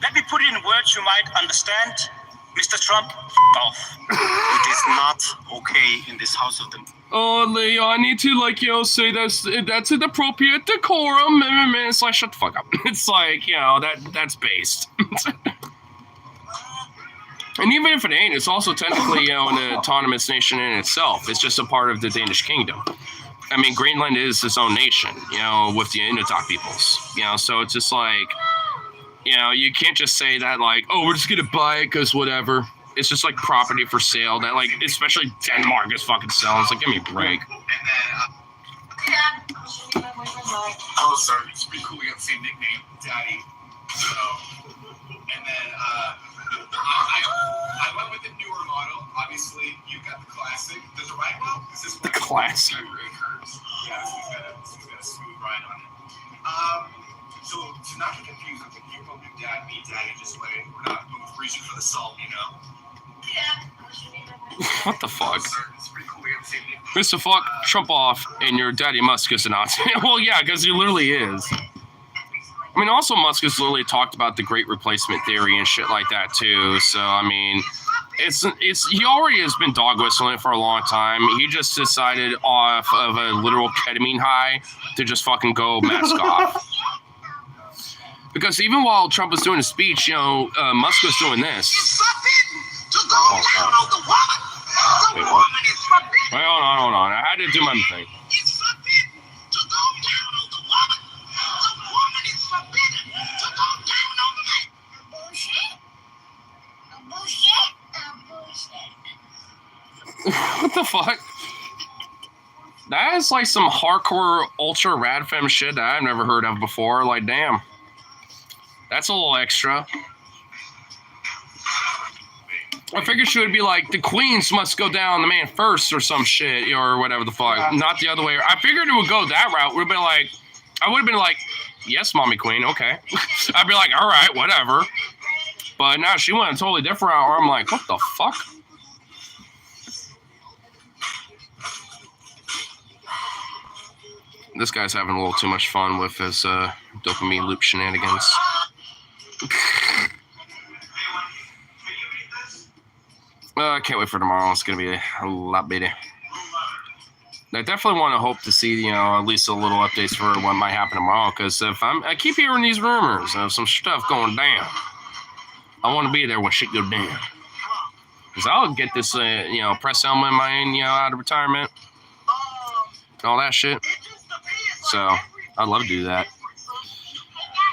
Let me put it in words you might understand. Mr. Trump, off. It is not okay in this House of Democracy. Oh, Leo, I need to, like, say that's an appropriate decorum. It's like, shut the fuck up. It's like, that's based. And even if it ain't, it's also technically, an autonomous nation in itself. It's just a part of the Danish kingdom. I mean, Greenland is its own nation, with the Inuit peoples. So it's just like, you can't just say that, like, oh, we're just gonna buy it because whatever. It's just like property for sale that, like, especially Denmark is fucking selling. It's like, give me a break. Oh, sorry, it's pretty cool. We got the same nickname, Daddy. So, and then I went with the newer model. Obviously, you got the classic. Does it ride well? Is this The classic. Curves? Yeah, this one's got a smooth ride on it. So to not get confused, I think you call me Dad, me Daddy, just way. We're not reaching for the salt, What the fuck? It's pretty cool. We have the same nickname. Mr. Fuck Trump off, and your daddy Musk is a Nazi. Well, yeah, because he literally is. I mean, also Musk has literally talked about the Great Replacement theory and shit like that too. So I mean, it's he already has been dog whistling it for a long time. He just decided off of a literal ketamine high to just fucking go mask off. Because even while Trump was doing his speech, Musk was doing this. Wait, what? Wait, hold on. I had to do my thing. What the fuck? That is like some hardcore ultra rad femme shit that I've never heard of before. Like, damn. That's a little extra. I figured she would be like, the queens must go down the man first or some shit or whatever the fuck. Not the other way. I figured it would go that route. I would have been like, yes, mommy queen, okay. I'd be like, all right, whatever. But now she went a totally different route where I'm like, what the fuck? This guy's having a little too much fun with his dopamine loop shenanigans. I can't wait for tomorrow. It's going to be a lot better. I definitely want to hope to see, at least a little updates for what might happen tomorrow. Because I keep hearing these rumors of some stuff going down. I want to be there when shit goes down. Because I'll get this, press helmet in my out of retirement. All that shit. So I'd love to do that.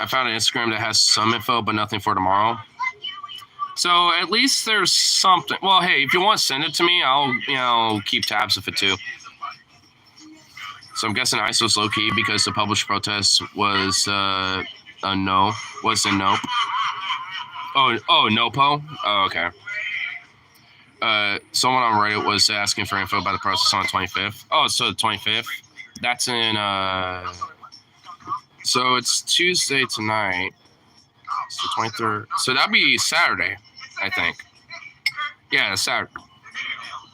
I found an Instagram that has some info, but nothing for tomorrow. So at least there's something. Well, hey, if you want to send it to me, I'll, keep tabs of it too. So I'm guessing ISO's low key because the published protest was a no. Was a nope. Oh, nopo. Oh, okay. Someone on Reddit was asking for info about the protest on the 25th. Oh, so the 25th. That's in. So it's Tuesday tonight. It's the 23rd. So that'd be Saturday, I think. Yeah, Saturday.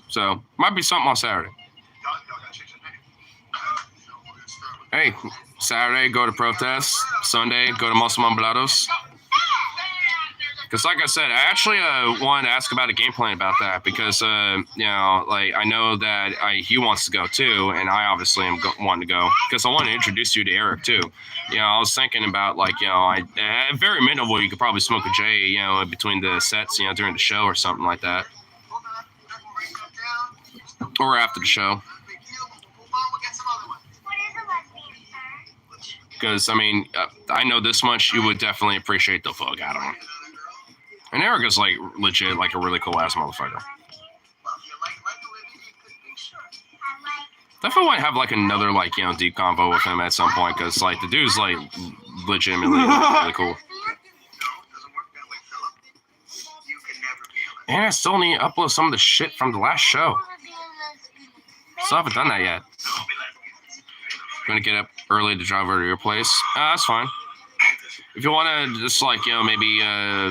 So might be something on Saturday. Hey, Saturday, go to protest. Sunday, go to Los Momblados. Because like I said, I actually wanted to ask about a game plan about that. Because, I know that he wants to go too. And I obviously am wanting to go. Because I want to introduce you to Eric too. I was thinking about, at very minimal, you could probably smoke a J, in between the sets, during the show or something like that. Or after the show. Because, I know this much, you would definitely appreciate the fuck out of him. And Eric is, legit, a really cool-ass motherfucker. Definitely want to have, another, deep convo with him at some point, because, the dude's, legitimately really cool. No, it doesn't work that way, Philip. You can never be a And I still need to upload some of the shit from the last show. Still haven't done that yet. Gonna get up early to drive over to your place. That's fine. If you want to just like, you know, maybe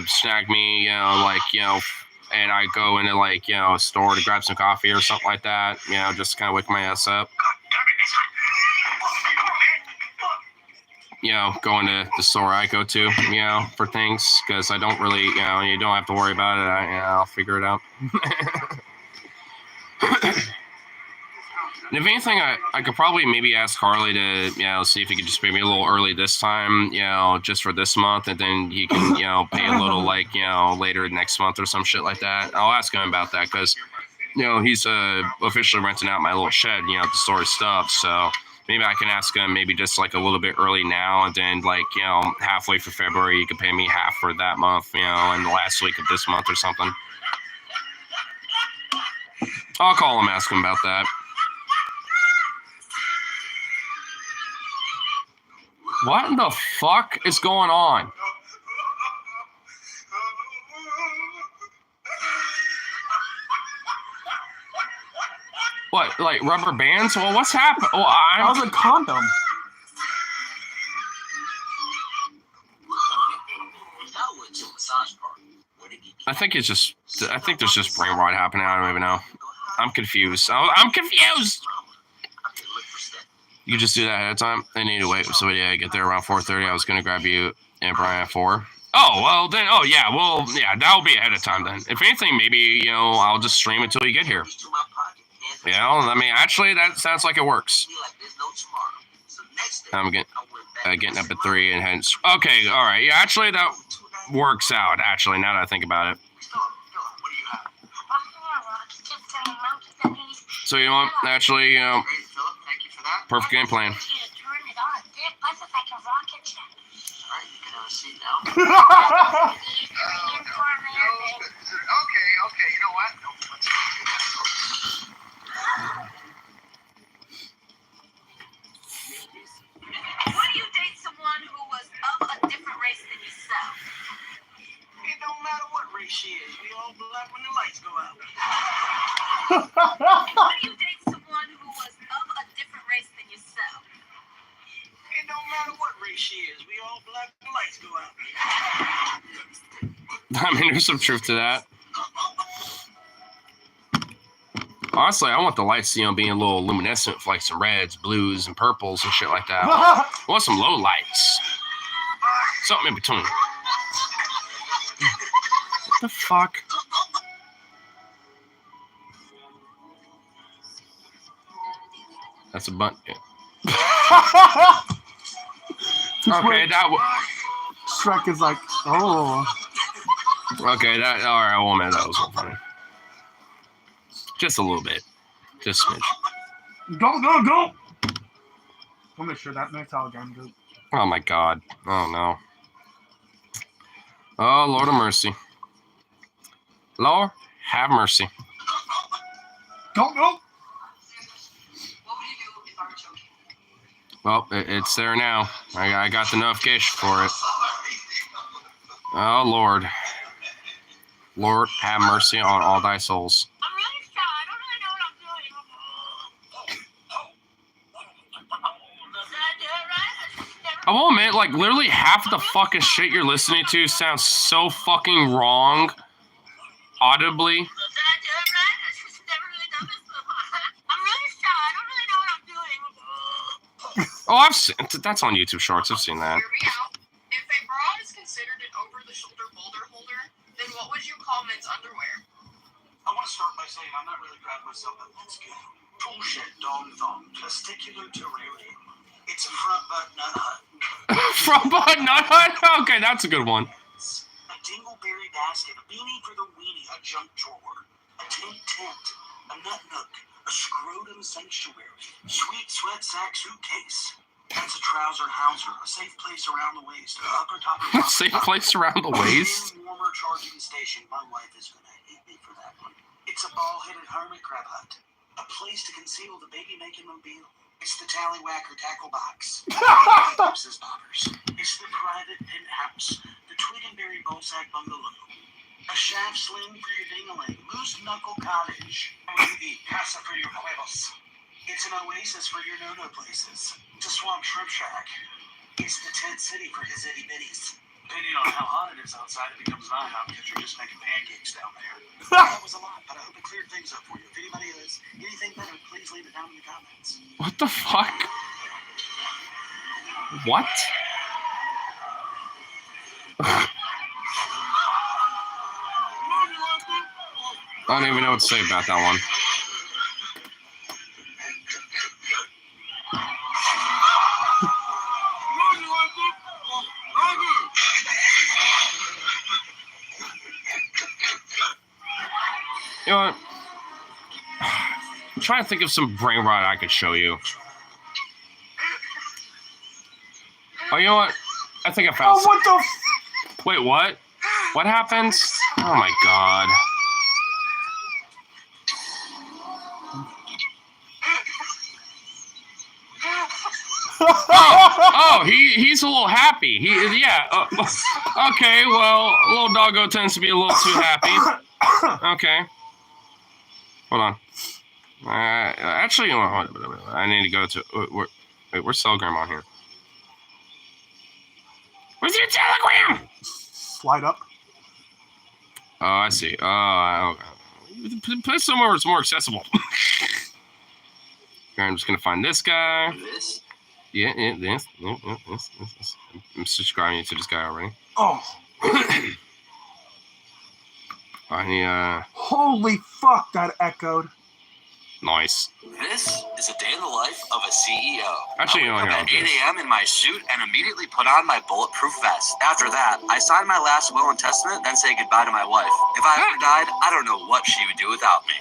snag me, you know, like, you know, and I go into like, you know, a store to grab some coffee or something like that, you know, just kind of wake my ass up. You know, going to the store I go to, you know, for things, because I don't really, you know, you don't have to worry about it. I'll figure it out. And if anything, I could probably maybe ask Harley to, you know, see if he could just pay me a little early this time, you know, just for this month, and then he can, you know, pay a little, like, you know, later next month or some shit like that. I'll ask him about that, because, you know, he's officially renting out my little shed, you know, to store his stuff, so maybe I can ask him maybe just, like, a little bit early now, and then, like, you know, halfway for February, he could pay me half for that month, you know, and the last week of this month or something. I'll call him, ask him about that. What in the fuck is going on? What, like rubber bands? Well, what's happened? Well, That was a condom. I think it's just. I think there's just brain rot happening. I don't even know. I'm confused. I'm confused. You just do that ahead of time. I need to wait. So yeah, I get there around 4:30. I was gonna grab you and Brian at 4. Oh well, then. Oh yeah. Well yeah, that'll be ahead of time then. If anything, maybe you know I'll just stream until you get here. You know, I mean, actually, that sounds like it works. I'm getting up at 3 and hence. Okay, all right. Yeah, actually, that works out. Actually, now that I think about it. So you know what? Actually, you know, perfect game plan. Okay, you know what? Would you date someone who was of a different race than yourself? It don't matter what race she is. We all black when the lights go out. Would you date someone who was of a different race than yourself? It don't matter what race she is. We all black when the lights go out. I mean, there's some truth to that. Honestly, I want the lights, you know, being a little luminescent with like some reds, blues, and purples and shit like that. I want some low lights. Something in between. What the fuck? That's a button. Okay, that Shrek is like, oh. Okay, that. All right, well, man, that was all funny. Just a little bit. Just a smidge. Go. I'll make sure that next again, dude. Oh my god. Oh no. Oh, Lord of mercy. Lord, have mercy. Go. What would you do if I were choking? Well, it's there now. I got the notification for it. Oh, Lord. Lord, have mercy on all thy souls. I'm really shy. I don't really know what I'm doing. Does that do it right? I will admit, like, literally half of the fucking shit you're listening to sounds so fucking wrong. Audibly. Does that do it right? I've just never really done this before. I'm really shy. I don't really know what I'm doing. Oh, I've seen that's on YouTube Shorts. I've seen that. Hear me out. If a bra is considered an over-the-shoulder boulder holder, then what would you call men's underwear? I want to start by saying I'm not really proud of myself at this game. Bullshit, dong thong, testicular terrarium. It's a front butt nut hut. From Nut Hut? Okay, that's a good one. A dingleberry basket, a beanie for the weenie, a junk drawer, a tent, a nut nook, a scrotum sanctuary, sweet sweat sack suitcase. That's a trouser houser, a safe place around the waist, a upper top. Safe place around the waist. A warmer charging station. My wife is gonna hate me for that one. It's a ball-headed hermit crab hut, a place to conceal the baby-making mobile. It's the tallywhacker tackle box. It's the private penthouse. The Twiggenberry Ballsack Bungalow. A shaft sling for your ding-a-ling. Moose Knuckle Cottage. The Casa for your huevos. It's an oasis for your no-no places. It's a swamp shrimp shack. It's the tent city for his itty-bitties. Depending on how hot it is outside, it becomes not hot because you're just making pancakes down there. That was a lot, but I hope it cleared things up for you. If anybody has anything better, please leave it down in the comments. What the fuck? What? I don't even know what to say about that one. You know what? I'm trying to think of some brain rot I could show you. Oh, you know what? I think I found Oh, what the? Wait, what? What happens? Oh my god. Oh, he's a little happy. Yeah. Okay, well, little doggo tends to be a little too happy. Okay. Hold on. Actually, I need to go to. Wait, where's Telegram on here? Where's your Telegram? Slide up. Oh, I see. Put it somewhere where it's more accessible. Okay, I'm just gonna find this guy. This? Yeah, this. I'm subscribing to this guy already. Oh. Holy fuck! That echoed. Nice. This is a day in the life of a CEO. Actually, I wake up at 8 a.m. in my suit and immediately put on my bulletproof vest. After that, I sign my last will and testament, then say goodbye to my wife. If I ever died, I don't know what she would do without me.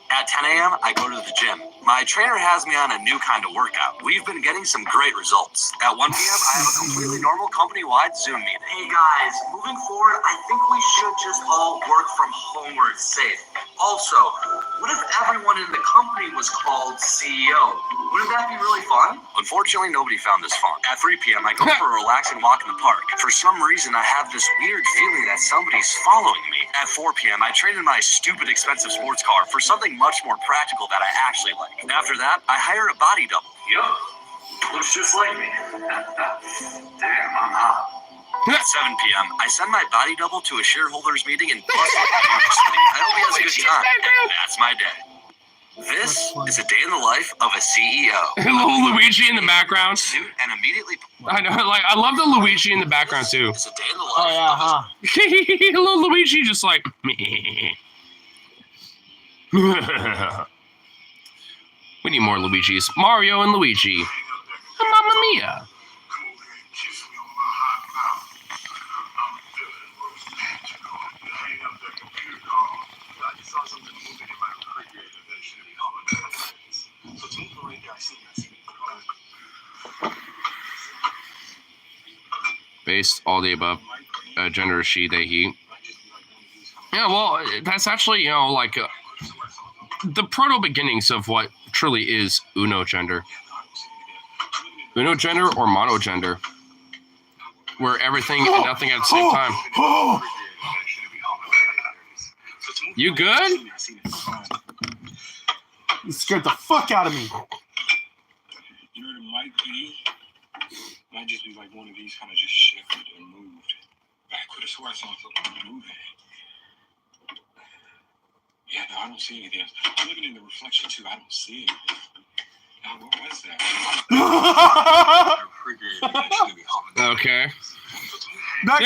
At 10 a.m., I go to the gym. My trainer has me on a new kind of workout. We've been getting some great results. At 1 p.m., I have a completely normal company-wide Zoom meeting. Hey guys, moving forward, I think we should just all work from home where it's safe. Also, what if everyone in the company was called CEO? Wouldn't that be really fun? Unfortunately, nobody found this fun. At 3 p.m., I go for a relaxing walk in the park. For some reason, I have this weird feeling that somebody's following me. At 4 p.m., I traded my stupid expensive sports car for something much more practical that I actually like. After that, I hire a body double. Yup, looks just like me. Damn, I'm hot. At 7 p.m., I send my body double to a shareholders meeting in bustling New York City. I hope he has a good time, and that's my day. This is a day in the life of a CEO. Little Luigi in the background. Suit and immediately. I know, like I love the Luigi in the background too. It's a day in the life of a Little Luigi just like We need more Luigis. Mario and Luigi. Mamma mia. Based all the above, gender she, they, he. Yeah, well, that's actually, you know, like the proto beginnings of what truly is unogender. Unogender or monogender, where everything and nothing at the same time. You good? You scared the fuck out of me. You know what it might be? It might just be like one of these kind of just shifted and moved backward. I swear I saw something moving. Yeah, no, I don't see anything else. I'm looking in the reflection too. I don't see anything. Now, what was that? Okay. That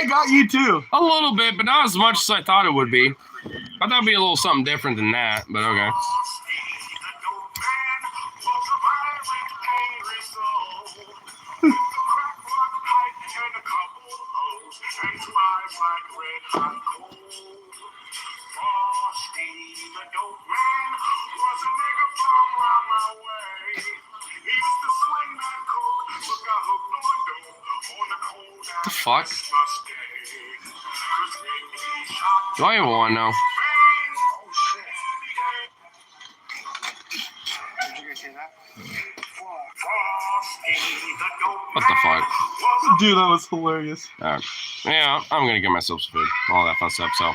got you too. A little bit, but not as much as I thought it would be. I thought it'd be a little something different than that, but okay. What the fuck? Do I even want to know? Did you guys hear that? fuck. Dude, that was hilarious. Yeah, I'm gonna get myself some food. All that fun stuff. So.